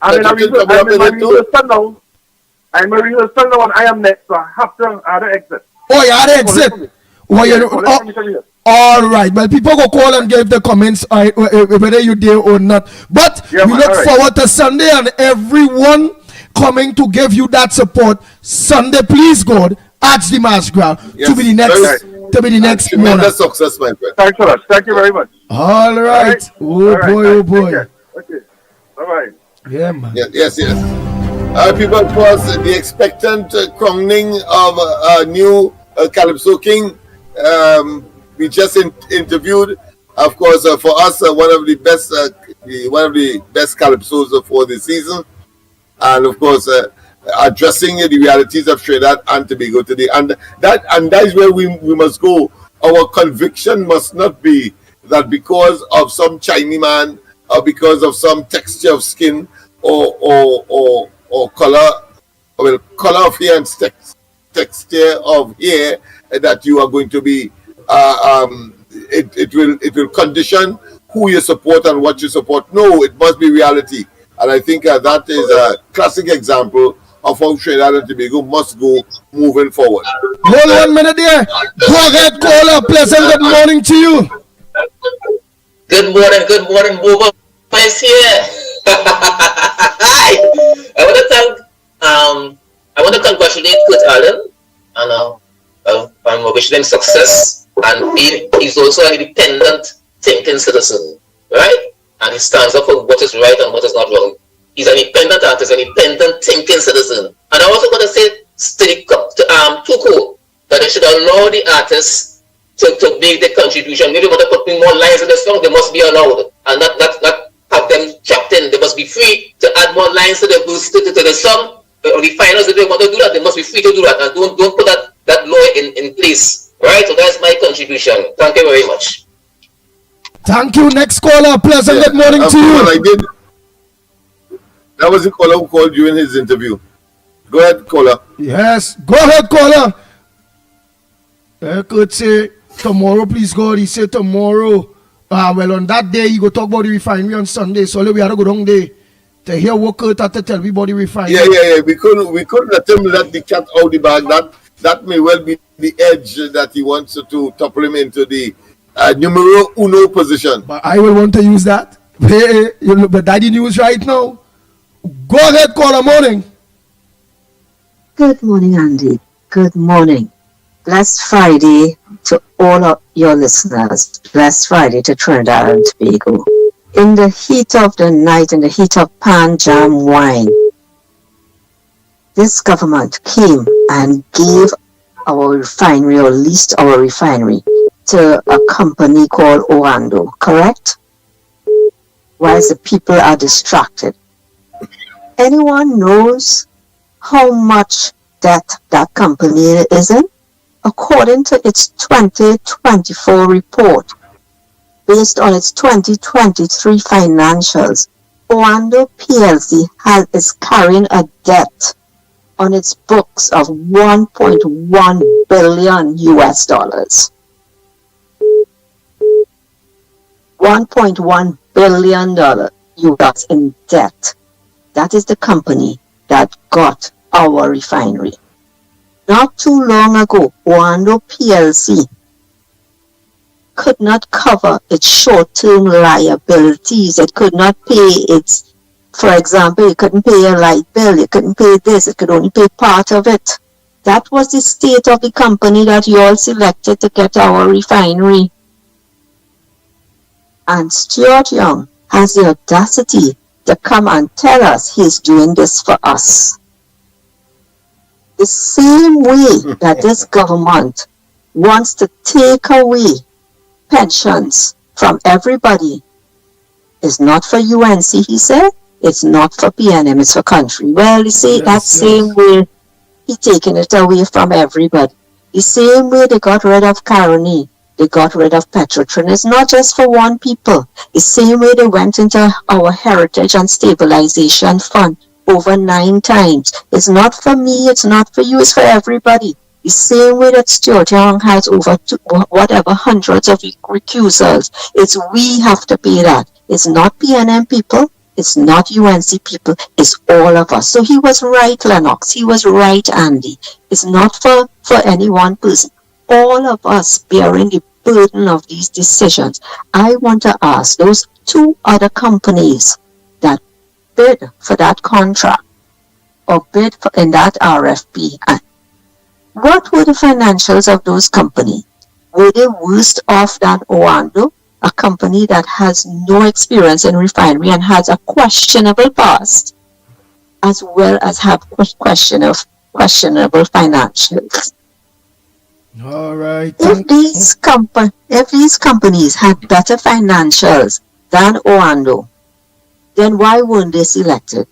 Speaker 13: I'm a rehearsal now. I'm a rehearsal now and I am next, so I have to exit.
Speaker 7: Oh, you had to exit. All right. Well, people go call and give the comments whether you there or not. But we look forward to Sunday and everyone coming to give you that support. Sunday, please God, at the Mass Ground to be the next. To be the next
Speaker 17: tremendous success, my friend.
Speaker 13: Thanks a lot. Thank you very much.
Speaker 7: All right. Oh boy.
Speaker 13: Okay. Bye-bye.
Speaker 7: Yeah, man.
Speaker 17: Yes. People, of course, the expectant crowning of a new Calypso King. We just interviewed, of course, for us one of the best calypsos for the season, and of course addressing the realities of Trinidad and Tobago today, and that is where we must go. Our conviction must not be that because of some Chinese man or because of some texture of skin or color of hair and texture of hair that you are going to be it will condition who you support and what you support. No, it must be reality, and I think that is a classic example of how Trinidad and Tobago must go moving forward.
Speaker 7: Hold 1 minute there. Go ahead, caller. Pleasant good morning to you.
Speaker 19: Good morning, Boba. Nice here. I want to congratulate Kurt Allen and wish them success. And he's also an independent thinking citizen, right? And he stands up for what is right and what is not wrong. He's an independent artist, an independent thinking citizen. And I also want to say to Tuco that they should allow the artists to make their contribution. Maybe want to put more lines in the song, they must be allowed. And not have them trapped in. They must be free to add more lines to the song. Or the finals, if they want to do that, they must be free to do that. And don't put that law in place. Right? So that's my contribution. Thank you very much.
Speaker 7: Thank you. Next caller. Pleasant good morning to you.
Speaker 17: I did. That was the caller who called you in his interview. Go ahead, caller.
Speaker 7: Yes. Go ahead, caller. I could say tomorrow, please God. He said tomorrow. Well, on that day, he go talk about the refinery on Sunday. So we had to go down there to hear what Kurt had to tell everybody refinery.
Speaker 17: Yeah. We couldn't let him let the cat out the bag. That may well be the edge that he wants to topple him into the numero uno position.
Speaker 7: But I will want to use that. Hey, you look at Daddy News right now. Go ahead, caller. Morning.
Speaker 5: Good morning, Andy. Good morning. Blessed Friday to all of your listeners. Blessed Friday to Trinidad and Tobago. In the heat of the night, in the heat of pan jam wine, this government came and gave our refinery, or leased our refinery, to a company called Orlando, correct? Whilst the people are distracted. Anyone knows how much debt that company is in? According to its 2024 report, based on its 2023 financials, Orlando PLC is carrying a debt on its books of $1.1 billion US. $1.1 billion US in debt. That is the company that got our refinery. Not too long ago, Orlando PLC could not cover its short-term liabilities. It could not pay its, for example, it couldn't pay a light bill, it couldn't pay this, it could only pay part of it. That was the state of the company that you all selected to get our refinery. And Stuart Young has the audacity to come and tell us he's doing this for us. The same way that this government wants to take away pensions from everybody is not for UNC, he said. It's not for PNM, it's for country. Well, you see, that same way he taking it away from everybody. The same way they got rid of Caroni, they got rid of Petrotrin. It's not just for one people. The same way they went into our Heritage and Stabilization Fund over 9 times. It's not for me, it's not for you, it's for everybody. The same way that Stuart Young has over hundreds of recusals. It's we have to pay that. It's not PNM people, it's not UNC people, it's all of us. So he was right, Lennox. He was right, Andy. It's not for any one person. All of us bearing the burden of these decisions. I want to ask those 2 other companies that bid for that contract or bid for, in that RFP. What were the financials of those companies? Were they worse off than Oando, a company that has no experience in refinery and has a questionable past, as well as have questionable financials?
Speaker 7: All right.
Speaker 5: If these companies had better financials than Oando, then why weren't they selected?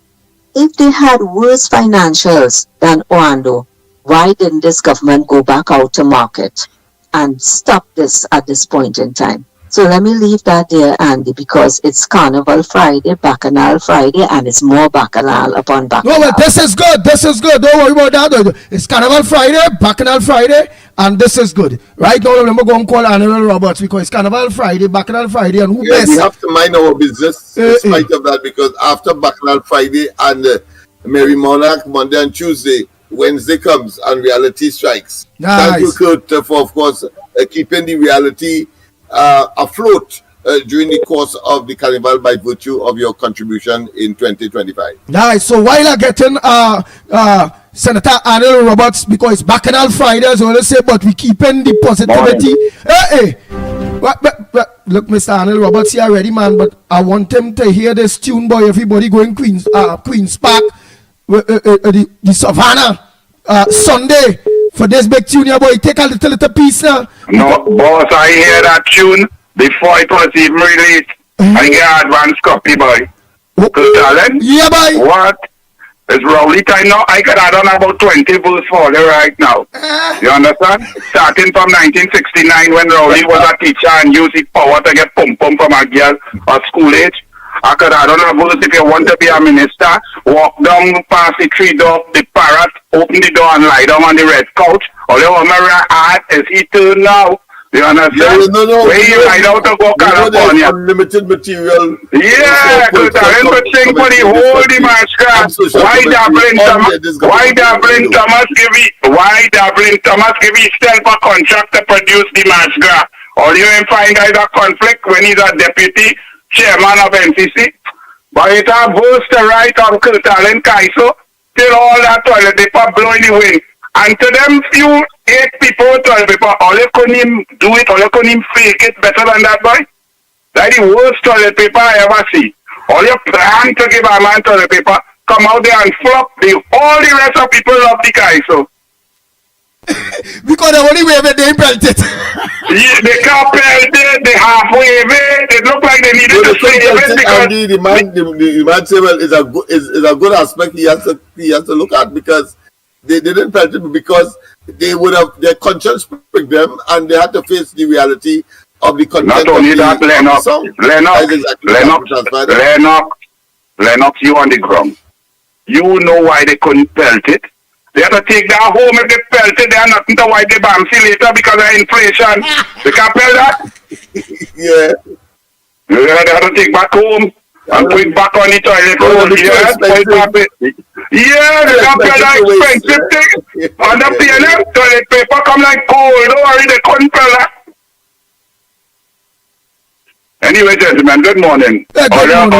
Speaker 5: If they had worse financials than Oando, why didn't this government go back out to market and stop this at this point in time? So let me leave that there, Andy, because it's Carnival Friday, Bacchanal Friday, and it's more Bacchanal upon Bacchanal.
Speaker 7: No, but this is good. This is good. Don't worry about that. It's Carnival Friday, Bacchanal Friday, and this is good. Right now, remember going to call Arnold Roberts because it's Carnival Friday, Bacchanal Friday, and who best?
Speaker 17: We have to mind our business in spite of that, because after Bacchanal Friday and Merry Monarch, Monday and Tuesday, Wednesday comes and reality strikes.
Speaker 7: Nice.
Speaker 17: Thank you, Kurt, for, of course, keeping the reality afloat during the course of the Carnival by virtue of your contribution in 2025.
Speaker 7: Nice. So while I'm getting Senator Arnold Roberts, because it's Bacchanal Friday, as well as say, but we keeping the positivity. Hey. Look, Mr. Arnold Roberts here already, man, but I want him to hear this tune, boy. Everybody going Queen's Park, the Savannah Sunday for this big tune here, boy. Take a little piece now.
Speaker 9: No, boss, I hear that tune before it was even released. I get advance copy, boy. Talent?
Speaker 7: Yeah, boy.
Speaker 9: What? It's Rowley time now. I could add on about 20 verse for you right now. You understand? Starting from 1969 when Rowley was a teacher and used his power to get pum-pum from a girl at school age. I could add on a verse if you want to be a minister. Walk down past the tree door, the parrot, open the door and lie down on the red couch. All you want to add is he turn now. You understand?
Speaker 17: No.
Speaker 9: Where you ride out to go California.
Speaker 17: Unlimited material.
Speaker 9: Yeah, because I am sing for the whole Damascus. Why Dublin Thomas give himself a contract to produce the Damascus? All you will find is a conflict when he's a deputy chairman of NCC. But it's a verse to write on Curtal and Kaiso till all that toilet paper blowing the wind. And to them few 8 people toilet paper, all you couldn't do it, all you couldn't fake it better than that, boy. That's the worst toilet paper I ever see. All you plan to give a man toilet paper, come out there and flop. All the rest of people love the Kaiso.
Speaker 7: Because the only way they built it.
Speaker 9: Yeah, they can't build it, they halfway it. It look like they needed to save it because
Speaker 17: the man say, well, is a good aspect he has to look at, because they didn't build it because they would have, their conscience pricked them and they had to face the reality of the content.
Speaker 9: Not only that, Lennox, you on the ground. You know why they couldn't belt it. They have to take that home. If they belt it, they are nothing to wipe the bamsy later because of inflation. They can't belt that.
Speaker 17: Yeah.
Speaker 9: They have to take back home and put it back on the toilet. Yeah, they can't belt that expensive thing. On the PNM, toilet paper come like gold. Don't worry, they couldn't belt that. Anyway, gentlemen, good morning.
Speaker 7: Good morning.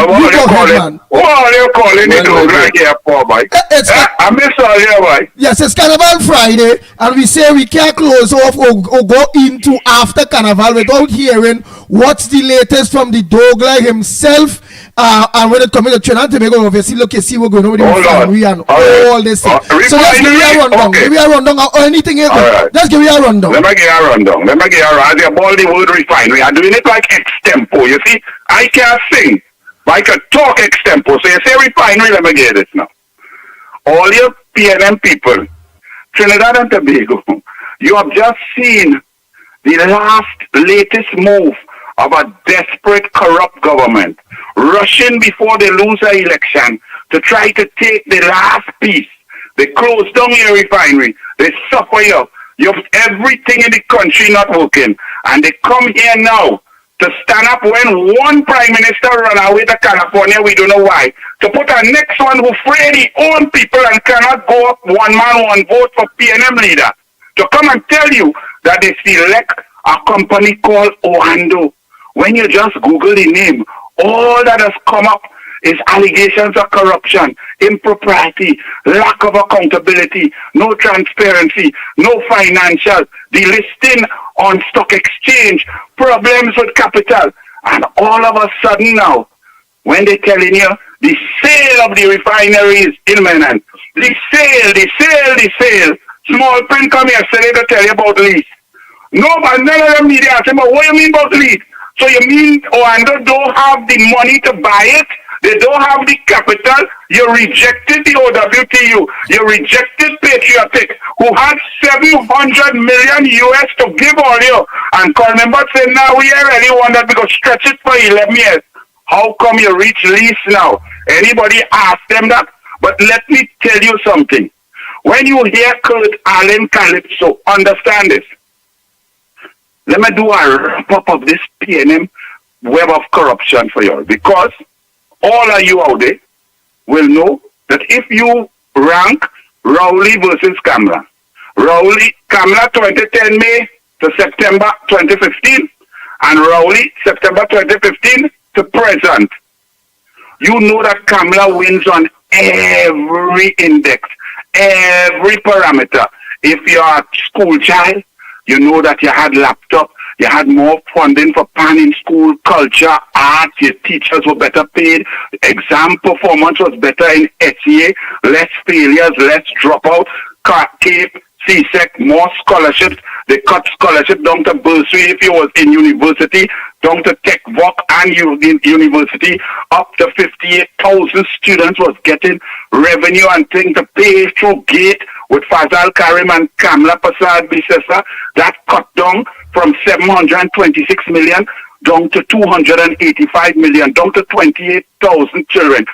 Speaker 9: All you calling it like here, poor boy. I miss all you, boy.
Speaker 7: Yes, it's Carnival Friday, and we say we can't close off or go into after Carnival without hearing what's the latest from the Douglas himself. And when it comes to Trinidad and Tobago, obviously, look, you see we're going over the refinery and all this thing. So let's give you a rundown. Give you a rundown or anything else.
Speaker 9: Right.
Speaker 7: Let's give you a rundown.
Speaker 9: Let me give you a rundown. As you ball the word refinery, I'm doing it like extempo. You see, I can't sing, but I can talk extempo. So you say refinery, let me get this now. All your PNM people, Trinidad and Tobago, you have just seen the latest move of a desperate, corrupt government rushing before they lose the election to try to take the last piece. They close down your refinery. They suffer you. You have everything in the country not working. And they come here now to stand up when one prime minister run away to California, we don't know why, to put a next one who free the own people and cannot go up one man, one vote for PNM leader. To come and tell you that they select a company called Oando. When you just Google the name, all that has come up is allegations of corruption, impropriety, lack of accountability, no transparency, no financial, delisting on stock exchange, problems with capital. And all of a sudden now, when they're telling you the sale of the refinery is imminent, the sale. Small print come yesterday to tell you about lease. No, but none of the media say, but what do you mean about lease? So you mean Oando don't have the money to buy it? They don't have the capital? You rejected the OWTU. You rejected Patriotic, who had $700 million US to give all you. And remember saying, now we already want that because stretch it for 11 years. How come you reach lease now? Anybody ask them that? But let me tell you something. When you hear Kurt Allen Calypso, understand this. Let me do a wrap-up of this PNM web of corruption for you. Because all of you out there will know that if you rank Rowley versus Kamla, Kamla 2010 May to September 2015, and Rowley September 2015 to present, you know that Kamla wins on every index, every parameter. If you're a school child, you know that you had laptop, you had more funding for planning school, culture, art, your teachers were better paid, exam performance was better in SEA, less failures, less dropout, CAPE, CSEC, more scholarships. They cut scholarship down to bursary if you was in university, down to Tech Voc and university, up to 58,000 students was getting revenue and things to pay through gate with Fazal Karim and Kamla Prasad Bisesa. That cut down from 726 million down to 285 million, down to 28,000 children.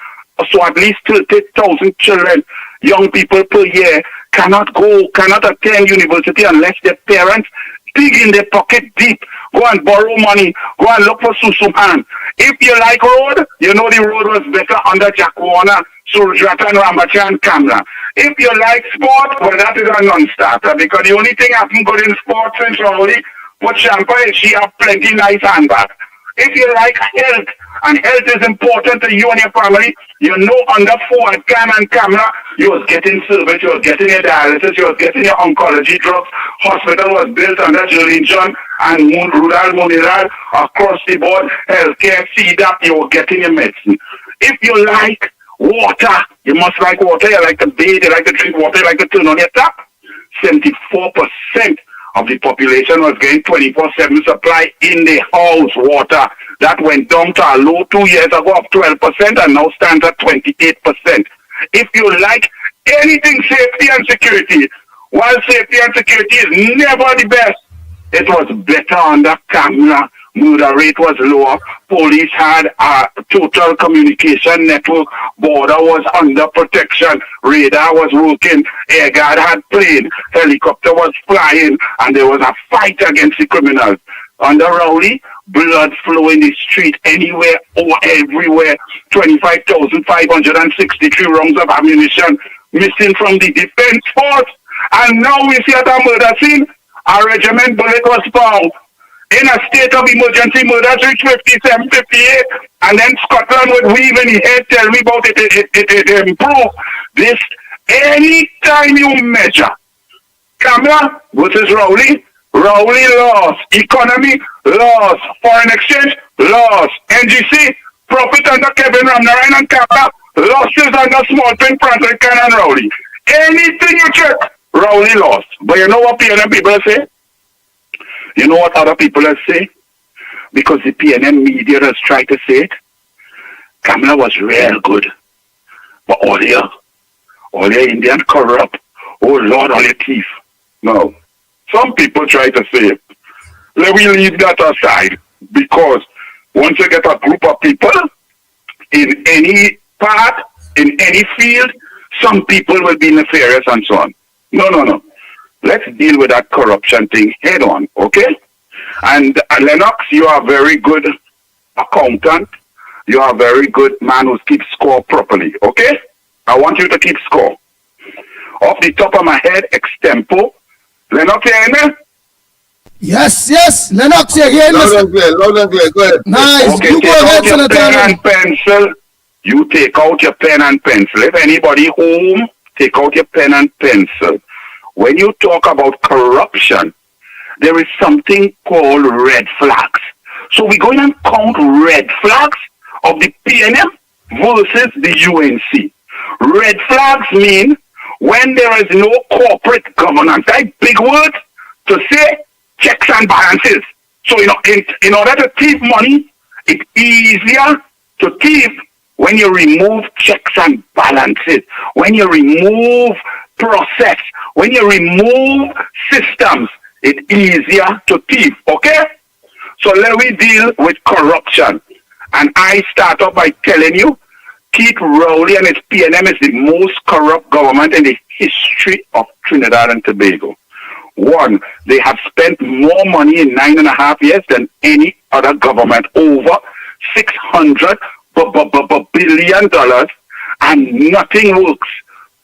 Speaker 9: So at least 30,000 children, young people per year, cannot attend university unless their parents dig in their pocket deep, go and borrow money, go and look for Susuman. If you like road, you know the road was better under Jack Warner, Surjata, Rambacha and Kamla. If you like sport, well, that is a non-starter because the only thing happened good in sports is Rowley, but Champagne, she have plenty nice handbags. If you like health, and health is important to you and your family, you know under Ford, Cam and Kamla, you was getting service, you was getting your dialysis, you was getting your oncology drugs. Hospital was built under Jolene John and Rural Muniral across the board, healthcare, CDAP, you were getting your medicine. If you like water, you must like water, you like to bathe, you like to drink water, you like to turn on your tap. 74% of the population was getting 24/7 supply in the house water. That went down to a low 2 years ago of 12% and now stands at 28%. If you like anything safety and security, while safety and security is never the best, it was better under Kamla. Murder rate was lower. Police had a total communication network. Border was under protection. Radar was working. Air guard had plane. Helicopter was flying. And there was a fight against the criminals. Under Rowley, blood flow in the street anywhere or everywhere. 25,563 rounds of ammunition missing from the defense force. And now we see at a murder scene, a regiment bullet was found. in a state of emergency, murders reach 57, 58, and then Scotland would weave in the head, tell me about it improve. This, anytime you measure Kamala versus Rowley lost. Economy lost. Foreign exchange lost. NGC, profit under Kevin Ramnarayan and Kamala, losses under Small Pin, Franklin and Rowley. Anything you check, Rowley lost. But you know what PNM people say? You know what other people say? Because the PNM media has tried to say it. Kamala was real good. But all your Indian corrupt. Oh Lord, all your thief. No. Some people try to say it. Let me leave that aside. Because once you get a group of people in any part, in any field, some people will be nefarious and so on. No. Let's deal with that corruption thing head on, okay? And Lennox, you are a very good accountant. You are a very good man who keeps score properly, okay? I want you to keep score. Off the top of my head, extempo. Lennox, you hear me?
Speaker 7: Yes, Lennox, you hear me?
Speaker 17: Loud and clear, go ahead.
Speaker 7: Nice,
Speaker 9: Okay,
Speaker 7: you go ahead,
Speaker 9: take out your
Speaker 7: Senator.
Speaker 9: pen and pencil. You take out your pen and pencil. If anybody home, take out your pen and pencil. When you talk about corruption, there is something called red flags. So we're going to count red flags of the PNM versus the UNC. Red flags mean when there is no corporate governance. That's big word to say checks and balances. So in order to thief money, it's easier to thief when you remove checks and balances, when you remove process, when you remove systems, it's easier to thief, okay? So let me deal with corruption. And I start off by telling you, Keith Rowley and his PNM is the most corrupt government in the history of Trinidad and Tobago. One, they have spent more money in 9.5 years than any other government, over $600 billion, and nothing works.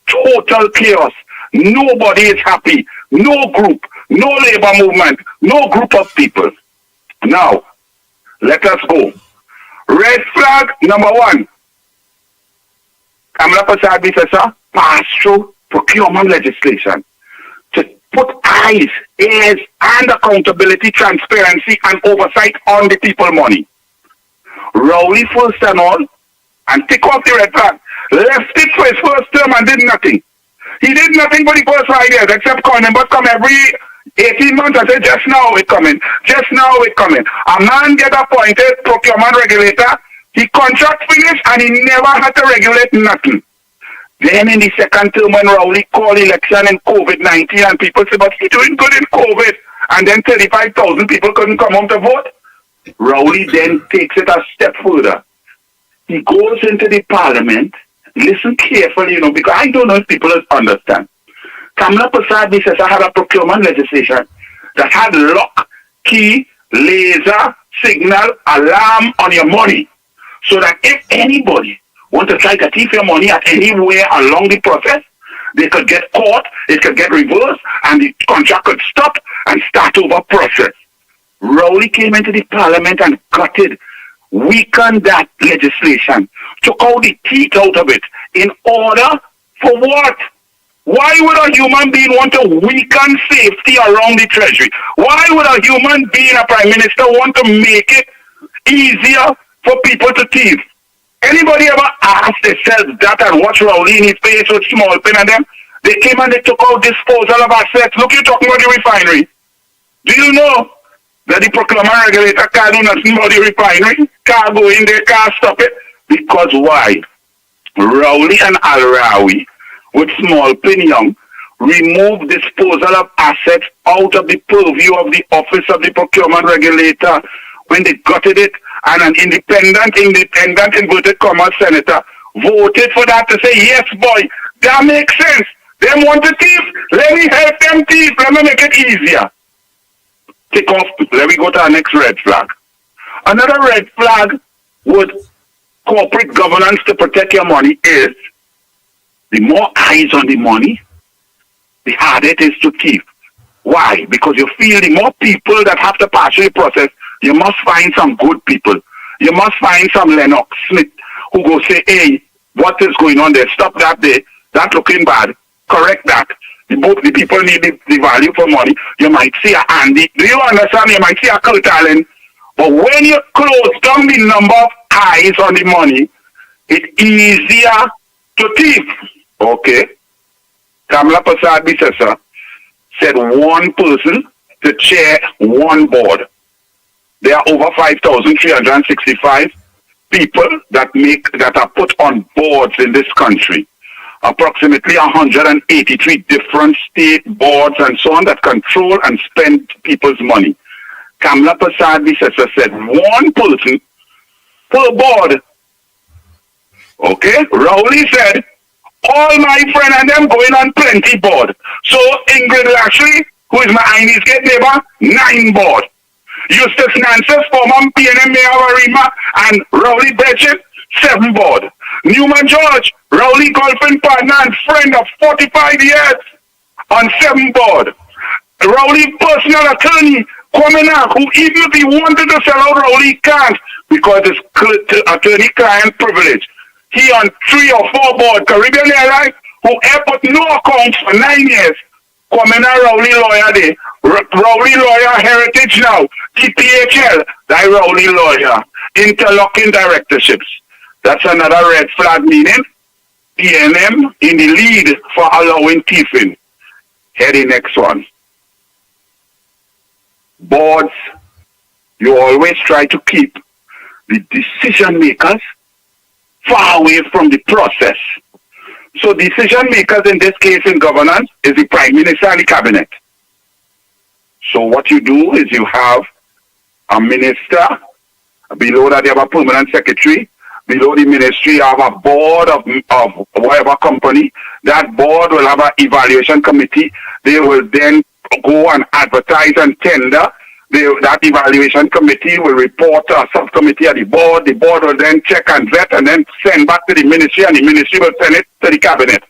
Speaker 9: Total chaos. Nobody is happy. No group, no labor movement, no group of people. Now, let us go. Red flag number one. Kamala Prasad Bisesa passed through procurement legislation to put eyes, ears, and accountability, transparency, and oversight on the people money. Rowley first and all, and tick off the red flag. Left it for his first term and did nothing. He did nothing for the first 5 years except Carnival come every 18 months and say, just now it's coming. Just now it's coming. A man get appointed procurement regulator. He contract finished and he never had to regulate nothing. Then in the second term when Rowley called election in COVID-19 and people say, but he doing good in COVID. And then 35,000 people couldn't come home to vote. Rowley then takes it a step further. He goes into the parliament. Listen carefully, because I don't know if people understand. Kamala Prasad Bisesa had a procurement legislation that had lock, key, laser, signal, alarm on your money. So that if anybody want to try to thief your money at anywhere along the process, they could get caught, it could get reversed, and the contract could stop and start over process. Rowley came into the parliament and gutted, weakened that legislation, took out the teeth out of it. In order for what? Why would a human being want to weaken safety around the treasury? Why would a human being, a prime minister, want to make it easier for people to thief? Anybody ever asked themselves that and watch Rowley in his face with Small Pin and them? They came and they took out disposal of assets. Look, you're talking about the refinery. Do you know that the procurement regulator can't do nothing about the refinery? Can't go in there, can't stop it. Because why? Rowley and Al-Rawi, with Small Pin Young, removed disposal of assets out of the purview of the Office of the Procurement Regulator when they gutted it, and an independent inverted commas senator voted for that to say, yes, boy, that makes sense. Them want to thief, let me help them thief, let me make it easier. Take off, let me go to our next red flag. Another red flag with corporate governance to protect your money is the more eyes on the money, the harder it is to thief. Why? Because you feel the more people that have to pass through the process, you must find some good people. You must find some Lennox Smith who go say, hey, what is going on there? Stop that there. That looking bad. Correct that. The people need the value for money. You might see a Andy. Do you understand? You might see a curtailing. But when you close down the number of eyes on the money, it's easier to thief. Okay. Kamla Prasad Bisesa said one person to chair one board. There are over 5,365 people that are put on boards in this country. Approximately 183 different state boards and so on that control and spend people's money. Kamla Prasad Bisesa said one person per board. Okay? Rowley said, all my friend and them going on plenty board. So Ingrid Lashley, who is my Chinese gate neighbor, 9 board. Eustace Nances, former PNM Mayor of Arima, and Rowley Bridget, 7 board. Newman George, Rowley golfing partner and friend of 45 years, on 7 board. Rowley personal attorney, Kwamena, who even if he wanted to sell out Rowley can't because it's attorney-client privilege. He on 3 or 4 board. Caribbean Airlines, who put no accounts for 9 years. Kwamena Rowley lawyer there. Rowley lawyer heritage now. TPHL, that Rowley lawyer. Interlocking directorships. That's another red flag, meaning PNM in the lead for allowing thieving. Here the next one. Boards, you always try to keep the decision makers far away from the process. So decision makers in this case in governance is the Prime Minister and the Cabinet. So what you do is you have a minister, below that you have a permanent secretary, below the ministry you have a board of whatever company. That board will have an evaluation committee. They will then go and advertise and tender. That evaluation committee will report to a subcommittee at the board. The board will then check and vet and then send back to the ministry, and the ministry will send it to the cabinet.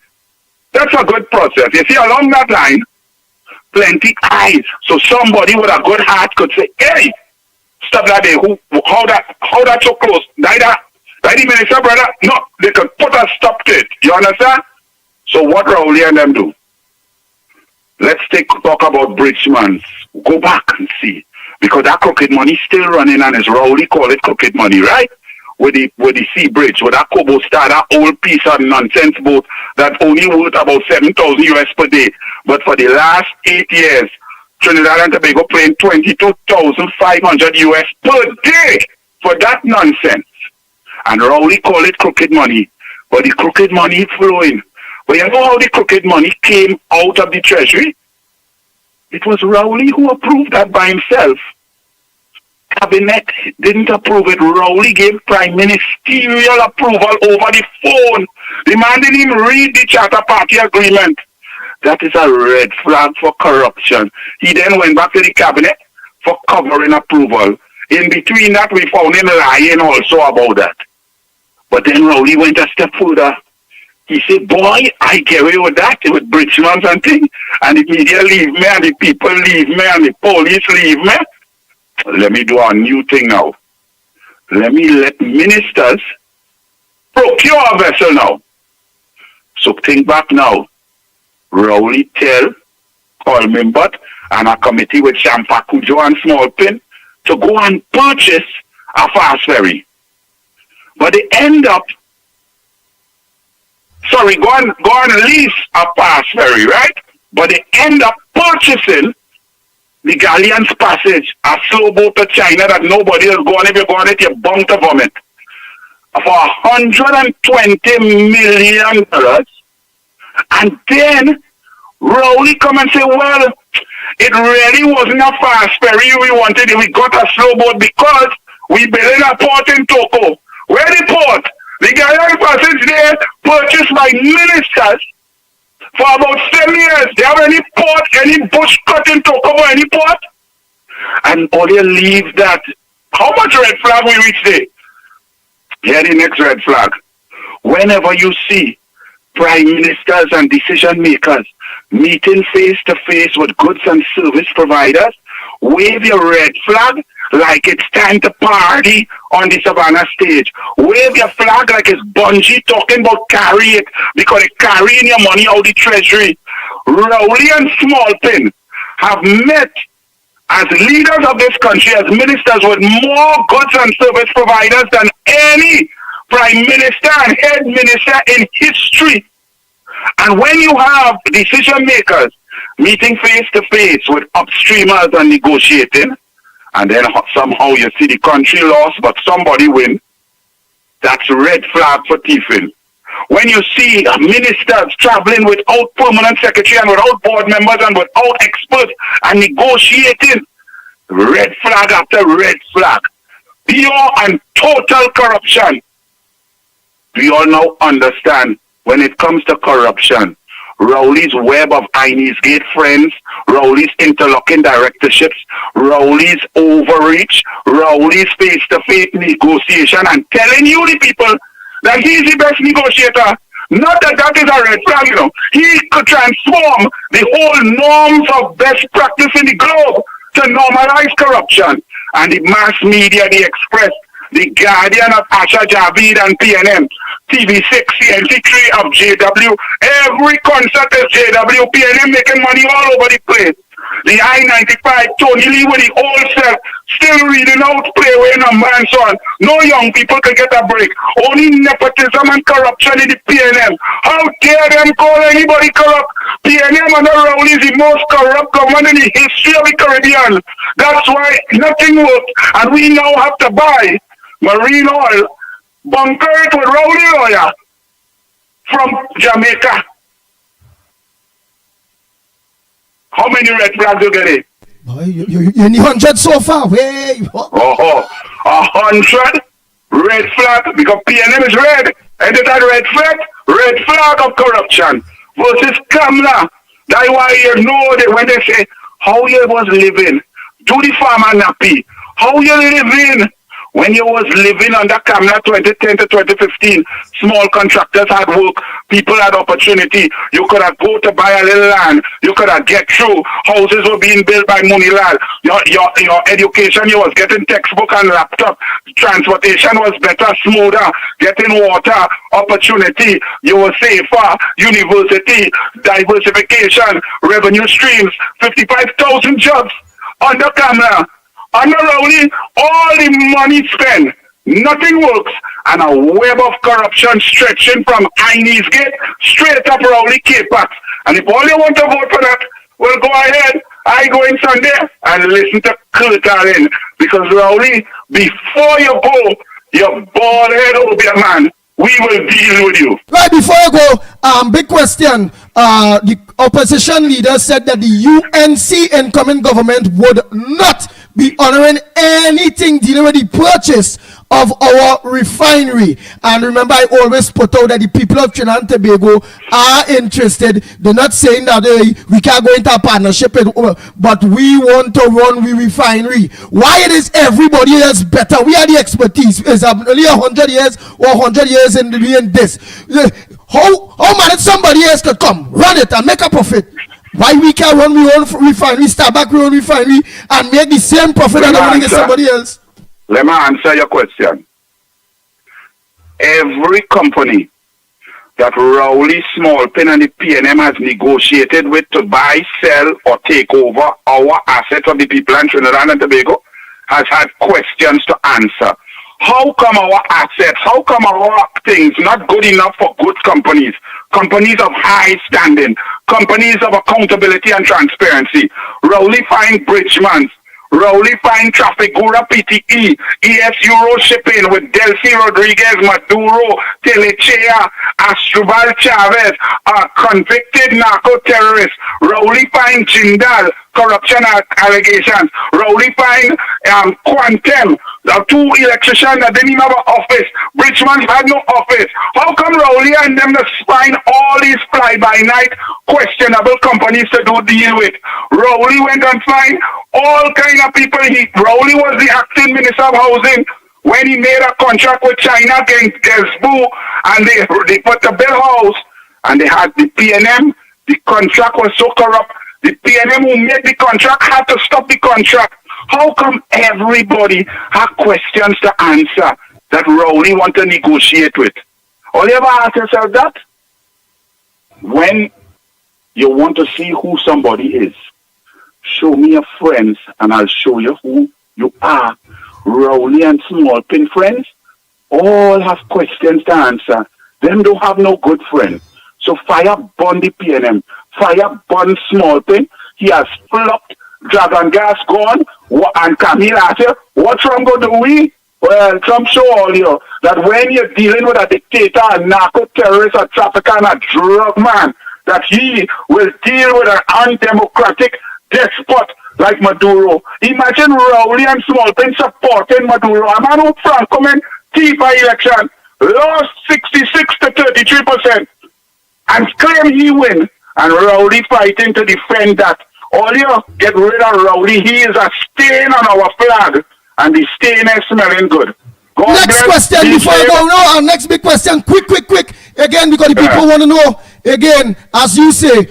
Speaker 9: That's a good process. You see, along that line, plenty eyes. So somebody with a good heart could say, hey, stop that there. How that so close? That the minister, brother? No, they could put a stop to it. You understand? So what Rowley and them do? Let's talk about Bridgman's. Go back and see. Because that crooked money is still running, and as Rowley call it crooked money, right? With the Sea Bridge, with that Kobo Star, that old piece of nonsense boat that only worth about 7,000 US per day. But for the last 8 years, Trinidad and Tobago paying 22,500 US per day for that nonsense. And Rowley call it crooked money. But the crooked money is flowing. But you know how the crooked money came out of the treasury? It was Rowley who approved that by himself. Cabinet didn't approve it. Rowley gave prime ministerial approval over the phone. The man didn't even read the Charter Party agreement. That is a red flag for corruption. He then went back to the cabinet for covering approval. In between that, we found him lying also about that. But then Rowley went a step further. He said, boy, I get away with that, with Bridgman and things, and the media leave me, and the people leave me, and the police leave me. Let me do a new thing now. Let me let ministers procure a vessel now. So think back now. Rowley tell Colmimbot and a committee with Shampakujo and Smallpin to go and purchase a fast ferry. But they end up go on lease a fast ferry, right? But they end up purchasing the Galleon's Passage, a slow boat to China that nobody else go on. If you go on it, you're bound to vomit. For $120 million. And then Rowley come and say, well, it really wasn't a fast ferry we wanted. We got a slow boat because we built a port in Toko. Where the port? The Galleon Passage there purchased by ministers for about 7 years. They have any port, any bush cut in Toko or any port? And all they leave that. How much red flag we reach there? Here the next red flag. Whenever you see prime ministers and decision makers meeting face to face with goods and service providers, wave your red flag like it's time to party on the Savannah stage. Wave your flag like it's Bungie talking about carry it because they're carrying your money out of the treasury. Rowley and Smallpin have met as leaders of this country, as ministers with more goods and service providers than any prime minister and head minister in history. And when you have decision makers meeting face to face with upstreamers and negotiating, and then somehow you see the country lost but somebody win, that's red flag for thieving. When you see ministers traveling without permanent secretary and without board members and without experts and negotiating, red flag after red flag, pure and total corruption. We all now understand when it comes to corruption, Rowley's web of Inez Gate friends, Rowley's interlocking directorships, Rowley's overreach, Rowley's face-to-face negotiation, and telling you the people that he's the best negotiator. Not that that is a red flag, you know. He could transform the whole norms of best practice in the globe to normalize corruption. And the mass media, the Express, the Guardian of Asha Javid and PNM, TV6, CNC3 of JW, every concert is JW, PNM making money all over the place. The I-95, Tony Lee with the old self, still reading out, play away number and so on. No young people can get a break. Only nepotism and corruption in the PNM. How dare them call anybody corrupt? PNM under Rowley is the most corrupt government in the history of the Caribbean. That's why nothing works. And we now have to buy marine oil, bunker it with Rowley oil from Jamaica. How many red flags you get it?
Speaker 7: Boy, you need 100 so far. Way.
Speaker 9: 100 red flag because PNM is red. And that red flag of corruption versus Kamla. That's why you know that when they say how you was living, do the farmer nappy, how you living. When you was living under Kamla 2010 to 2015, small contractors had work, people had opportunity. You could have go to buy a little land. You could have get through. Houses were being built by Munilal. Your education, you was getting textbook and laptop. Transportation was better, smoother. Getting water, opportunity. You were safer. University, diversification, revenue streams, 55,000 jobs under Kamla. Under Rowley, all the money spent, nothing works, and a web of corruption stretching from Inez Gate straight up Rowley K-Pax. And if all you want to vote for that, well, go ahead. I go in Sunday and listen to Curtalin. Because Rowley, before you go, your bald head over your man. We will deal with you.
Speaker 7: Right, before you go, big question. The opposition leader said that the UNC incoming government would not be honoring anything dealing with the purchase of our refinery. And remember, I always put out that the people of Trinidad and Tobago are interested. They're not saying that we can't go into a partnership, but we want to run the refinery. Why it is everybody else better? We are the expertise. It's only 100 years or 100 years in doing this. How manage somebody else to come, run it and make a profit? Why we can't run our own refinery, start back our own refinery and make the same profit that running as somebody else?
Speaker 9: Let me answer your question. Every company that Rowley, Smallpin and the PNM has negotiated with to buy, sell or take over our assets of the people in Trinidad and Tobago has had questions to answer. How come our assets, how come our things not good enough for good companies, companies of high standing, companies of accountability and transparency? Rowley find Bridgemans, Rowley find Trafigura PTE, ES Euro Shipping with Delcy Rodriguez, Maduro, Telechea, Astrubal Chavez, a convicted narco-terrorist. Rowley find Jindal, corruption allegations. Rowley find Quantum, the two electricians that didn't even have an office. Bridgman had no office. How come Rowley and them just find all these fly-by-night questionable companies to do deal with? Rowley went and find all kind of people. Rowley was the acting minister of housing when he made a contract with China against Gesbu, and they put the bill house, and they had the PNM The contract was so corrupt. The PNM who made the contract had to stop the contract. How come everybody have questions to answer that Rowley want to negotiate with? All you ever ask yourself that? When you want to see who somebody is, show me your friends and I'll show you who you are. Rowley and Small Pin friends all have questions to answer. Them don't have no good friend. So fire burn the PNM. Fire burn Small Pin. He has flopped. Dragon Gas gone. And Camille asked you, what's wrong with the we? Well, Trump show all you that when you're dealing with a dictator, a narco-terrorist, a trafficker, and a drug man, that he will deal with an undemocratic despot like Maduro. Imagine Rowley and Small Pin supporting Maduro. A man who Frank coming by election, lost 66 to 33%, and claim he win, and Rowley fighting to defend that. All you get rid of Rowley, he is a stain on our flag, and the stain is smelling good. God
Speaker 7: next question before I go. No, our next big question. Quick. Again, because the people want to know. Again, as you say,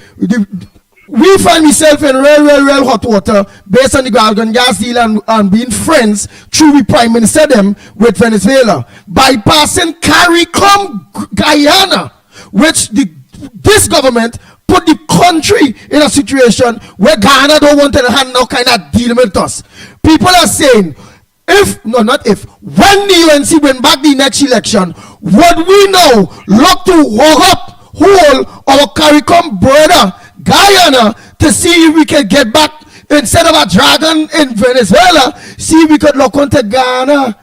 Speaker 7: we find ourselves in real hot water based on the Galgan gas deal and being friends through the Prime Minister them with Venezuela. Bypassing CARICOM Guyana, which this government put the country in a situation where Ghana don't want to have no kind of deal with us. People are saying, when the UNC win back the next election, would we now look to hold our CARICOM border Guyana to see if we can get back, instead of a dragon in Venezuela, see if we could look onto Ghana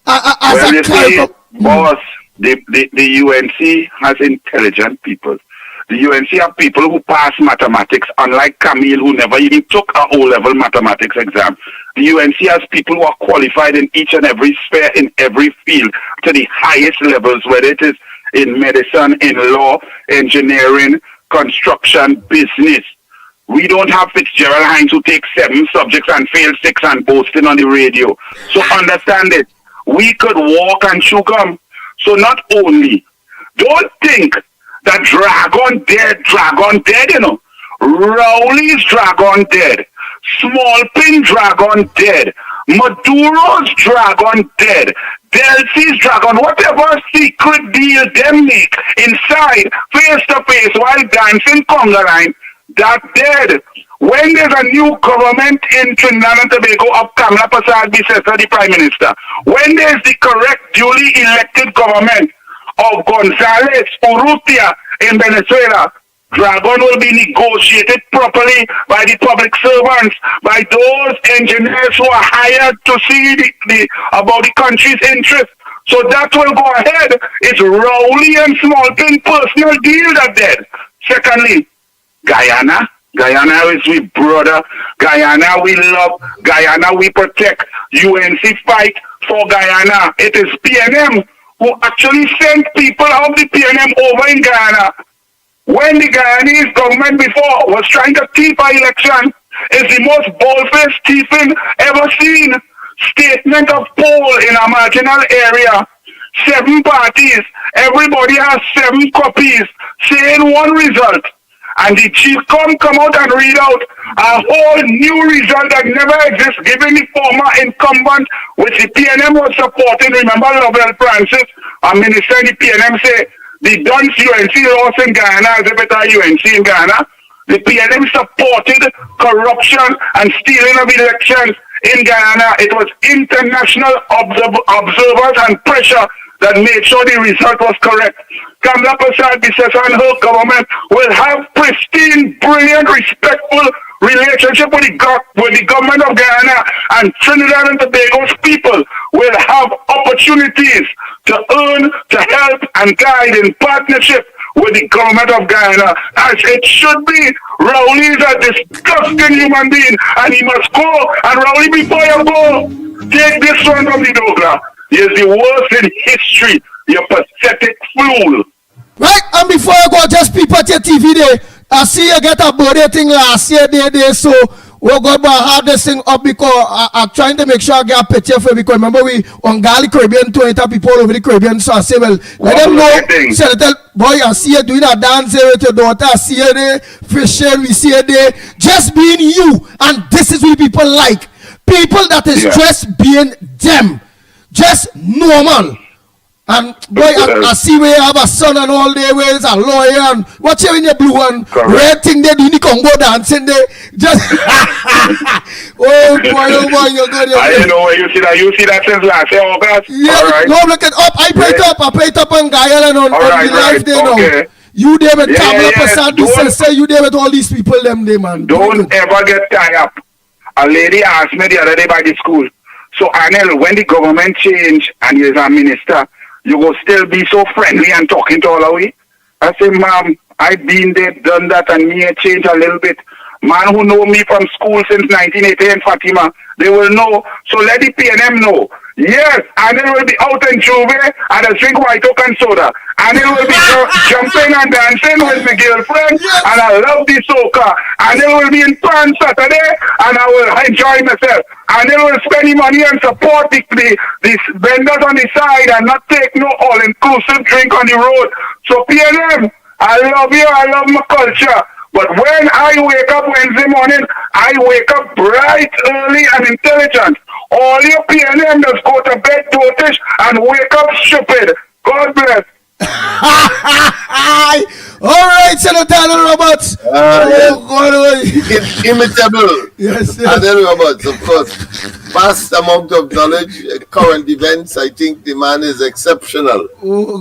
Speaker 7: as a CARICOM.
Speaker 9: Boss, the UNC has intelligent people. The UNC have people who pass mathematics, unlike Camille, who never even took a O-level mathematics exam. The UNC has people who are qualified in each and every sphere, in every field, to the highest levels, whether it is in medicine, in law, engineering, construction, business. We don't have Fitzgerald Hines who takes 7 subjects and fails 6 and boasting on the radio. So understand it. We could walk and chew gum. So not only, don't think that Dragon dead, you know. Rowley's Dragon dead. Small Pin Dragon dead. Maduro's Dragon dead. Delcy's Dragon, whatever secret deal them make inside, face to face while dancing conga line, that dead. When there's a new government in Trinidad and Tobago of Kamala Prasad Bisesa, the Prime Minister, when there's the correct duly elected government of González Urrutia in Venezuela, Dragon will be negotiated properly by the public servants, by those engineers who are hired to see about the country's interest. So that will go ahead. It's Rowley and Small Pin personal deal that dead. Secondly, Guyana is we brother. Guyana we love. Guyana we protect. UNC fight for Guyana. It is PNM who actually sent people of the PNM over in Guyana. When the Guyanese government before was trying to keep our election, is the most bold-faced thieving ever seen. Statement of poll in a marginal area. 7 parties. Everybody has 7 copies saying one result. And the chief come out and read out a whole new result that never exists, given the former incumbent, which the PNM was supporting. Remember Lovell Francis, a minister in the PNM, say the Duns UNC lost in Ghana as if it are UNC in Ghana. The PNM supported corruption and stealing of elections in Ghana. It was international observers and pressure that made sure the result was correct. Kamala Prasad Bisesa and her government will have pristine, brilliant, respectful relationship with the government of Guyana, and Trinidad and Tobago's people will have opportunities to earn, to help, and guide in partnership with the government of Guyana, as it should be. Rowley is a disgusting human being, and he must go. And Rowley, before you go, take this one from the Douglas. He is the worst in history. You pathetic fool.
Speaker 7: Right, and before I go, just people at your TV there, I see you get a birthday thing last year, so Oh God, but I have this thing up because I'm trying to make sure I get a picture for it because remember we on Gali Caribbean 20 people over the Caribbean, so I say, well, let them know. Senator, boy, I see you doing a dance here with your daughter, I see you there, fishing, we see you there. Just being you, and this is what people like. People that is just being them. Just normal. And boy, I see where you have a son and all day where it's a lawyer and what's you in your blue and red thing they do in the Congo dancing there. Just oh boy, you're good.
Speaker 9: I didn't know where you see that since last year, August.
Speaker 7: Yeah, all right. No, look it up. I played up on Guyana and on the live day now. You there with Tabla Passad, say you there with all these people them day, man.
Speaker 9: Don't ever get tied up. A lady asked me the other day by the school. So Anel, when the government change and you're a minister, you will still be so friendly and talking to all of we? I say, ma'am, I've been there, done that, and me change a little bit. Man who know me from school since 1980 in Fatima, they will know. So let the PNM know. Yes, and it will be out in Juve and a drink White Oak and soda. And it will be jumping and dancing with my girlfriend. Yes. And I love the soca. And it will be in Pan Saturday and I will enjoy myself. And it will spend the money and support the vendors on the side and not take no all-inclusive drink on the road. So PNM, I love you, I love my culture. But when I wake up Wednesday morning, I wake up bright, early, and intelligent. All your PNM just go to bed dotish and wake up stupid. God bless.
Speaker 7: All right, Senator Roberts.
Speaker 17: Inimitable.
Speaker 7: Yes.
Speaker 17: Adel Roberts, of course. Vast amount of knowledge, current events. I think the man is exceptional.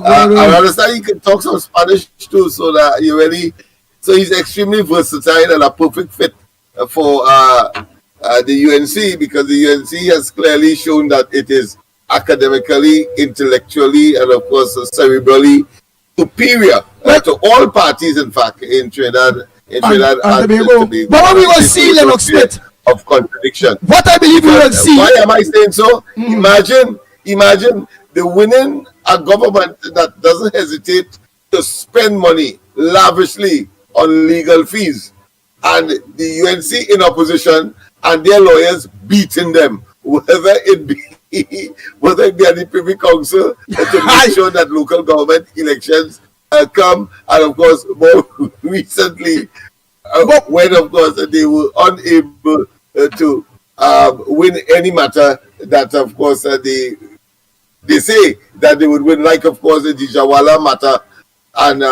Speaker 17: I understand he can talk some Spanish too, so that you really. So he's extremely versatile and a perfect fit for the UNC because the UNC has clearly shown that it is academically, intellectually, and of course cerebrally superior to all parties, in fact, in Trinidad and Tobago.
Speaker 7: But what we will see, Lennox Smith,
Speaker 17: of contradiction.
Speaker 7: What I believe we will see.
Speaker 17: Why am I saying so? Imagine the winning a government that doesn't hesitate to spend money lavishly on legal fees, and the UNC in opposition and their lawyers beating them, whether it be at the Privy Council to make sure that local government elections come, and of course more recently when of course they were unable to win any matter that of course they say that they would win, like of course the Jawala matter. And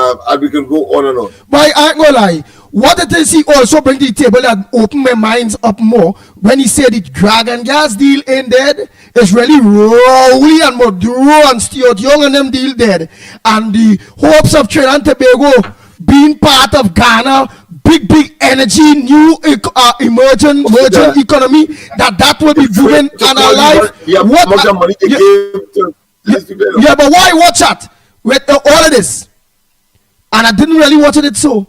Speaker 17: we can go on and on.
Speaker 7: But I ain't gonna lie. What it is, he also bring to the table and open my minds up more when he said the Dragon Gas deal ain't dead. It's really Rowley and Maduro and Stuart Young and them deal dead. And the hopes of Trinidad and Tobago being part of Ghana, big energy, new emerging economy, that will be booming and alive. Yeah, but why watch that with all of this? And I didn't really watch it so.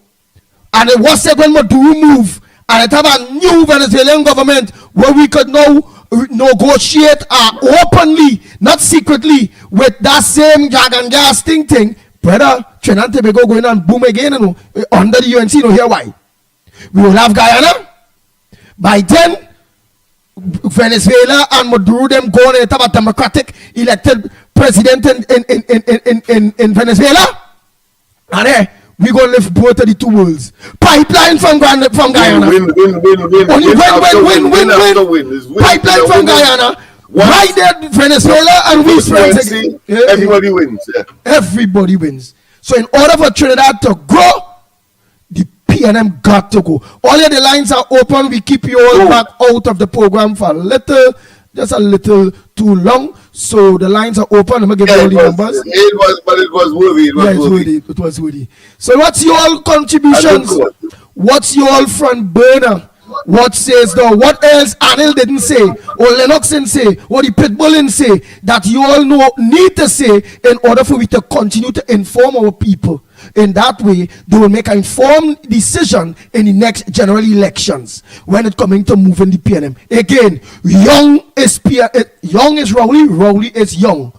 Speaker 7: And it was when Maduro moved, and it have a new Venezuelan government where we could now negotiate openly, not secretly, with that same Dragon Gas thing. Brother, Trinidad and Tobago going and boom again under the UNC, hear why. We will have Guyana. By then, Venezuela and Maduro them going and have a democratic elected president in Venezuela. And we gonna live both of the two worlds. Pipeline from Guyana.
Speaker 17: Win.
Speaker 7: Pipeline from Guyana. Right there, Venezuela and we friends.
Speaker 17: Everybody wins. Yeah.
Speaker 7: Everybody wins. So in order for Trinidad to grow, the PNM got to go. All of the lines are open. We keep you all back out of the program for just a little too long. So the lines are open. I'm gonna give you all the numbers.
Speaker 17: It was worthy.
Speaker 7: It was worthy. So what's your contributions? What's your front burner? What says though? What else Anil didn't say, or Lennox didn't say, or the Pitbull didn't say that you all need to say in order for we to continue to inform our people? In that way, they will make an informed decision in the next general elections when it's coming to moving the PNM. Again, young is Rowley is young.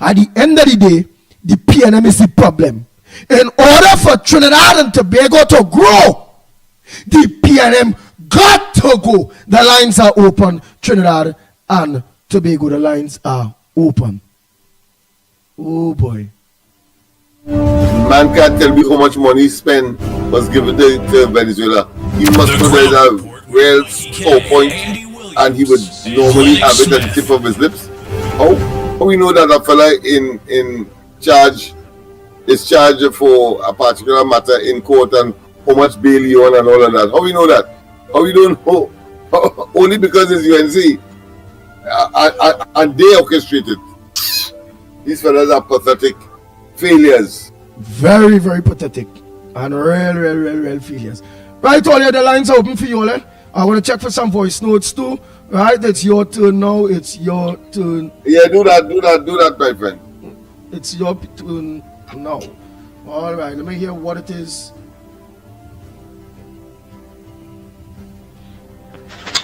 Speaker 7: At the end of the day, the PNM is the problem. In order for Trinidad and Tobago to grow, the PNM got to go. The lines are open. Trinidad and Tobago, the lines are open. Oh boy.
Speaker 17: Man can't tell me how much money he spent was given to Venezuela. He must know there's a real score point, and he would normally have it at the tip of his lips. How we know that a fella in charge is charged for a particular matter in court and how much bail he on and all of that? How we know that? How we don't know? Only because it's UNC, and they orchestrated. These fellas are pathetic failures.
Speaker 7: Very, very pathetic. And real failures. Right, all the lines are open for you, all. I want to check for some voice notes too. Right, it's your turn now. It's your turn.
Speaker 17: Yeah, do that, my friend.
Speaker 7: It's your turn now. All right, let me hear what it is.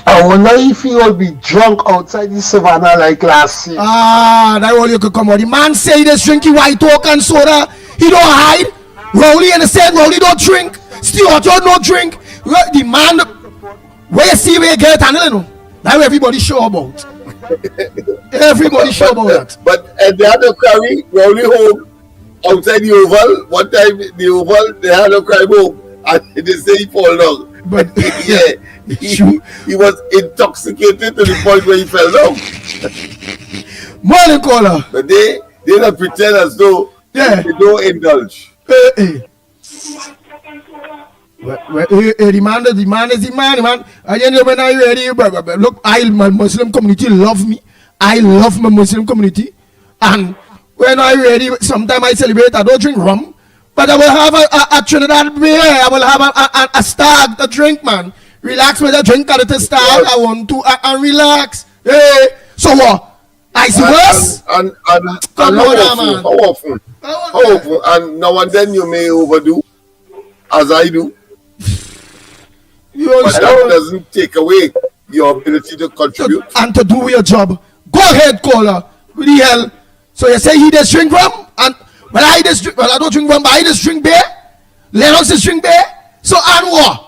Speaker 16: I wonder if he will be drunk outside the savannah like last year.
Speaker 7: That all you could come out. The man say this drinking white oak and soda. He don't hide. Rowley and the said Rowley don't drink. Stuart don't no drink. The man where you see where you get and you know. That's everybody sure about. Everybody sure about that.
Speaker 17: But they had to carry Rowley home outside the oval. One time the oval they had to carry home and they say he fall down.
Speaker 7: But
Speaker 17: yeah, he was intoxicated to the point where he fell down.
Speaker 7: Morning caller.
Speaker 17: But they don't pretend as though they don't indulge.
Speaker 7: The man is the man. And then when I ready, look, my Muslim community love me. I love my Muslim community. And when I ready, sometimes I celebrate. I don't drink rum. But I will have a Trinidad beer. I will have a stag, a drink, man. Relax with a drink at the stag. I want to and relax. Hey, so what? I see worse.
Speaker 17: And how often? And now and then you may overdo, as I do. But that doesn't take away your ability to contribute
Speaker 7: and to do your job. Go ahead, caller. What the hell? So you say he does drink rum and. Well, I don't drink rum, but I just drink beer. Lennox just drink beer. So, and what?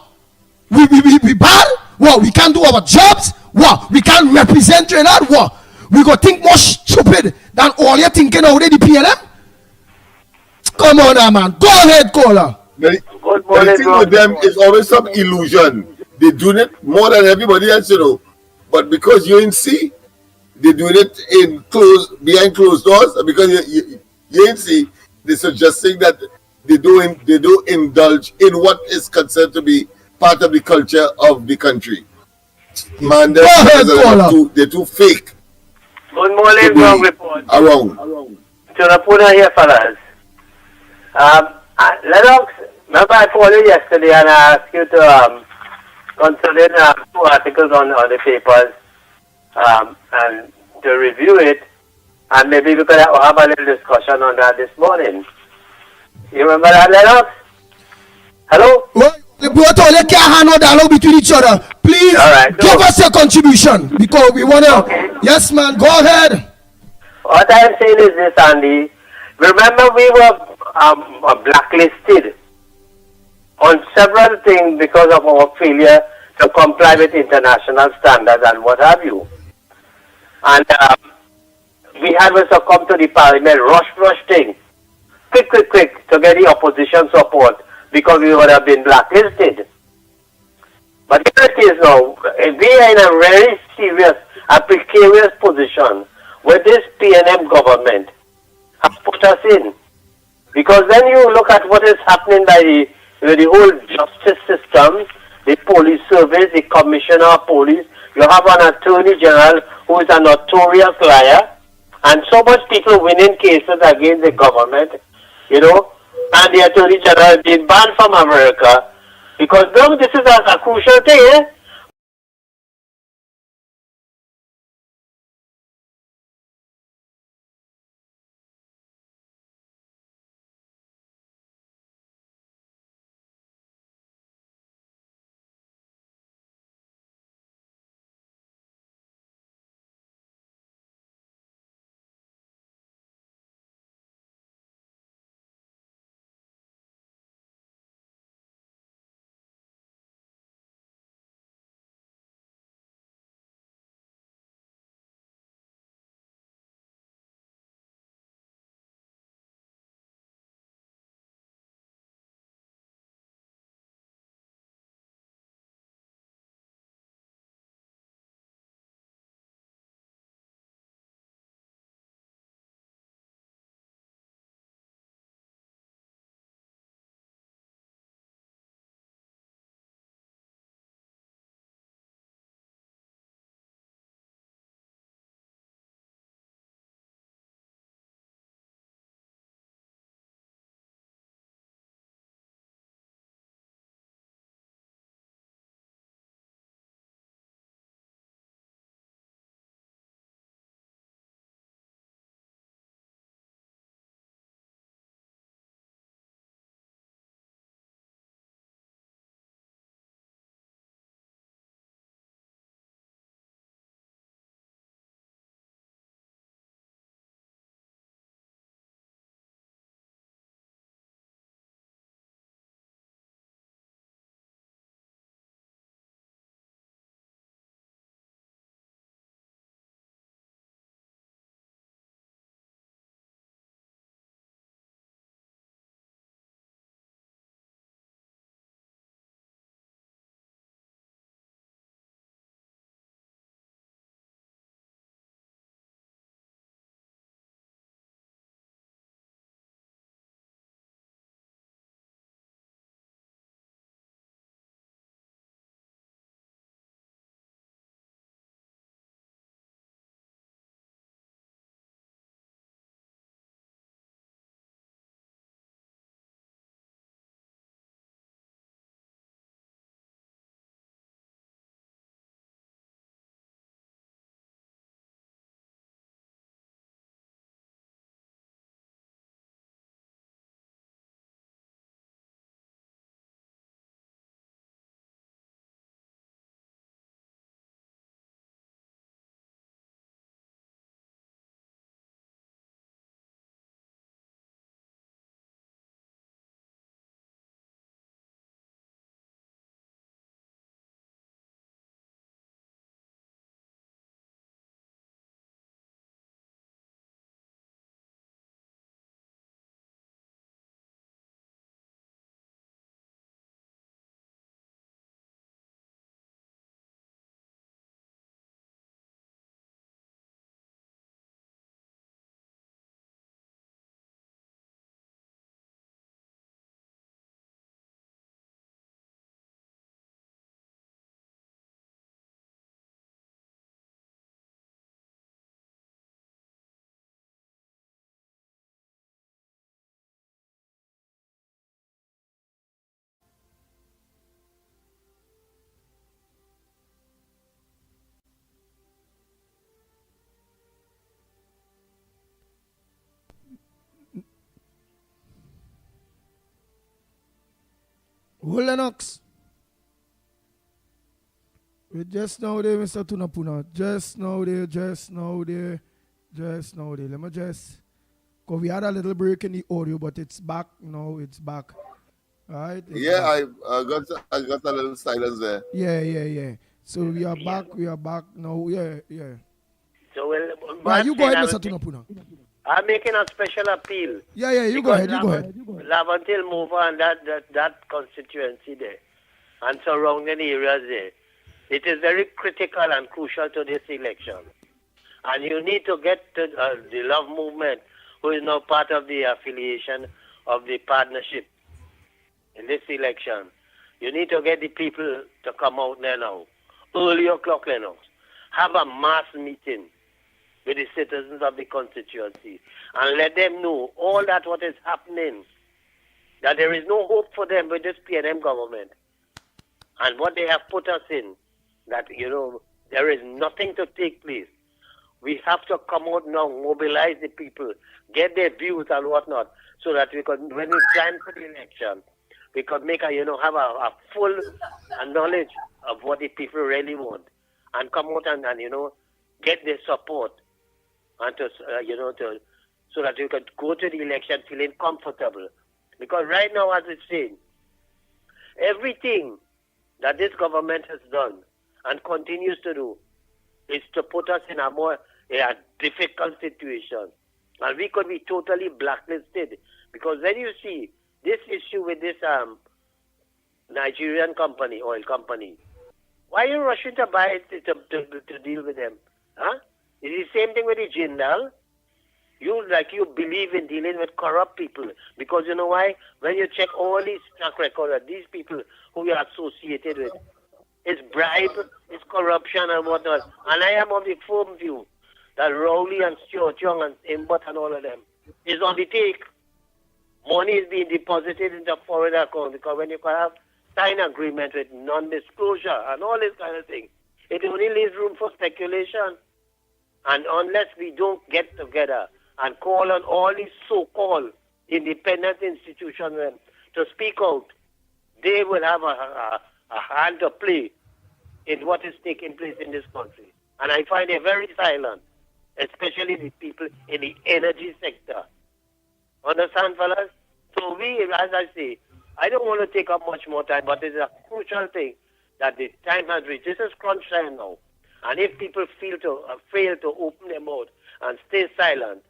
Speaker 7: We bad? What? We can't do our jobs? What? We can't represent Trinidad? What? We go think more stupid than all you're thinking out of the PLM? Come on now, man. Go ahead, caller.
Speaker 17: The thing with them is always some illusion. They do it more than everybody else, you know. But because you're in C, they're doing it behind closed doors. Because you ain't see, they're suggesting that they do indulge in what is considered to be part of the culture of the country. Man, they're too fake.
Speaker 10: Good morning, Ground Report.
Speaker 17: Around.
Speaker 10: To the Puna here, fellas. Lennox, remember I called you yesterday and I asked you to consider 2 articles on the papers and to review it. And maybe we could have a little discussion on that this morning. You remember that, Lennox? Hello?
Speaker 7: Well, both all you can't have no dialogue between each other. Please give us your contribution because we want to. Okay. Yes, man. Go ahead.
Speaker 10: What I am saying is this, Andy. Remember, we were blacklisted on several things because of our failure to comply with international standards and what have you. And we had to succumb to the parliament rush thing. Quick to get the opposition support because we would have been blacklisted. But the fact is now, we are in a very serious and precarious position where this PNM government has put us in. Because then you look at what is happening by the whole justice system, the police service, the commissioner of police. You have an attorney general who is a notorious liar. And so much people winning cases against the government, you know, and the Attorney General being banned from America. Because now this is a crucial thing, eh?
Speaker 7: Lennox. We just now there, Mr. Tunapuna. Just now there. Let me just, because we had a little break in the audio, but it's back now. It's back. All right.
Speaker 17: Yeah, I got a little silence there.
Speaker 7: Yeah. So we are back. We are back now. Yeah.
Speaker 10: So well,
Speaker 7: Yeah, you go ahead, Mr. Tunapuna.
Speaker 10: I'm making a special appeal.
Speaker 7: Yeah. You go ahead.
Speaker 10: Lavantil Mova and that constituency there and surrounding areas there. It is very critical and crucial to this election. And you need to get to the Love Movement, who is now part of the affiliation of the partnership in this election. You need to get the people to come out there now. Early o'clock, Lennox. Have a mass meeting with the citizens of the constituency and let them know all that what is happening, that there is no hope for them with this PNM government and what they have put us in, that, there is nothing to take place. We have to come out now, mobilize the people, get their views and whatnot, so that we could, when it's time for the election, we could make have a full knowledge of what the people really want and come out and get their support and to so that we could go to the election feeling comfortable. Because right now, as it's saying, everything that this government has done and continues to do is to put us in a difficult situation. And we could be totally blacklisted. Because when you see this issue with this Nigerian company, oil company, why are you rushing to buy it to deal with them? Huh? It's the same thing with the Jindal. You believe in dealing with corrupt people. Because you know why? When you check all these track record of these people who you are associated with, it's bribe, it's corruption and whatnot. And I am of the firm view that Rowley and Stuart Young and Imbot and all of them is on the take. Money is being deposited into foreign account because when you can have sign agreement with non-disclosure and all this kind of thing, it only leaves room for speculation. And unless we don't get together and call on all these so-called independent institutions to speak out, they will have a hand to play in what is taking place in this country. And I find it very silent, especially the people in the energy sector. Understand, fellas? So we, as I say, I don't want to take up much more time, but it's a crucial thing that the time has reached. This is crunch time now. And if people fail to open their mouth and stay silent,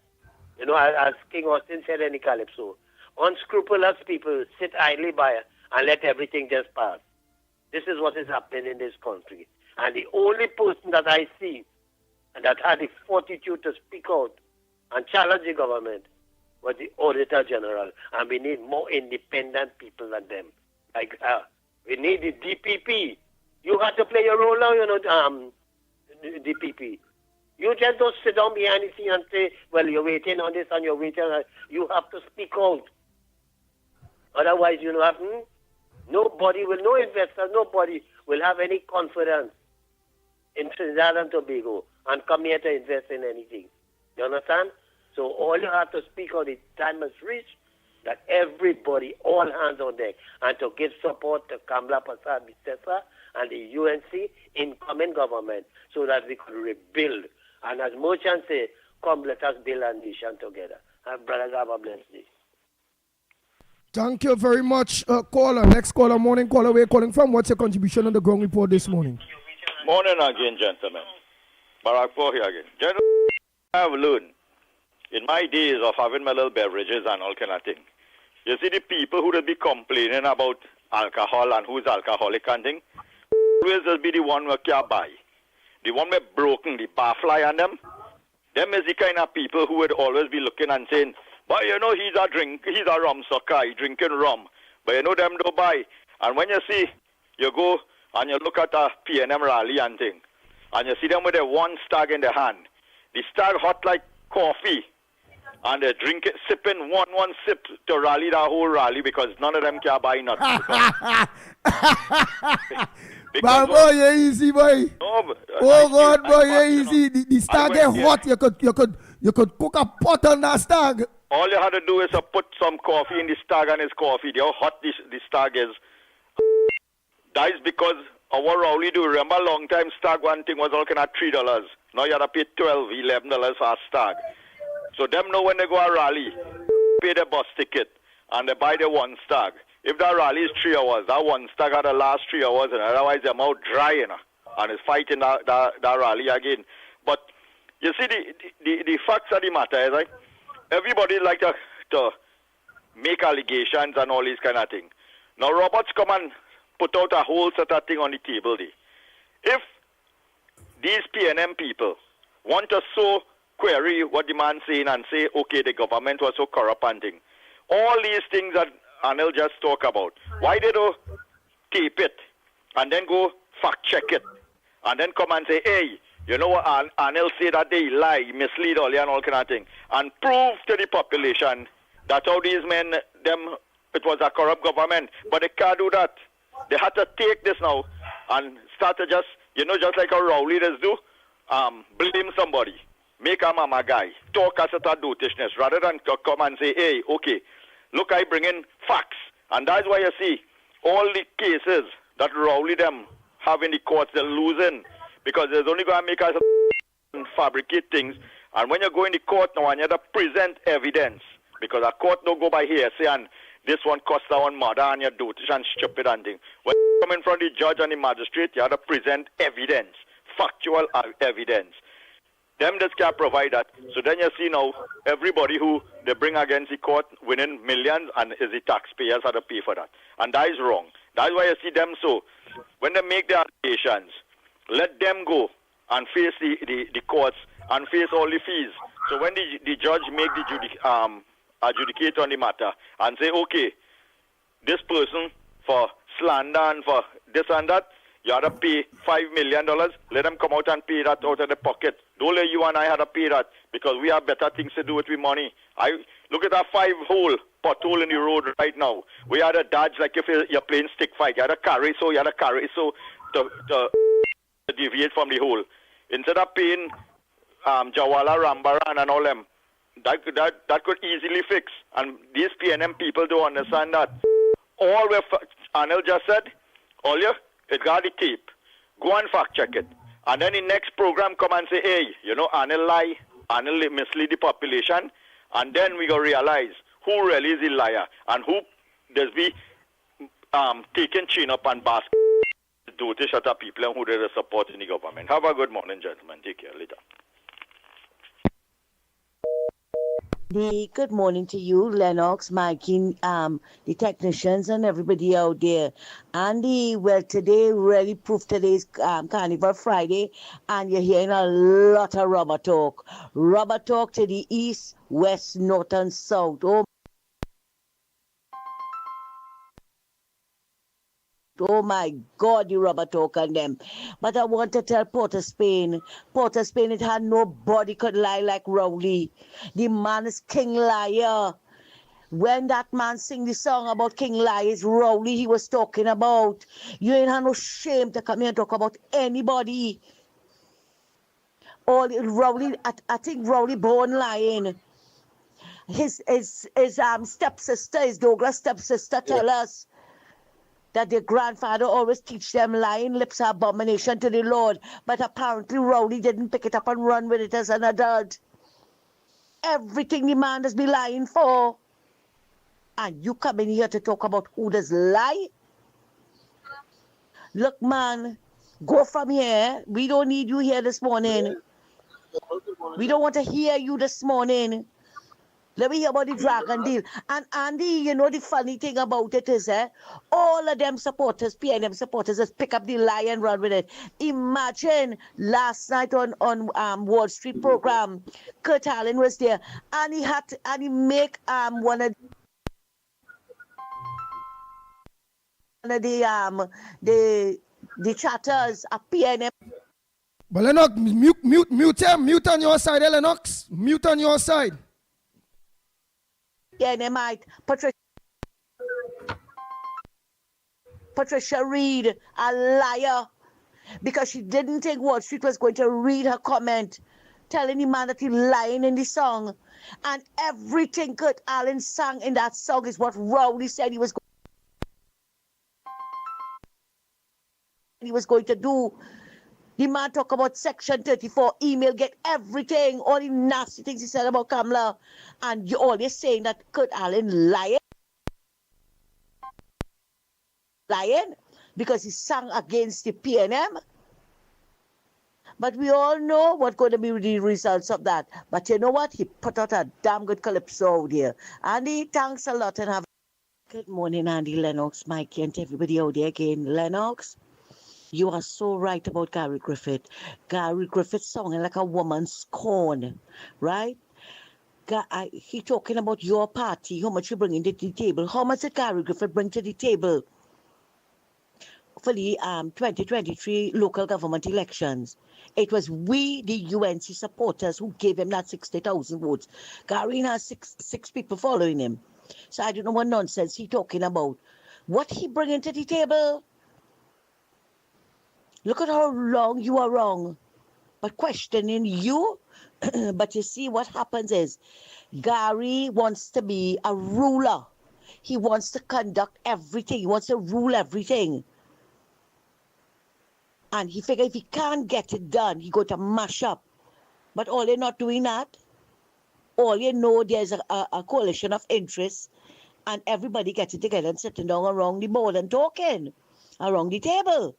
Speaker 10: as King Austin said in the Calypso, unscrupulous people sit idly by and let everything just pass. This is what is happening in this country. And the only person that I see that had the fortitude to speak out and challenge the government was the Auditor General. And we need more independent people than them. We need the DPP. You have to play your role now, DPP. You just don't sit down behind the scene and say, well, you're waiting on this and you're waiting on that. You have to speak out. Otherwise, nobody will, no investor, nobody will have any confidence in Trinidad and Tobago and come here to invest in anything. You understand? So all you have to speak out, the time has reached that everybody, all hands on deck, and to give support to Kamla Prasad Bitesa and the UNC incoming government so that we could rebuild. And as merchants say, come let us build a nation together. And brothers, have a blessed day.
Speaker 7: Thank you very much, caller. Next caller, morning caller. Where you calling from? What's your contribution on the ground report this morning?
Speaker 20: Morning again, gentlemen. Barack Poh here again. Gentlemen, I have learned in my days of having my little beverages and all kind of thing. You see the people who will be complaining about alcohol and who's alcoholic and thing, always will be the one who can't buy. The one with broken, the barfly on them. Them is the kind of people who would always be looking and saying, but he's a rum sucker, he drinking rum. But them don't buy. And when you see, you go and you look at a PNM rally and thing, and you see them with a one stag in their hand. The stag hot like coffee. And they drink it, sipping one sip to rally the whole rally because none of them can buy nothing.
Speaker 7: But boy, yeah, easy boy.
Speaker 20: No,
Speaker 7: God, boy, yeah, easy. The stag get hot. You could cook a pot on that stag.
Speaker 20: All you had to do is put some coffee in the stag and his coffee. How hot the stag is, That is because our Rowley do. Remember, long time stag one thing was all kind of $3. Now you have to pay $12, $11 for a stag. So them know when they go a rally, pay the bus ticket and they buy the one stag. If that rally is 3 hours, that one stag had the last 3 hours, and otherwise they're out dry, you know, and it's fighting that rally again. But you see, the facts of the matter is, like, everybody like to make allegations and all these kind of things. Now Roberts come and put out a whole set of thing on the table there. If these PNM people want to so query what the man saying and say, okay, the government was so corrupt and thing, all these things that Anil just talk about, why they don't tape it and then go fact check it and then come and say, hey, you know what, Anil say that they lie, mislead all and all kind of thing, and prove to the population that all these men, it was a corrupt government, but they can't do that. They had to take this now and start to just, just like how Rowley does do, blame somebody, make a mama guy, talk as a dotishness, rather than come and say, hey, okay, look, I bring in facts. And that's why you see all the cases that Rowley them have in the courts, they're losing, because they're only going to make us fabricate things. And when you go in the court now and you have to present evidence, because a court don't go by hearsay and this one cost that one murder and you're dotish and stupid and thing. When you come in front of the judge and the magistrate, you have to present evidence, factual evidence. Them just can't provide that. So then you see now everybody who they bring against the court winning millions, and is the taxpayers have to pay for that. And that is wrong. That's why you see them so. When they make their allegations, let them go and face the courts and face all the fees. So when the judge make the adjudicate on the matter and say, okay, this person for slander and for this and that, you have to pay $5 million. Let them come out and pay that out of the pocket. Don't let you and I have to pay that, because we have better things to do with money. I look at that 5-hole pothole in the road right now. We had a dodge like if you're playing stick fight. You had to carry so to deviate from the hole. Instead of paying Jawala, Rambaran and all them, that could easily fix. And these PNM people don't understand that. All what Anil just said, all you, it got the tape. Go and fact check it. And then the next program come and say, hey, Anil lie, Anil mislead the population. And then we go realize who really is the liar and who does be taking chin up and basket do to shut up people and who they support in the government. Have a good morning, gentlemen. Take care later.
Speaker 8: Good morning to you, Lennox, Mickie, the technicians and everybody out there. Andy, well, today really proved today's Carnival Friday, and you're hearing a lot of rubber talk. Rubber talk to the east, west, north, and south. Oh my God, the rubber talk on them. But I want to tell Port of Spain, it had nobody could lie like Rowley. The man is King Liar. When that man sing the song about King Liar, it's Rowley he was talking about. You ain't had no shame to come here and talk about anybody. Rowley, I think Rowley born lying. His stepsister, his Douglas stepsister, tell us that their grandfather always teach them lying lips are abomination to the Lord. But apparently Rowley didn't pick it up and run with it as an adult. Everything the man does be lying for. And you come in here to talk about who does lie? Look, man, go from here. We don't need you here this morning. We don't want to hear you this morning. Let me hear about the dragon deal. And Andy, the funny thing about it is, all of them supporters, PNM supporters, just pick up the lie and run with it. Imagine last night on Wall Street program, Kurt Allen was there, and he make one of the chatters a PNM.
Speaker 7: But Lennox, mute on your side, Lennox. Mute on your side.
Speaker 8: PNMite, Patricia Reed, a liar, because she didn't think Wall Street was going to read her comment, telling the man that he's lying in the song. And everything Kurt Allen sang in that song is what Rowley said he was going he was going to do. The man talk about Section 34 email, get everything, all the nasty things he said about Kamala, and you always saying that Kurt Allen lying because he sang against the PNM. But we all know what's going to be the results of that. But you know what? He put out a damn good calypso out here. Andy, thanks a lot and have good morning, Andy, Lennox, Mickie, and everybody out there again. Lennox, you are so right about Gary Griffith. Gary Griffith songing like a woman's scorn, right? He talking about your party, how much you bring into the table. How much did Gary Griffith bring to the table for the 2023 local government elections? It was we, the UNC supporters, who gave him that 60,000 votes. Gary has six people following him. So I don't know what nonsense he talking about. What he bringing to the table? Look at how long you are wrong. But questioning you. But you see what happens is Gary wants to be a ruler. He wants to conduct everything. He wants to rule everything. And he figure if he can't get it done, he going to mash up. But all they're not doing that. All you know, there's a coalition of interests, and everybody getting together and sitting down around the board and talking around the table.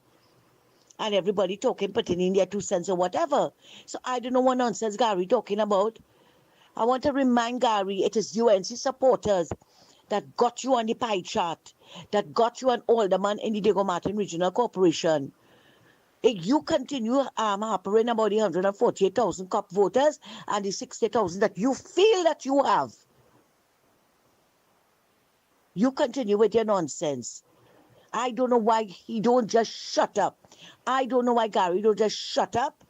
Speaker 8: And everybody talking, putting in their 2 cents or whatever. So I don't know what nonsense Gary talking about. I want to remind Gary, it is UNC supporters that got you on the pie chart, that got you an alderman in the Diego Martin Regional Corporation. If you continue harping about the 148,000 COP voters and the 60,000 that you feel that you have, you continue with your nonsense. I don't know why he don't just shut up. I don't know why Gary don't just shut up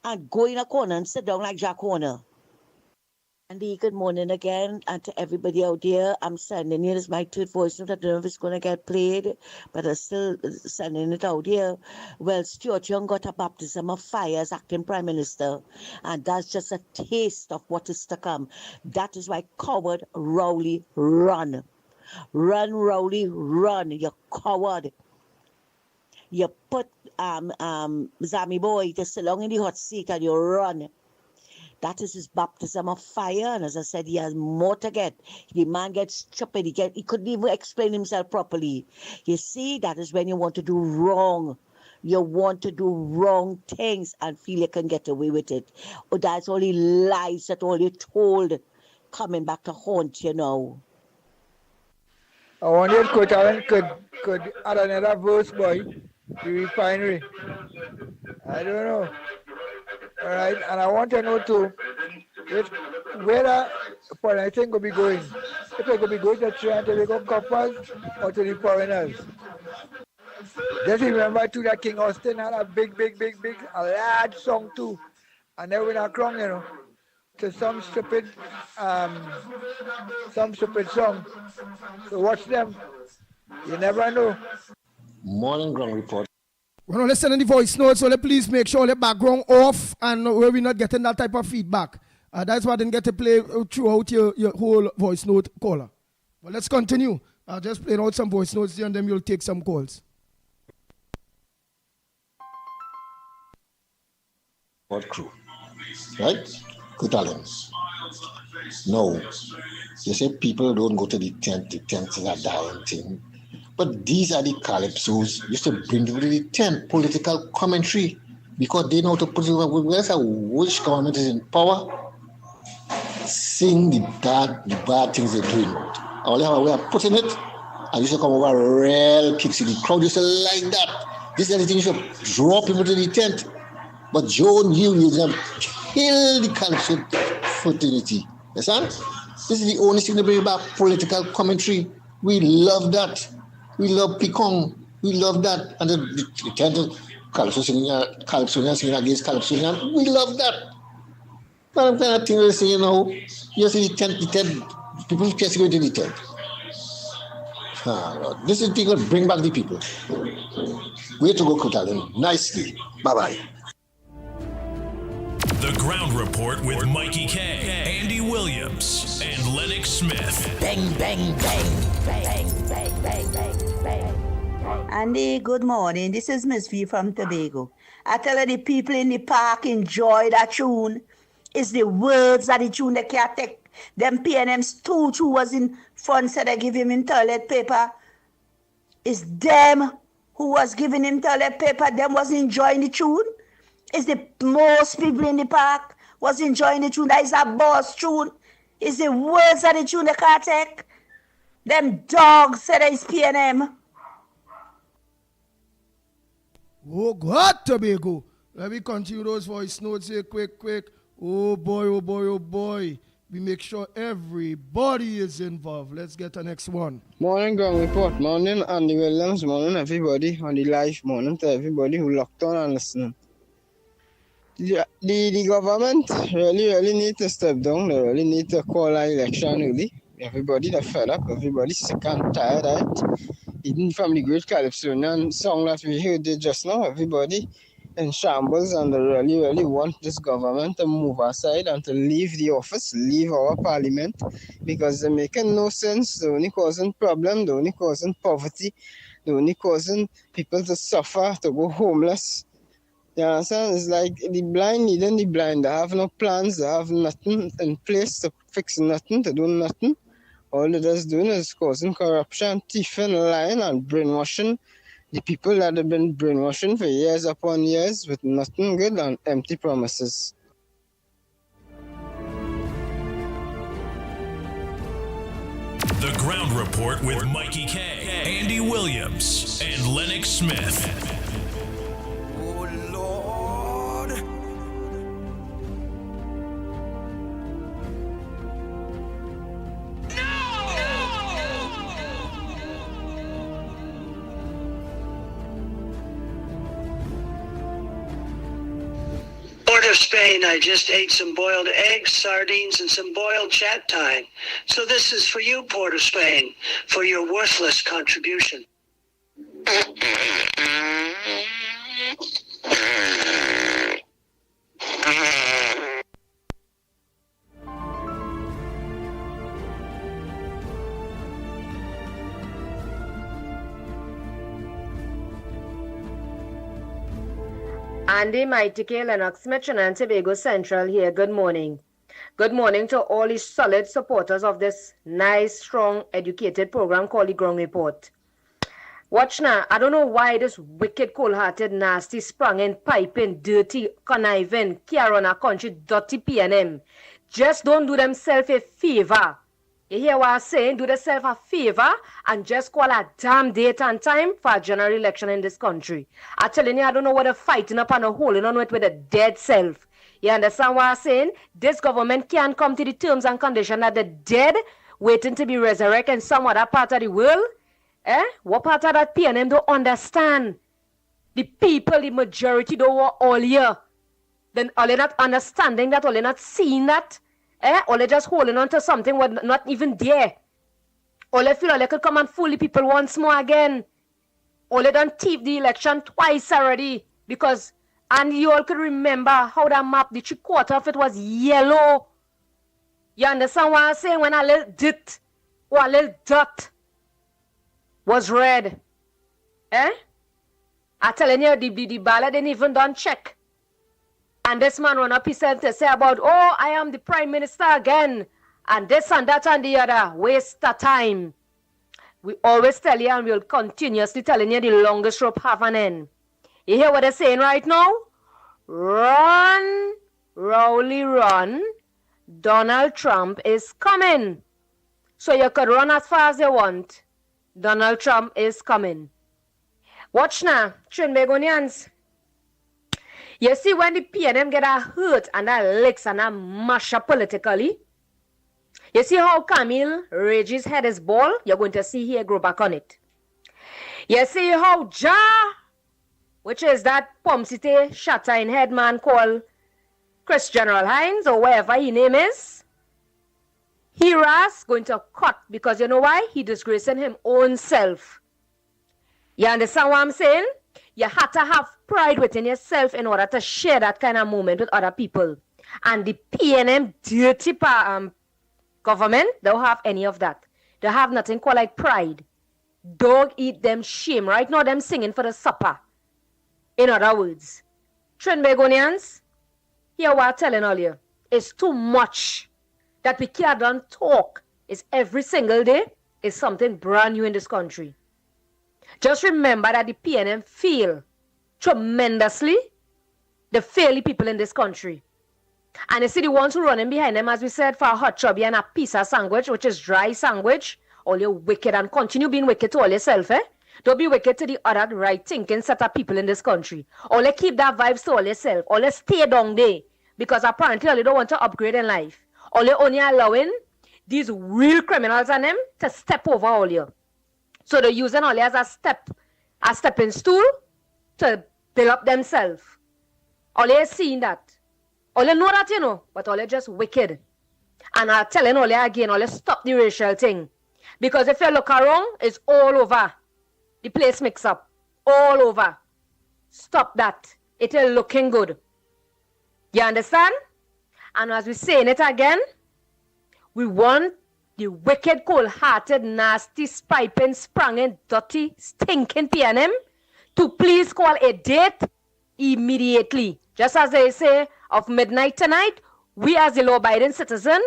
Speaker 8: and go in a corner and sit down like Jack Horner. Andy, good morning again, and to everybody out there. I'm sending you this my third voice note. I don't know if it's going to get played, but I'm still sending it out here. Well, Stuart Young got a baptism of fire as acting Prime Minister, and that's just a taste of what is to come. That is why coward Rowley run. Run, Rowley, run, you coward. You put Zami Boy to sit long in the hot seat and you run. That is his baptism of fire, and as I said, he has more to get. The man gets stupid. He couldn't even explain himself properly. You see, that is when you want to do wrong. You want to do wrong things and feel you can get away with it. Oh, that's all the lies that all you told coming back to haunt you now.
Speaker 11: I wonder if could add another verse, boy. The refinery. I don't know. All right, and I want to know too, if whether for anything will be going, if it will be going to Trinidad to become coppers or to the foreigners. Just remember too that King Austin had a big, a large song too, and they win a crown, you know, to some stupid song. So watch them. You never know.
Speaker 12: Morning ground report.
Speaker 7: We're not listening to the voice notes, so please make sure the background off and where we're not getting that type of feedback. That's why I didn't get to play throughout your whole voice note caller. But let's continue. I'll just play out some voice notes here and then we'll take some calls.
Speaker 12: What crew? Right? Good talents. No. You say people don't go to the tent. The tent is a dying thing. But these are the calypsos used to bring to the tent political commentary because they know how to put it which government is in power, sing the bad things they're doing. Only have a way of putting it, and used to come over real kicks in the crowd used to like that. This is the thing you should draw people to the tent. But Joe knew you would kill the calypso fraternity. Understand? This is the only thing to bring back political commentary. We love that. We love Picon. We love that. And the tent of Calypsonian singing against Calypsonian. We love that. But I'm kind of thing they say, you know, you see the tent, people just go to the tent. Lord. This is the thing that bring back the people. We have to go Kutalin nicely. Bye-bye.
Speaker 1: The Ground Report with Mickie K, Andy Williams, and Lennox Smith.
Speaker 14: Bang, bang, bang, bang, bang, bang, bang, bang.
Speaker 15: Andy, good morning. This is Miss V from Tobago. I tell you, the people in the park enjoy that tune. It's the words of the tune they can't take. Them PNM's two was in front, said they give him toilet paper. It's them who was giving him toilet paper. Them was enjoying the tune. It's the most people in the park was enjoying the tune. That is a boss tune. It's the words of the tune they can't take. Them dogs said it's PNM.
Speaker 7: Oh God, Tobago. Let me continue those voice notes here quick. Oh boy. We make sure everybody is involved. Let's get the next one.
Speaker 18: Morning, Ground Report. Morning, Andy Williams. Morning, everybody on the live. Morning to everybody who locked on and listening. The government really need to step down. They really need to call an election early. Everybody they're fed up. Everybody's sick and tired of it. Even from the great Calypsonian song that we heard just now, everybody in shambles, and they really want this government to move aside and to leave the office, leave our parliament, because they're making no sense. They're only causing problems, they're only causing poverty, they're only causing people to suffer, to go homeless. You understand? It's like the blind needing the blind. They have no plans, they have nothing in place to fix nothing, to do nothing. All they're just doing is causing corruption, thieving, lying, and brainwashing the people that have been brainwashing for years upon years with nothing good and empty promises.
Speaker 1: The Ground Report with Mikey K, Andy Williams, and Lennox Smith.
Speaker 2: Oh Lord.
Speaker 23: Port of Spain, I just ate some boiled eggs, sardines, and some boiled chat time. So this is for you, Port of Spain, for your worthless contribution.
Speaker 24: Andy, Mickie, Lennox, Smith, Trinidad, Tobago Central here. Good morning. Good morning to all the solid supporters of this nice, strong, educated program called the Ground Report. Watch now. I don't know why this wicked, cold-hearted, nasty, sprung-in, piping, dirty, conniving, care on our country, dirty PNM. Just don't do themselves a favor. You hear what I'm saying? Do themselves a favor and just call a damn date and time for a general election in this country. I'm telling you, I don't know what they're fighting up and holding on with a dead self. You understand what I'm saying? This government can't come to the terms and conditions that the dead waiting to be resurrected in some other part of the world. What part of that PNM don't understand? The people, the majority don't want all here. Then are they not understanding that? Are they not seeing that? Or they just holding on to something what not even there. Or they feel like they could come and fool the people once more again. Or they done thief the election twice already. Because, and you all could remember how that map, the 3/4 of it was yellow. You understand what I'm saying? When a little dit or a little dot was red. I'm telling you, the ballot didn't even done check. And this man run up himself to say about, oh, I am the prime minister again. And this and that and the other. Waste of time. We always tell you and we'll continuously telling you the longest rope have an end. You hear what they're saying right now? Run, Rowley, run. Donald Trump is coming. So you could run as far as you want. Donald Trump is coming. Watch now, Trinbagonians. You see when the PNM get a hurt and a licks and a mash up politically, you see how Camille Reggie's head is bald? You're going to see here grow back on it. You see how Ja, which is that Pomsite shatter-in head man called Chris General Hines or whatever his name is, Hiras going to cut because you know why? He disgracing him own self. You understand what I'm saying? You have to have pride within yourself in order to share that kind of moment with other people. And the PNM dirty government don't have any of that. They have nothing called like pride. Dog eat them shame. Right now, them singing for the supper. In other words, Trinbagonians, here what I'm telling all you, it's too much that we can't done talk. It's every single day is something brand new in this country. Just remember that the PNM feel tremendously the fairly people in this country. And you see the ones who running behind them, as we said, for a hot chubby and a piece of sandwich, which is dry sandwich, all you wicked and continue being wicked to all yourself, eh? Don't be wicked to the other right thinking set of people in this country. All you keep that vibes to all yourself. All you stay down there. Because apparently all you don't want to upgrade in life. All you only allowing these real criminals and them to step over all you. So they're using all you as a stepping stool to build up themselves. All you seeing that. All you know that, you know, but all you just wicked. And I'm telling all you again, all you stop the racial thing. Because if you look around, it's all over. The place mix up. All over. Stop that. It is looking good. You understand? And as we're saying it again, we want the wicked, cold-hearted, nasty, spiping, spranging, dirty, stinking PNM to please call a date immediately. Just as they say, of midnight tonight, we as the law-abiding citizen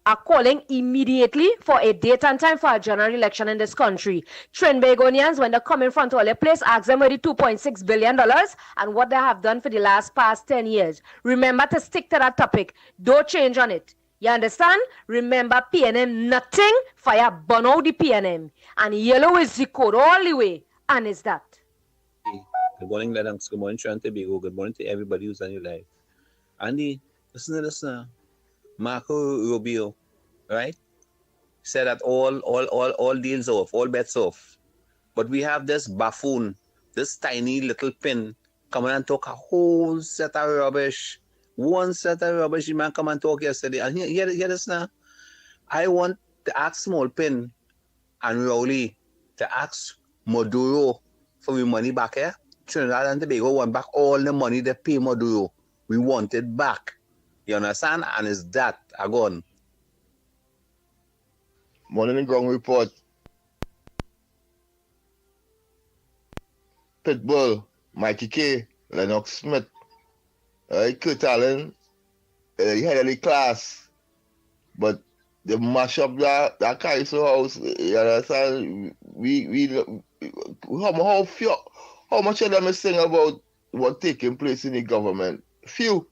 Speaker 24: are calling immediately for a date and time for a general election in this country. Trinbagonians, when they come in front of all the place, ask them where the $2.6 billion and what they have done for the past 10 years. Remember to stick to that topic. Don't change on it. You understand? Remember, PNM nothing, fire burn out the PNM. And yellow is the code all the way. And it's that.
Speaker 3: Good morning, Lennox. Good morning, Trinidad. Good morning to everybody who's on your live. Andy, listen. Marco Rubio, right? Said that all deals off, all bets off. But we have this buffoon, this tiny little pin, coming and talk a whole set of rubbish. One set of rubbish, the man come and talk yesterday. And hear this now. I want to ask Small Pin and Rowley to ask Maduro for the money back here. Trinidad and Tobago want back all the money they pay Maduro. We want it back. You understand? And it's that. I gone.
Speaker 4: Morning Ground Report. Pitbull, Mickie K, Lennox Smith, Kurt Allen, he had any class, but they mash up that Kaiso house. You understand? How much of them is saying about what taking place in the government? Few.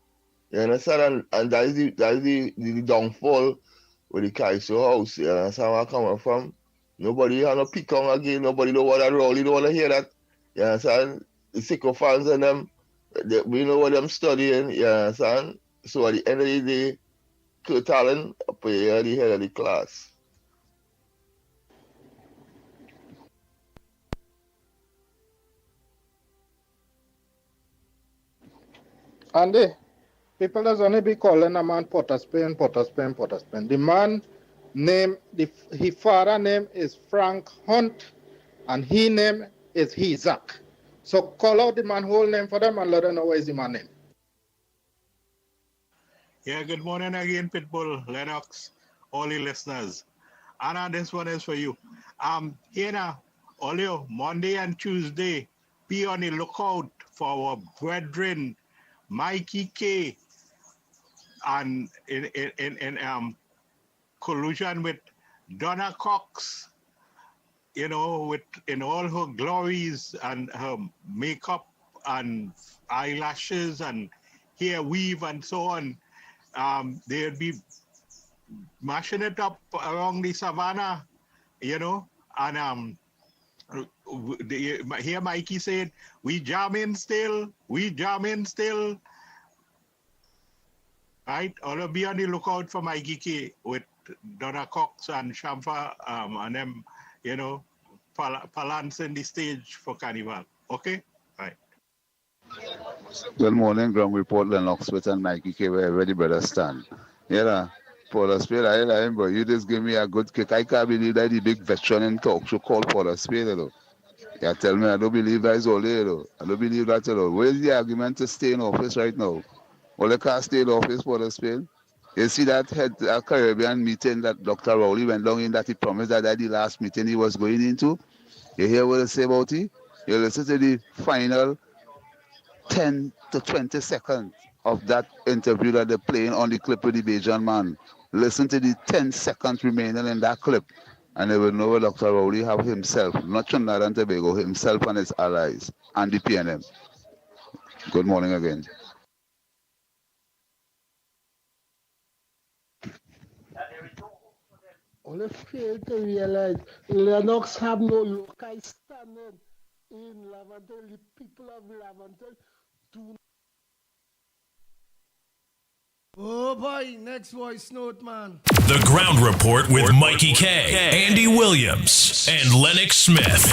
Speaker 4: You understand? And that is the downfall with the Kaiso house. You understand where I'm coming from? Nobody have no pick on again. Nobody don't want to roll. You don't want to hear that. You understand? The sycophants and them, we know what them studying. You understand? So at the end of the day, Kurt Allen up here at the head of the class.
Speaker 21: Andy, people does only be calling a man Potter Spain. The man name, his father name is Frank Hunt, and his name is Isaac. So call out the man whole name for them and let them know what is the man name.
Speaker 22: Yeah, good morning again, Pitbull, Lennox, all the listeners. Anna, this one is for you. Here now, all you, Monday and Tuesday, be on the lookout for our brethren, Mickie K, and in collusion with Donna Cox, you know, in all her glories and her makeup and eyelashes and hair weave and so on. They'll be mashing it up around the savannah, you know, and here Mickie said, we jamming still. Right? I'll be on the lookout for Mickie K with Donna Cox and Shamfa and them, you know, balancing the stage for Carnival. Okay? Right.
Speaker 25: Good morning, Ground Report, Lennox Smith and Mickie K, wherever the brothers stand. Yeah, Paula Spade, I like him, but you just give me a good kick. I can't believe that the big veteran in talk show called Paula Spade, you know. Yeah, tell me, I don't believe that is all there, though. I don't believe that at all. Where's the argument to stay in office right now? Well, they can't stay in office, Paula Spade. You see that Caribbean meeting that Dr. Rowley went down in that he promised that at the last meeting he was going into? You hear what I say about it? You listen to the final 10 to 20 seconds of that interview that they're playing on the clip with the Bajan man. Listen to the 10 seconds remaining in that clip, and they will know where Dr. Rowley have himself, not Trinidad and Tobago, himself and his allies, and the PNM. Good morning again.
Speaker 16: Only fail to realize Lennox have no local standing in Laventille. The people of Laventille do.
Speaker 7: Oh boy, next voice note, man.
Speaker 1: The Ground Report with Mikey K, Andy Williams, and Lennox Smith.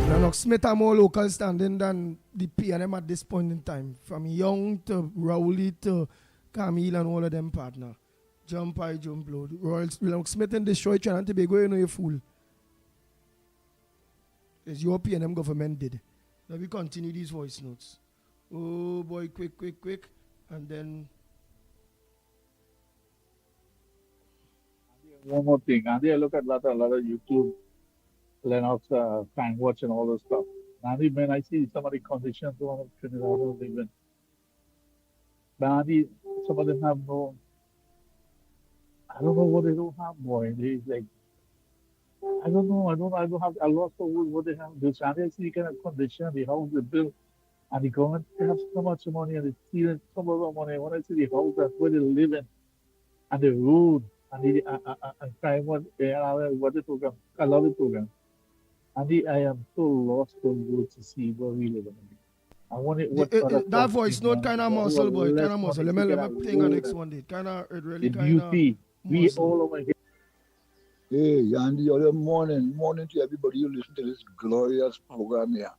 Speaker 7: Lennox Smith are more local standing than the PNM at this point in time. From Young to Rowley to Camille and all of them partner. Jump high, jump low. Lennox Smith and destroy Trinidad and Tobago, you know you fool. It's your PNM government did. Now we continue these voice notes. Oh boy, quick. And then
Speaker 5: one more thing. Andy, I look at a lot of YouTube, Lennox, Fan Watch and all those stuff. Andy, man, I see some of the conditions of Trinidad don't even. But Andy, some of them have no, I don't know what they don't have, boy. They like, I don't know. I don't have a lot of what they have. This Andy, I see kind of condition, the house they built, and the government they have so much money and they stealing so much money. When I see the house that's where they live in, and the road, and the and crime, what the program, I love the program. And I am so lost on go to see where we live in. I want it.
Speaker 7: That voice note kind of muscle, boy. Kind of muscle. Let me play the next one. It kind of, it really kind of.
Speaker 5: We all over here.
Speaker 6: Hey, Andy, good morning to everybody who listen to this glorious program here.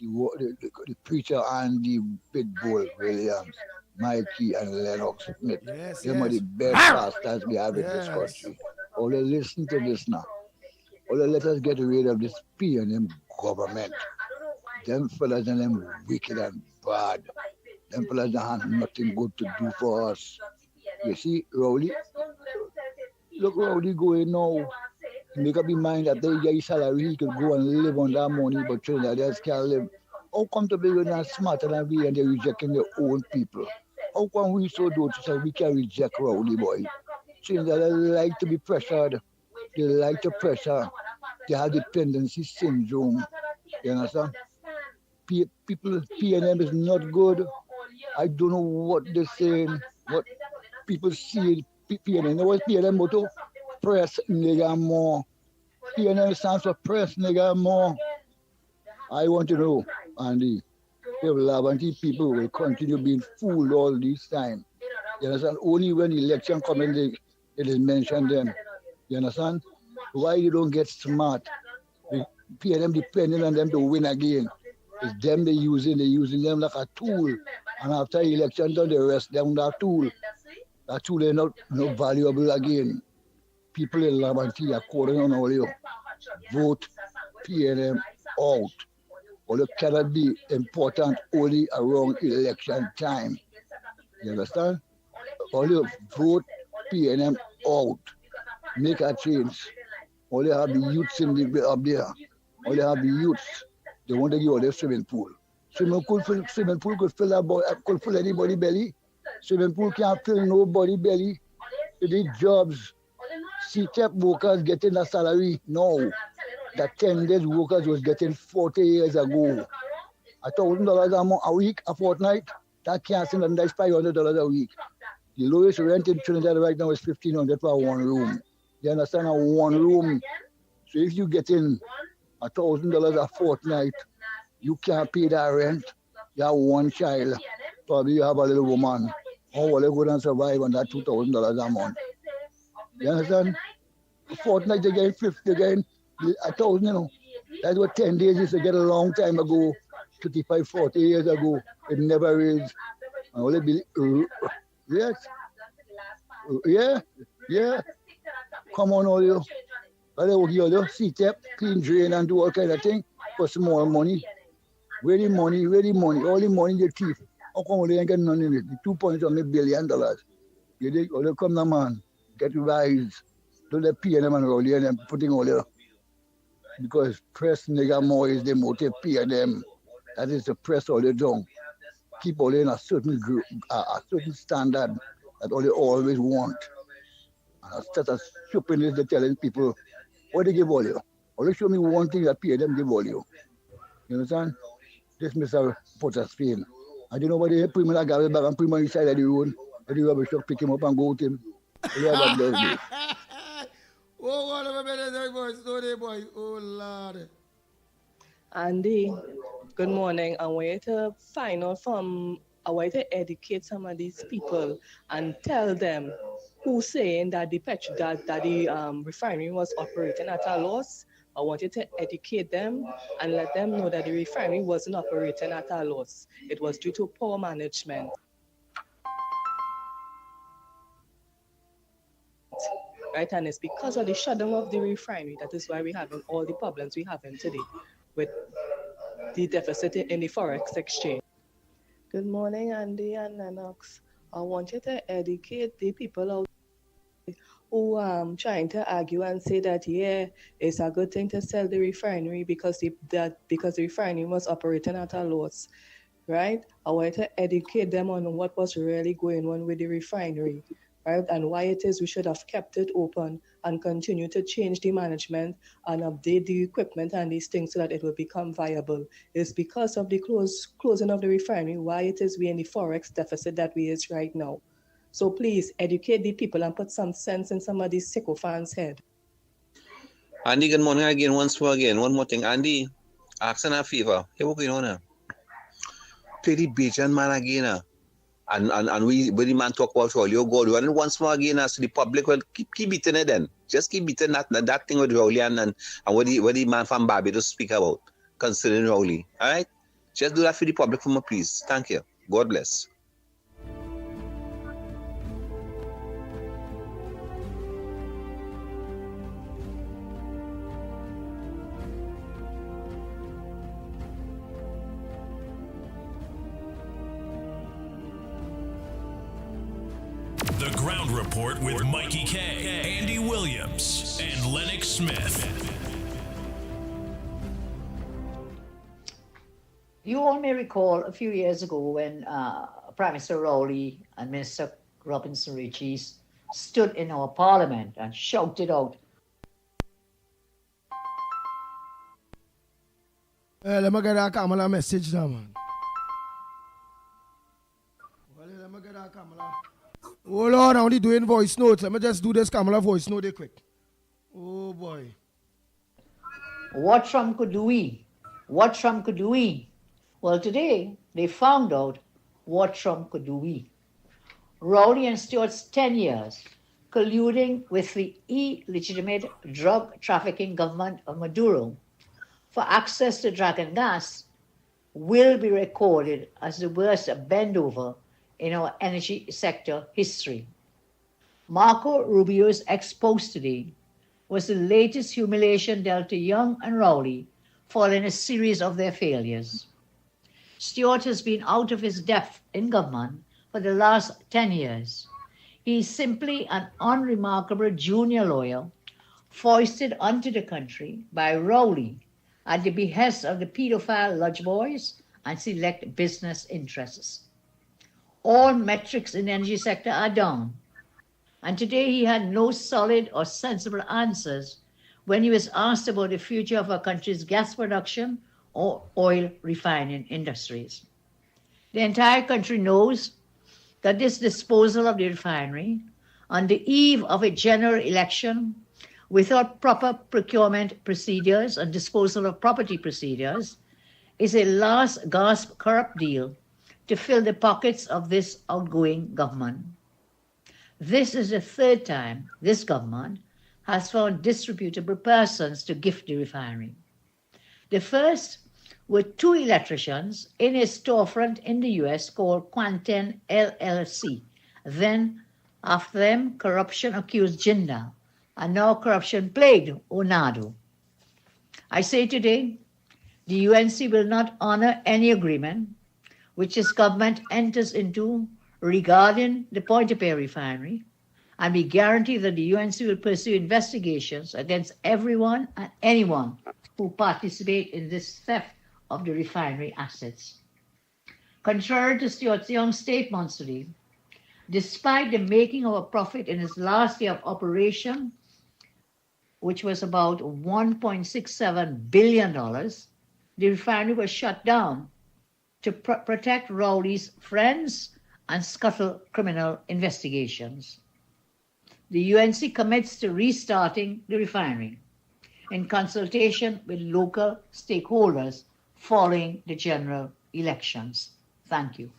Speaker 6: The preacher Andy Big Bull Williams, Mikey and Lennox Smith. Them are the best pastors we have in this country. Only listen to this now. Only let us get rid of this PNM government. Them fellas and them wicked and bad. Them fellas don't have nothing good to do for us. You see, Rowley? Look Rowley going now. Make up his mind that they get his salary, he could go and live on that money, but Trinidadians can't live. How come to be not smarter than we and they're rejecting their own people? How come we so do to say we can reject Rowley, boy? Trinidadians like to be pressured. They like to pressure. They have dependency syndrome. You understand? People, PNM is not good. I don't know what they're saying, what people see. PNM, you know what PNM motto? Press nigga more. PNM stands for press nigga more. I want to know, Andy, if Laventille people will continue being fooled all this time. You understand? Only when election comes in, it is mentioned then. You understand? Why you don't get smart? The PNM depending on them to win again. It's them they're using them like a tool. And after election done, they rest them that tool. That tool is not valuable again. People in Laventille are calling on all you. Vote PNM out. All it cannot be important only around election time. You understand? All you vote PNM out. Make a change. All you have the youths up there. All you have the youths. They want to give all their swimming pool. Swimming pool could fill anybody's belly. Swimming pool can't fill nobody's belly. They need jobs. CTEP workers getting a salary. No. That 10 days workers was getting 40 years ago. $1,000 a week, a fortnight. That can't seem like that's $500 a week. The lowest rent in Trinidad right now is $1,500 for one room. You understand? A one room. So if you get in $1,000 a fortnight, you can't pay that rent. You have one child. Probably you have a little woman. How will you go and survive on that $2,000 a month? You understand? A fortnight again, 50 again, 1,000, you know. That's what 10 days used to get a long time ago, 35, 40 years ago. It never raised. I only believe, yes. Yeah. Come on, all you. But they will give you CTEP, clean drain, and do all kind of thing for small money. Where the money? All the money they thief. How come they ain't get none in it? $2.1 billion. You dig? All you come now, man. Get rise. Don't let PNM and Rowley and them putting all the because press nigga more is the motive PNM. That is to press all the down. Keep all in a certain group, a certain standard that all they always want. And instead of stupidness, they're telling people what they give all you. Only show me one thing that PNM give all you. You understand? This Mr. Potter Spain. I don't know what they put him in a garbage bag and put him on the side of the road. And the rubbish truck pick him up and go with him. Yeah, that bless me.
Speaker 7: Oh, what a minute, boy. Story, boy. Oh, Lord.
Speaker 9: Andy, good morning. I want you to find out I want to educate some of these people and tell them who's saying that the refinery was operating at a loss. I want you to educate them and let them know that the refinery wasn't operating at a loss. It was due to poor management. Right, and it's because of the shutdown of the refinery that is why we're having all the problems we're having today with the deficit in the forex exchange. Good morning, Andy and Lennox. I want you to educate the people out there who are trying to argue and say that, yeah, it's a good thing to sell the refinery because the refinery was operating at a loss, right? I want to educate them on what was really going on with the refinery, right? And why it is we should have kept it open and continue to change the management and update the equipment and these things so that it will become viable. It's because of the closing of the refinery why it is we in the forex deficit that we is right now. So please educate the people and put some sense in some of these sycophants' head.
Speaker 3: Andy, good morning again, once more again. One more thing, Andy, asking a favor. Hey, what going on now? Play the Bajan man again. And we the man talk about Rowley, oh God, and once more again as the public will keep beating it then. Just keep beating that thing with Rowley and what the man from Barbados speak about concerning Rowley. Alright? Just do that for the public for me, please. Thank you. God bless.
Speaker 1: The Ground Report with Mickie K, Andy Williams, and Lennox Smith.
Speaker 10: You all may recall a few years ago when Prime Minister Rowley and Minister Robinson Ritchie stood in our parliament and shouted out,
Speaker 7: Let me get that Kamala message now, man. Well, let me get that Kamala. Hold on, I'm only doing voice notes. Let me just do this Kamala voice note quick. Oh boy.
Speaker 10: what Trump could do we? What Trump could do we? Well, today they found out what Trump could do we. Rowley and Stewart's 10 years colluding with the illegitimate drug trafficking government of Maduro for access to dragon gas will be recorded as the worst bend over in our energy sector history. Marco Rubio's ex-post today was the latest humiliation dealt to Young and Rowley following a series of their failures. Stewart has been out of his depth in government for the last 10 years. He is simply an unremarkable junior lawyer foisted onto the country by Rowley at the behest of the pedophile lodge boys and select business interests. All metrics in the energy sector are down, and today he had no solid or sensible answers when he was asked about the future of our country's gas production or oil refining industries. The entire country knows that this disposal of the refinery on the eve of a general election without proper procurement procedures and disposal of property procedures is a last gasp corrupt deal to fill the pockets of this outgoing government. This is the third time this government has found disreputable persons to gift the refinery. The first were two electricians in a storefront in the US called Quanten LLC. Then, after them, corruption-accused Jindal, and now corruption-plagued Onado. I say today, the UNC will not honor any agreement which this government enters into regarding the Point-to-Pay refinery, and we guarantee that the UNC will pursue investigations against everyone and anyone who participate in this theft of the refinery assets. Contrary to Stuart Young's statements today, despite the making of a profit in its last year of operation, which was about $1.67 billion, the refinery was shut down to protect Rowley's friends and scuttle criminal investigations. The UNC commits to restarting the refinery in consultation with local stakeholders following the general elections. Thank you.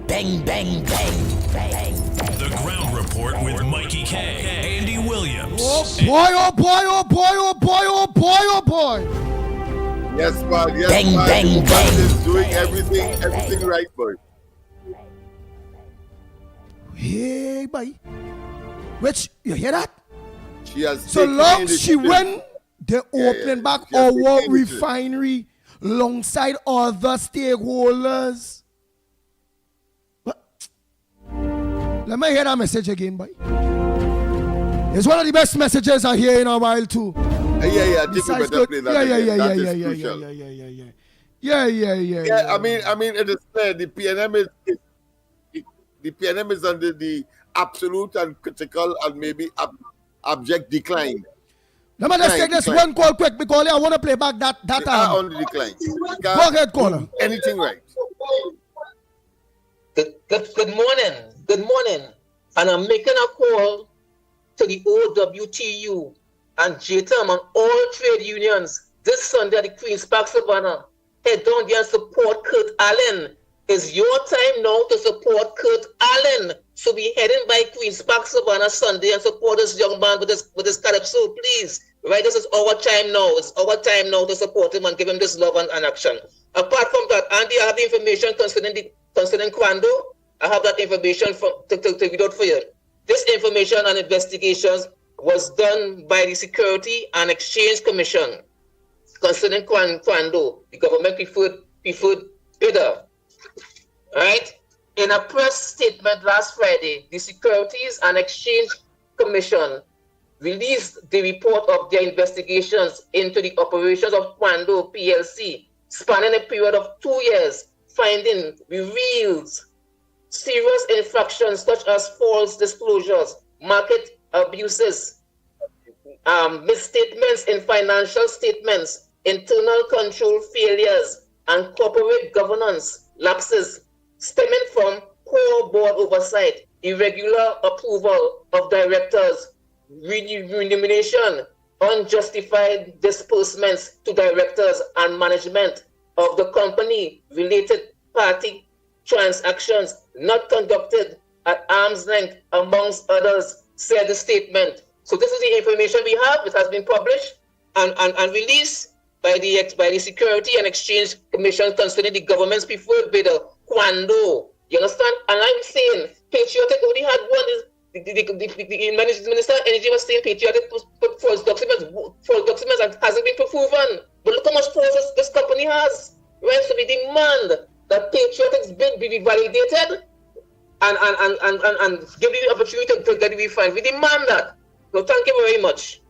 Speaker 1: Bang, bang, bang, bang. The Ground Report with Mikey K, Andy Williams.
Speaker 2: Oh boy, oh boy, oh boy, oh boy, oh boy, oh boy.
Speaker 8: Yes, man, yes,
Speaker 1: bang,
Speaker 8: man.
Speaker 1: Bang,
Speaker 8: The
Speaker 1: bang,
Speaker 8: is doing everything right, boy.
Speaker 2: Hey, boy. Which, you hear that?
Speaker 8: She has
Speaker 2: so
Speaker 8: taken
Speaker 2: long
Speaker 8: initiative.
Speaker 2: she win the opening back
Speaker 8: She has
Speaker 2: our
Speaker 8: taken initiative.
Speaker 2: refinery alongside other stakeholders. Let me hear that message again, boy. It's one of the best messages I hear in a while too.
Speaker 8: Yeah, I think we better play that again. That is crucial.
Speaker 2: Yeah.
Speaker 8: I mean, it is clear the PNM is under the absolute and critical and maybe abject decline.
Speaker 2: Let me just take this one call quick because I want to play back that
Speaker 8: They are on the decline.
Speaker 2: Go ahead, caller.
Speaker 8: Anything right?
Speaker 13: Good morning. Good morning. And I'm making a call to the OWTU and JTAM and all trade unions this Sunday at the Queen's Park Savannah. Head down there and support Kurt Allen. It's your time now to support Kurt Allen. So be heading by Queen's Park Savannah Sunday and support this young man with this calypso, please. Right, this is our time now. It's our time now to support him and give him this love and action. Apart from that, Andy, I have the information concerning Quando. I have that information to read out for you. This information and investigations was done by the Security and Exchange Commission concerning Quando, the government preferred bidder. Right? In a press statement last Friday, the Securities and Exchange Commission released the report of their investigations into the operations of Quando PLC, spanning a period of 2 years, finding reveals serious infractions such as false disclosures, market abuses, misstatements in financial statements, internal control failures, and corporate governance lapses stemming from poor board oversight, irregular approval of directors, remuneration, unjustified disbursements to directors and management of the company, related party transactions not conducted at arm's length, amongst others, said the statement. So this is the information we have. It has been published and released by the Security and Exchange Commission concerning the government's preferred bidder, Quando. You understand? And I'm saying Patriotic only had one. The Minister of Energy was saying Patriotic put false documents and hasn't been proven. But look how much force this company has. Right? So we demand that Patriotic's bid be validated and give the opportunity to get it refined. We demand that. So thank you very much.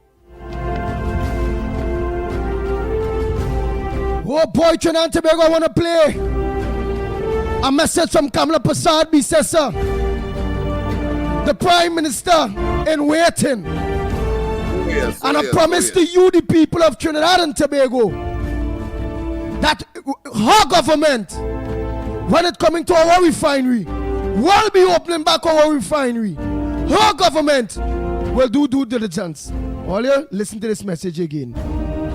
Speaker 2: Oh boy, Trinidad and Tobago, I want to play a message from Kamala Prasad Bisesa, the Prime Minister in waiting.
Speaker 8: Yes,
Speaker 2: and I promise to you, the people of Trinidad and Tobago, that her government, when it coming to our refinery, will be opening back our refinery. Her government will do due diligence. All you listen to this message again.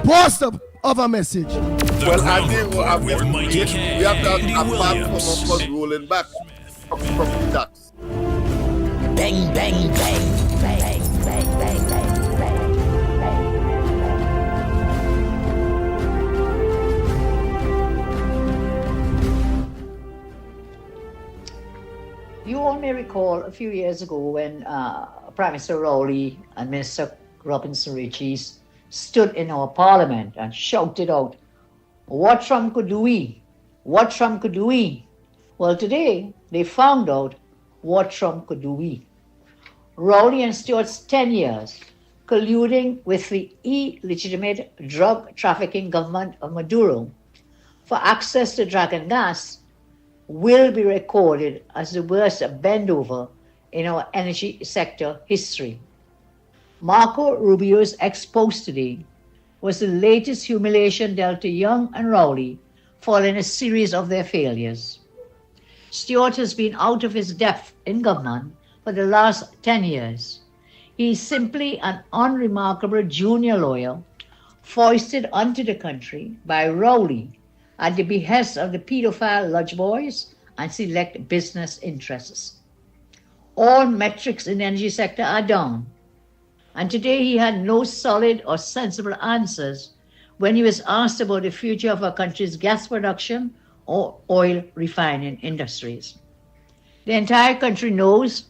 Speaker 2: Pause the other message.
Speaker 8: Well, Andy, we have that apart from of course rolling back from the tax.
Speaker 1: Bang, bang, bang, bang, bang, bang, bang, bang.
Speaker 10: You all may recall a few years ago when Prime Minister Rowley and Minister Robinson Richies stood in our parliament and shouted out, "What Trump could do we? What Trump could do we?" Well, today they found out what Trump could do we. Rowley and Stewart's 10 years colluding with the illegitimate drug trafficking government of Maduro for access to dragon gas will be recorded as the worst bend-over in our energy sector history. Marco Rubio's ex-post today was the latest humiliation dealt to Young and Rowley following a series of their failures. Stewart has been out of his depth in government for the last 10 years. He is simply an unremarkable junior lawyer foisted onto the country by Rowley at the behest of the pedophile lodge boys and select business interests. All metrics in the energy sector are down, and today he had no solid or sensible answers when he was asked about the future of our country's gas production or oil refining industries. The entire country knows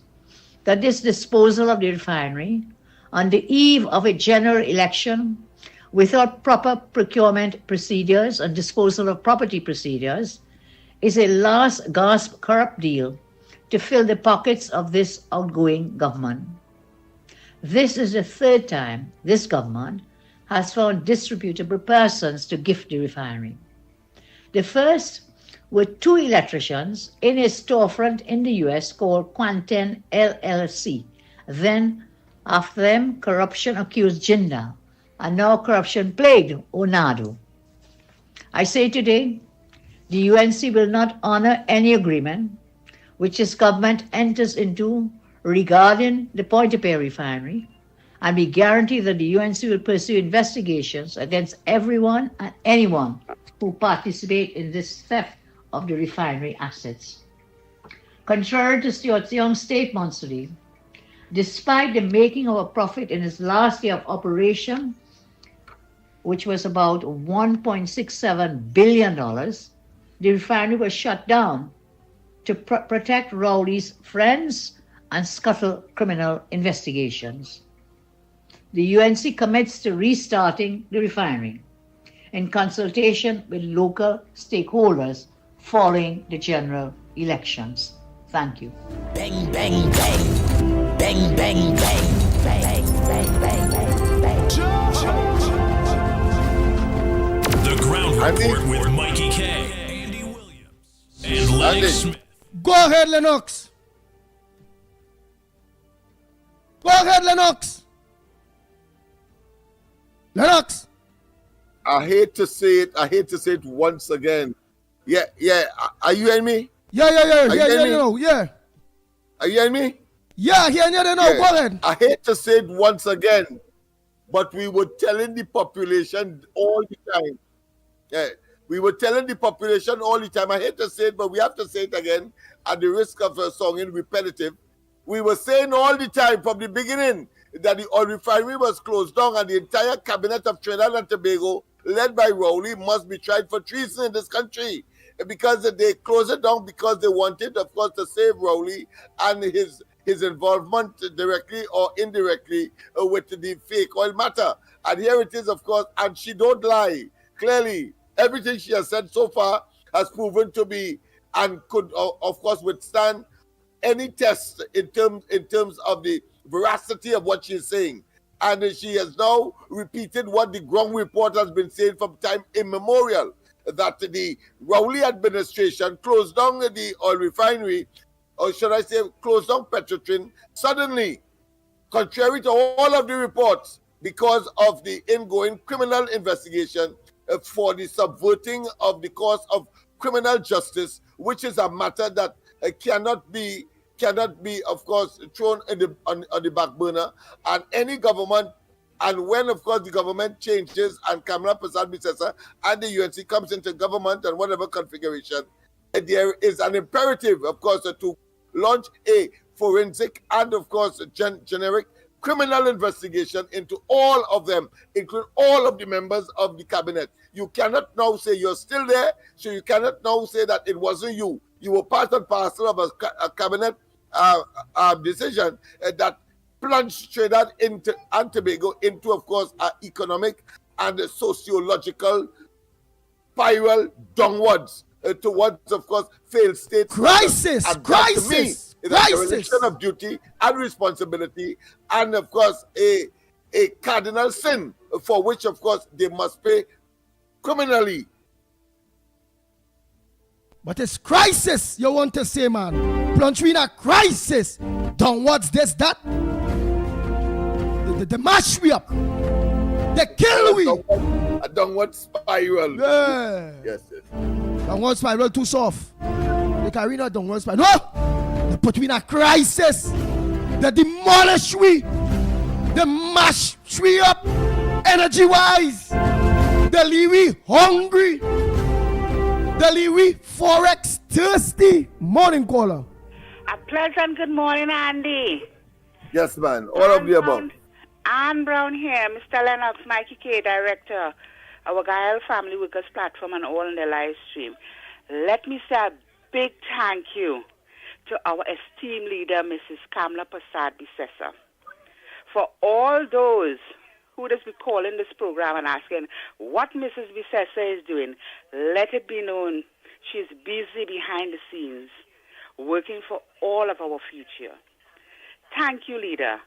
Speaker 10: that this disposal of the refinery on the eve of a general election without proper procurement procedures and disposal of property procedures is a last gasp corrupt deal to fill the pockets of this outgoing government. This is the third time this government has found disreputable persons to gift the refinery. The first were two electricians in a storefront in the US called Quanten LLC. Then, after them, corruption-accused Jinda, and now corruption-plagued Onado. I say today, the UNC will not honor any agreement which its government enters into regarding the Point-A-Pay refinery, and we guarantee that the UNC will pursue investigations against everyone and anyone who participate in this theft of the refinery assets. Contrary to Stuart Young's statements today, despite the making of a profit in its last year of operation, which was about $1.67 billion, the refinery was shut down to protect Rowley's friends and scuttle criminal investigations. The UNC commits to restarting the refinery in consultation with local stakeholders following the general elections. Thank you.
Speaker 14: Bang, bang, bang. Bang, bang, bang. Bang, bang, bang, bang, bang.
Speaker 1: The Ground Report with Mikey K, Andy Williams, and Lennox Smith.
Speaker 7: Go ahead, Lennox. Go ahead, Lennox. Lennox.
Speaker 8: I hate to say it once again. Yeah. Are you hearing me?
Speaker 7: Yeah.
Speaker 8: Yeah. Are you hearing me?
Speaker 7: Yeah, hearing you now. Go ahead.
Speaker 8: I hate to say it once again, but we were telling the population all the time. Yeah. We were telling the population all the time. I hate to say it, but we have to say it again at the risk of sounding repetitive. We were saying all the time from the beginning that the oil refinery was closed down and the entire cabinet of Trinidad and Tobago, led by Rowley, must be tried for treason in this country, because they closed it down because they wanted, of course, to save Rowley and his involvement directly or indirectly with the fake oil matter. And here it is, of course, and she don't lie. Clearly, everything she has said so far has proven to be and could, of course, withstand any test in terms of the veracity of what she's saying. And she has now repeated what the ground report has been saying from time immemorial, that the Rowley administration closed down the oil refinery, or should I say closed down Petrotrin, suddenly, contrary to all of the reports, because of the ingoing criminal investigation for the subverting of the course of criminal justice, which is a matter that cannot be, of course, thrown on the back burner. And any government, and when, of course, the government changes and Kamala Persad-Bissessar and the UNC comes into government and whatever configuration, there is an imperative, of course, to launch a forensic and, of course, generic criminal investigation into all of them, including all of the members of the cabinet. You cannot now say you're still there, so you cannot now say that it wasn't you. You were part and parcel of a cabinet decision that plunged Trinidad and Tobago into, of course, economic and sociological spiral downwards towards, of course, failed state.
Speaker 7: Crisis.
Speaker 8: is a dereliction of duty and responsibility, and of course a cardinal sin for which, of course, they must pay criminally.
Speaker 7: But it's crisis, you want to say, man. Plunge in a crisis. Don't watch this, that. They mash we up. They kill we.
Speaker 8: A downward spiral.
Speaker 7: Yeah.
Speaker 8: Yes.
Speaker 7: Downward spiral too soft. They carry not downward spiral. No! They put we in a crisis. They demolish we. They mash we up. Energy-wise. They leave we hungry. They leave we forex thirsty. Morning caller.
Speaker 11: A pleasant good morning, Andy.
Speaker 8: Yes, man. All of the above.
Speaker 11: Ann Brown here, Mr. Lennox, Mickie K, Director, our Gael Family Workers Platform and all in the live stream. Let me say a big thank you to our esteemed leader, Mrs. Kamla Prasad Bisesa, for all those who just be calling this program and asking what Mrs. Bisesa is doing. Let it be known she's busy behind the scenes, working for all of our future. Thank you, leader.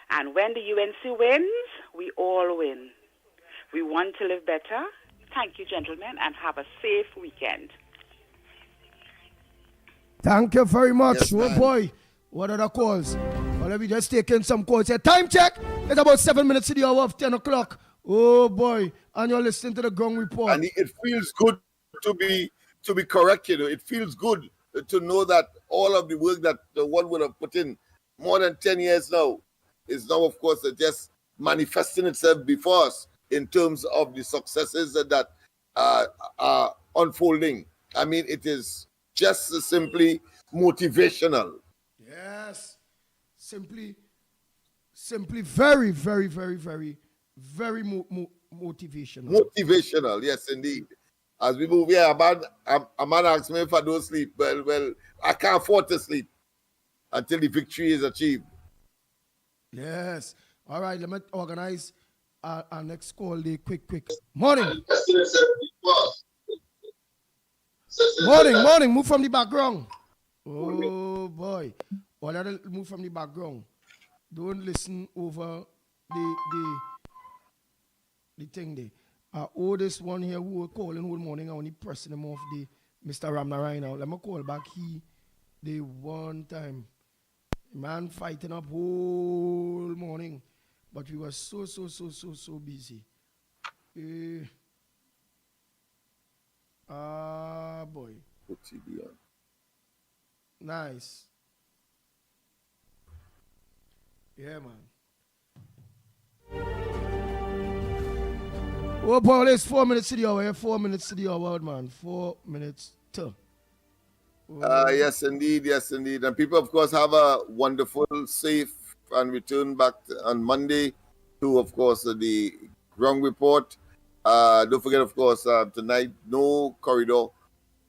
Speaker 11: And when the UNC wins, we all win. We want to live better. Thank you, gentlemen, and have a safe weekend.
Speaker 7: Thank you very much.
Speaker 8: Yes,
Speaker 7: oh boy, what are the calls? Well, let me just take in some calls here. Time check. It's about 7 minutes to the hour of 10 o'clock. Oh boy, and you're listening to the Ground Report.
Speaker 8: And it feels good to be correct, you know. It feels good to know that all of the work that the one would have put in more than 10 years now is now, of course, just manifesting itself before us in terms of the successes that are unfolding. I mean, it is just simply motivational.
Speaker 7: Yes, simply very, very, very, very, very motivational.
Speaker 8: Motivational, yes, indeed. As we move here, a man asks me if I don't sleep. Well, I can't afford to sleep until the victory is achieved.
Speaker 7: Yes. All right, let me organize our next call day quick. Morning. Morning. Move from the background. Oh, boy. Or let it move from the background. Don't listen over the thing there. This one here who were calling all morning, I only pressing him off the Mr. Ramna right now. Let me call back the one time. Man fighting up whole morning, but we were so busy. Boy. Nice. Yeah, man. Oh boy, it's 4 minutes to the hour. 4 minutes to the hour, man. 4 minutes to.
Speaker 8: Yes, indeed. And people, of course, have a wonderful, safe, and return back on Monday to, of course, the Ground Report. Don't forget, of course, tonight, no corridor.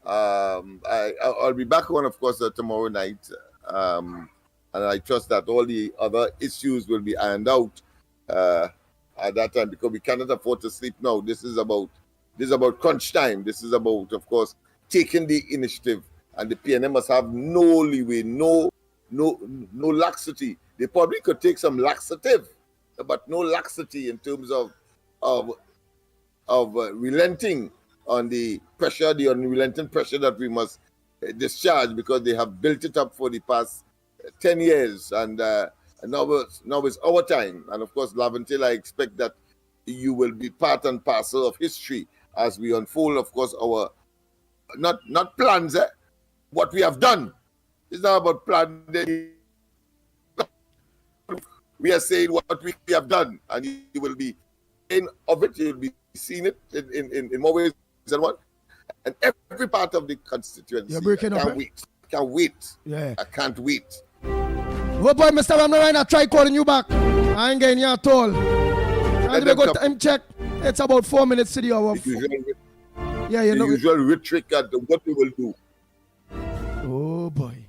Speaker 8: I'll be back on, of course, tomorrow night. And I trust that all the other issues will be ironed out at that time, because we cannot afford to sleep now. This is about crunch time. This is about, of course, taking the initiative. And the PNM must have no leeway, no laxity. They probably could take some laxative, but no laxity in terms of relenting on the pressure, the unrelenting pressure that we must discharge, because they have built it up for the past 10 years. And now it's our time. And of course, Laventille, I expect that you will be part and parcel of history as we unfold, of course, our not plans, what we have done. It's not about planning. We are saying what we have done, and you will be in of it. You will be seeing it in more ways than one. And every part of the constituency.
Speaker 7: You're breaking up.
Speaker 8: Can't wait.
Speaker 7: Yeah.
Speaker 8: I can't wait.
Speaker 7: Oh boy, Mr. Ramnaran, I try calling you back. I ain't getting you at all. And we go time check. It's about 4 minutes to the hour.
Speaker 8: The usual rhetoric at what we will do.
Speaker 7: Oh boy.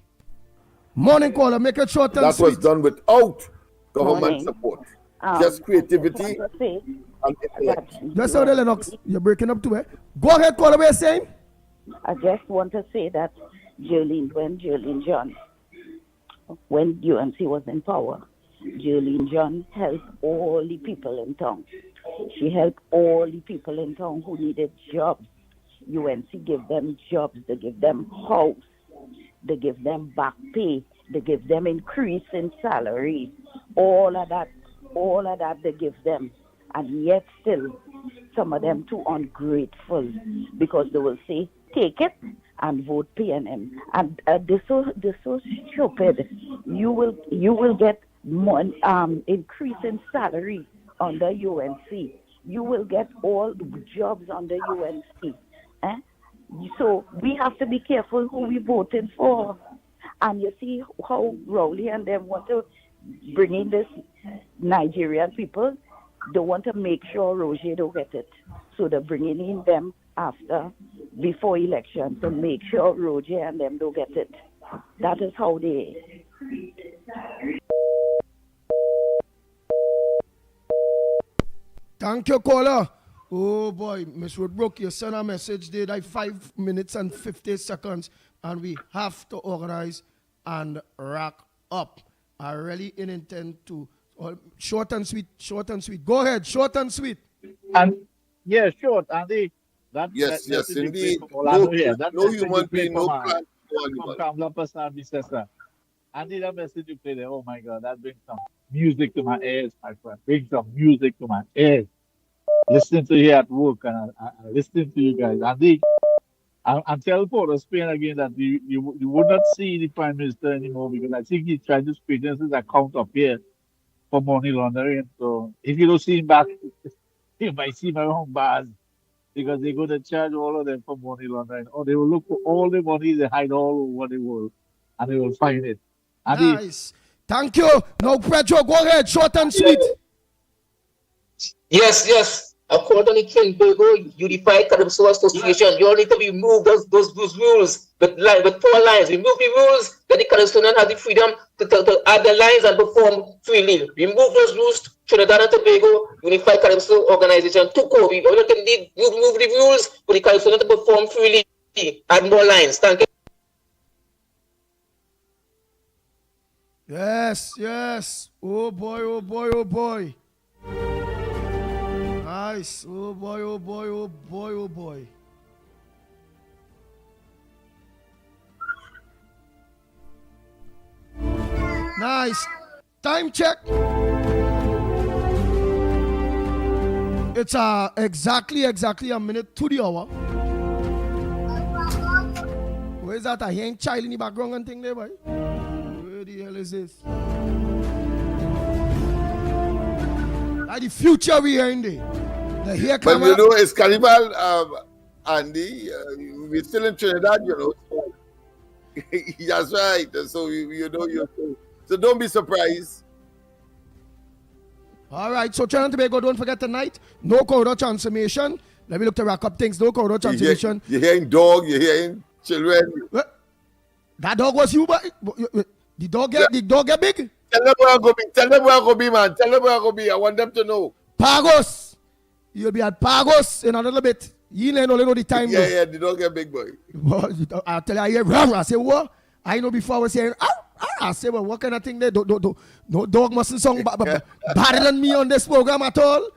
Speaker 7: Morning caller, make it short and
Speaker 8: that
Speaker 7: sweet.
Speaker 8: Was done without government support. Just creativity.
Speaker 7: Just how the Lennox, you're breaking up too, eh? Go ahead, caller, what you're saying?
Speaker 12: I just want to say that when Jolene John when UNC was in power, Jolene John helped all the people in town. She helped all the people in town who needed jobs. UNC give them jobs, they give them house, they give them back pay, they give them increase in salary. All of that they give them. And yet still, some of them too ungrateful because they will say, take it and vote PNM. And they're so stupid. You will get more, increase in salary under UNC. You will get all jobs under UNC. So we have to be careful who we voting for. And you see how Rowley and them want to bring in this Nigerian people. They want to make sure Roger don't get it. So they're bringing in them before election to make sure Roger and them don't get it. That is how they...
Speaker 7: Thank you, caller. Oh boy, Miss Woodbrook, you sent a message there like 5 minutes and 50 seconds, and we have to organize and wrap up. I really intend to. Short and sweet. Go ahead, short and sweet.
Speaker 5: And yeah, short, Andy.
Speaker 8: Yes, indeed.
Speaker 5: No
Speaker 8: human being, no plant, no animal.
Speaker 5: From Kamla Pasandi Sessa. Andy, that message you played there, oh my God, that brings some music to my ears, my friend. Brings some music to my ears. Listening to you at work and I listening to you guys. Andy, I'm telling Port of Spain again that you would not see the Prime Minister anymore because I think he's trying to straighten his account up here for money laundering. So if you don't see him back, you might see him around bars because they're going to charge all of them for money laundering. Or they will look for all the money they hide all over the world and they will find it. Andy,
Speaker 7: nice. Thank you. No pressure. Go ahead. Short and sweet.
Speaker 13: Yes. According to Trinidad Unified Calypso Association, you all need to remove those rules with 4 lines. Remove the rules, then the Calypsonian has the freedom to add the lines and perform freely. Remove those rules. Trinidad and Tobago Unified Calypso Organization took over. You all can remove the rules for the Calypsonian to perform freely. Add more lines. Thank you.
Speaker 7: Yes. Oh boy. Nice. Oh boy. Nice. Time check. It's exactly a minute to the hour. Where is that? I hear a child in the background and thing there, boy. Where the hell is this? The future we are in there.
Speaker 8: But you know, it's Carnival, Andy. We're still in Trinidad, you know. So that's right. So so don't be surprised.
Speaker 7: All right. So Trinidad and Tobago, don't forget tonight. No corridor transformation. Let me look to rack up things. No corridor transformation.
Speaker 8: You're hearing dog. You're hearing children.
Speaker 7: That dog was you, but the dog get big.
Speaker 8: Tell them where I go be. Tell them where I go be, man. Tell them where I go be. I want them to know.
Speaker 7: Pagos. You'll be at Pagos in a little bit. You only know the time.
Speaker 8: Yeah, they don't get big boy.
Speaker 7: Well, I'll tell you, I hear rah. I say, what? I know before I was saying, I say, well, what kind of thing there? No dog mustn't song better than me on this program at all.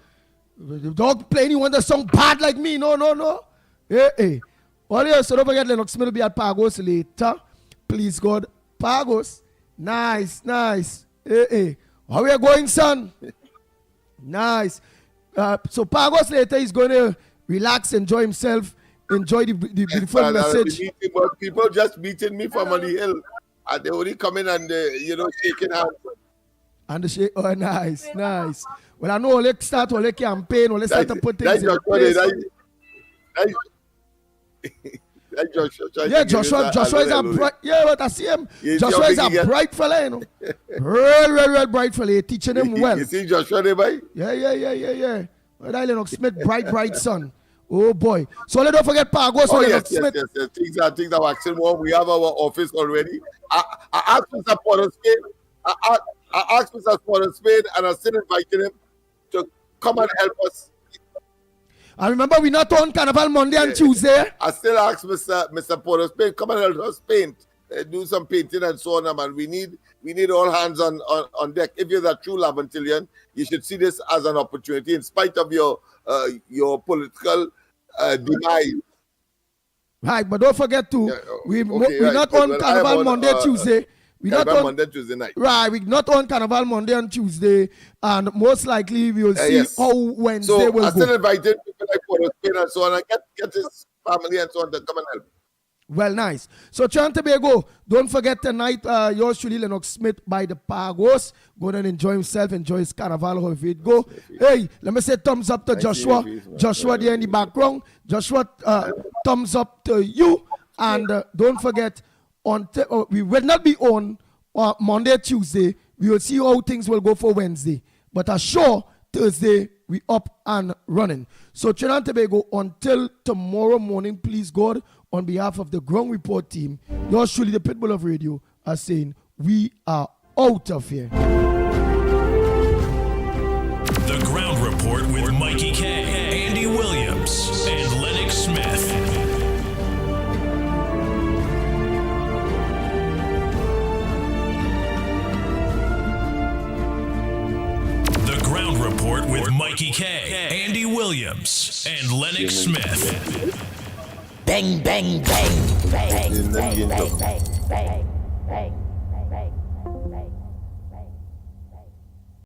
Speaker 7: The dog playing, you want the song bad like me? No. Hey. Well, yeah, so don't forget, Lennox will be at Pagos later. Please, God. Pagos. Nice. Hey. How are you going, son? Nice. So Pagos later is going to relax, enjoy himself, enjoy the beautiful message.
Speaker 8: People just meeting me from on the hill, and they only come in and shaking hands.
Speaker 7: And the shake. Oh, nice. Well, I know let's start a campaign, let's start to put things in place. Joshua is a bright. Yeah, but I see him. Joshua is a bright fella, you know. Real bright fella. He's teaching him well.
Speaker 8: You see Joshua there, boy?
Speaker 7: Yeah. Well, Lennox Smith, bright son. Oh boy. So don't forget Pagos.
Speaker 8: Yes. Things are waxing warm. We have our office already. I asked Mr. Porter Spain. I asked Mr. Porter Spain, and I still invited him to come and help us.
Speaker 7: I remember we not on Carnival Monday and Tuesday.
Speaker 8: I still ask Mr. Porter Spain, come and help us paint. do some painting and so on, man. We need all hands on deck. If you're that true Labantillian, you should see this as an opportunity, in spite of your political demise.
Speaker 7: Right, but don't forget to we're
Speaker 8: right,
Speaker 7: not
Speaker 8: good.
Speaker 7: on
Speaker 8: Well,
Speaker 7: Carnival
Speaker 8: on,
Speaker 7: Monday, Tuesday. We're not on
Speaker 8: Monday, Tuesday night.
Speaker 7: Right, we're not on Carnival Monday and Tuesday, and most likely we will see
Speaker 8: Yes.
Speaker 7: how Wednesday
Speaker 8: So
Speaker 7: will
Speaker 8: I still
Speaker 7: go.
Speaker 8: invited people like Port of Spain and so on, and get his family and so on to come and help.
Speaker 7: Well, nice. So, Trinidad and Tobago, don't forget tonight, yours truly, Lennox Smith by the Pagos. Go and enjoy himself, enjoy his carnival, however it go. Hey, let me say thumbs up to Joshua. Joshua there in the background. Joshua, thumbs up to you. And don't forget, we will not be on Monday, Tuesday. We will see how things will go for Wednesday. But sure, Thursday, we up and running. So, Trinidad and Tobago, until tomorrow morning, please, God, on behalf of the Ground Report team, yours truly, the Pitbull of Radio, are saying we are out of here.
Speaker 1: The Ground Report with Mickie K, Andy Williams, and Lennox Smith. The Ground Report with Mickie K, Andy Williams, and Lennox Smith.
Speaker 14: Bang, bang, bang, bang, bang, bang, bang, bang, bang, bang.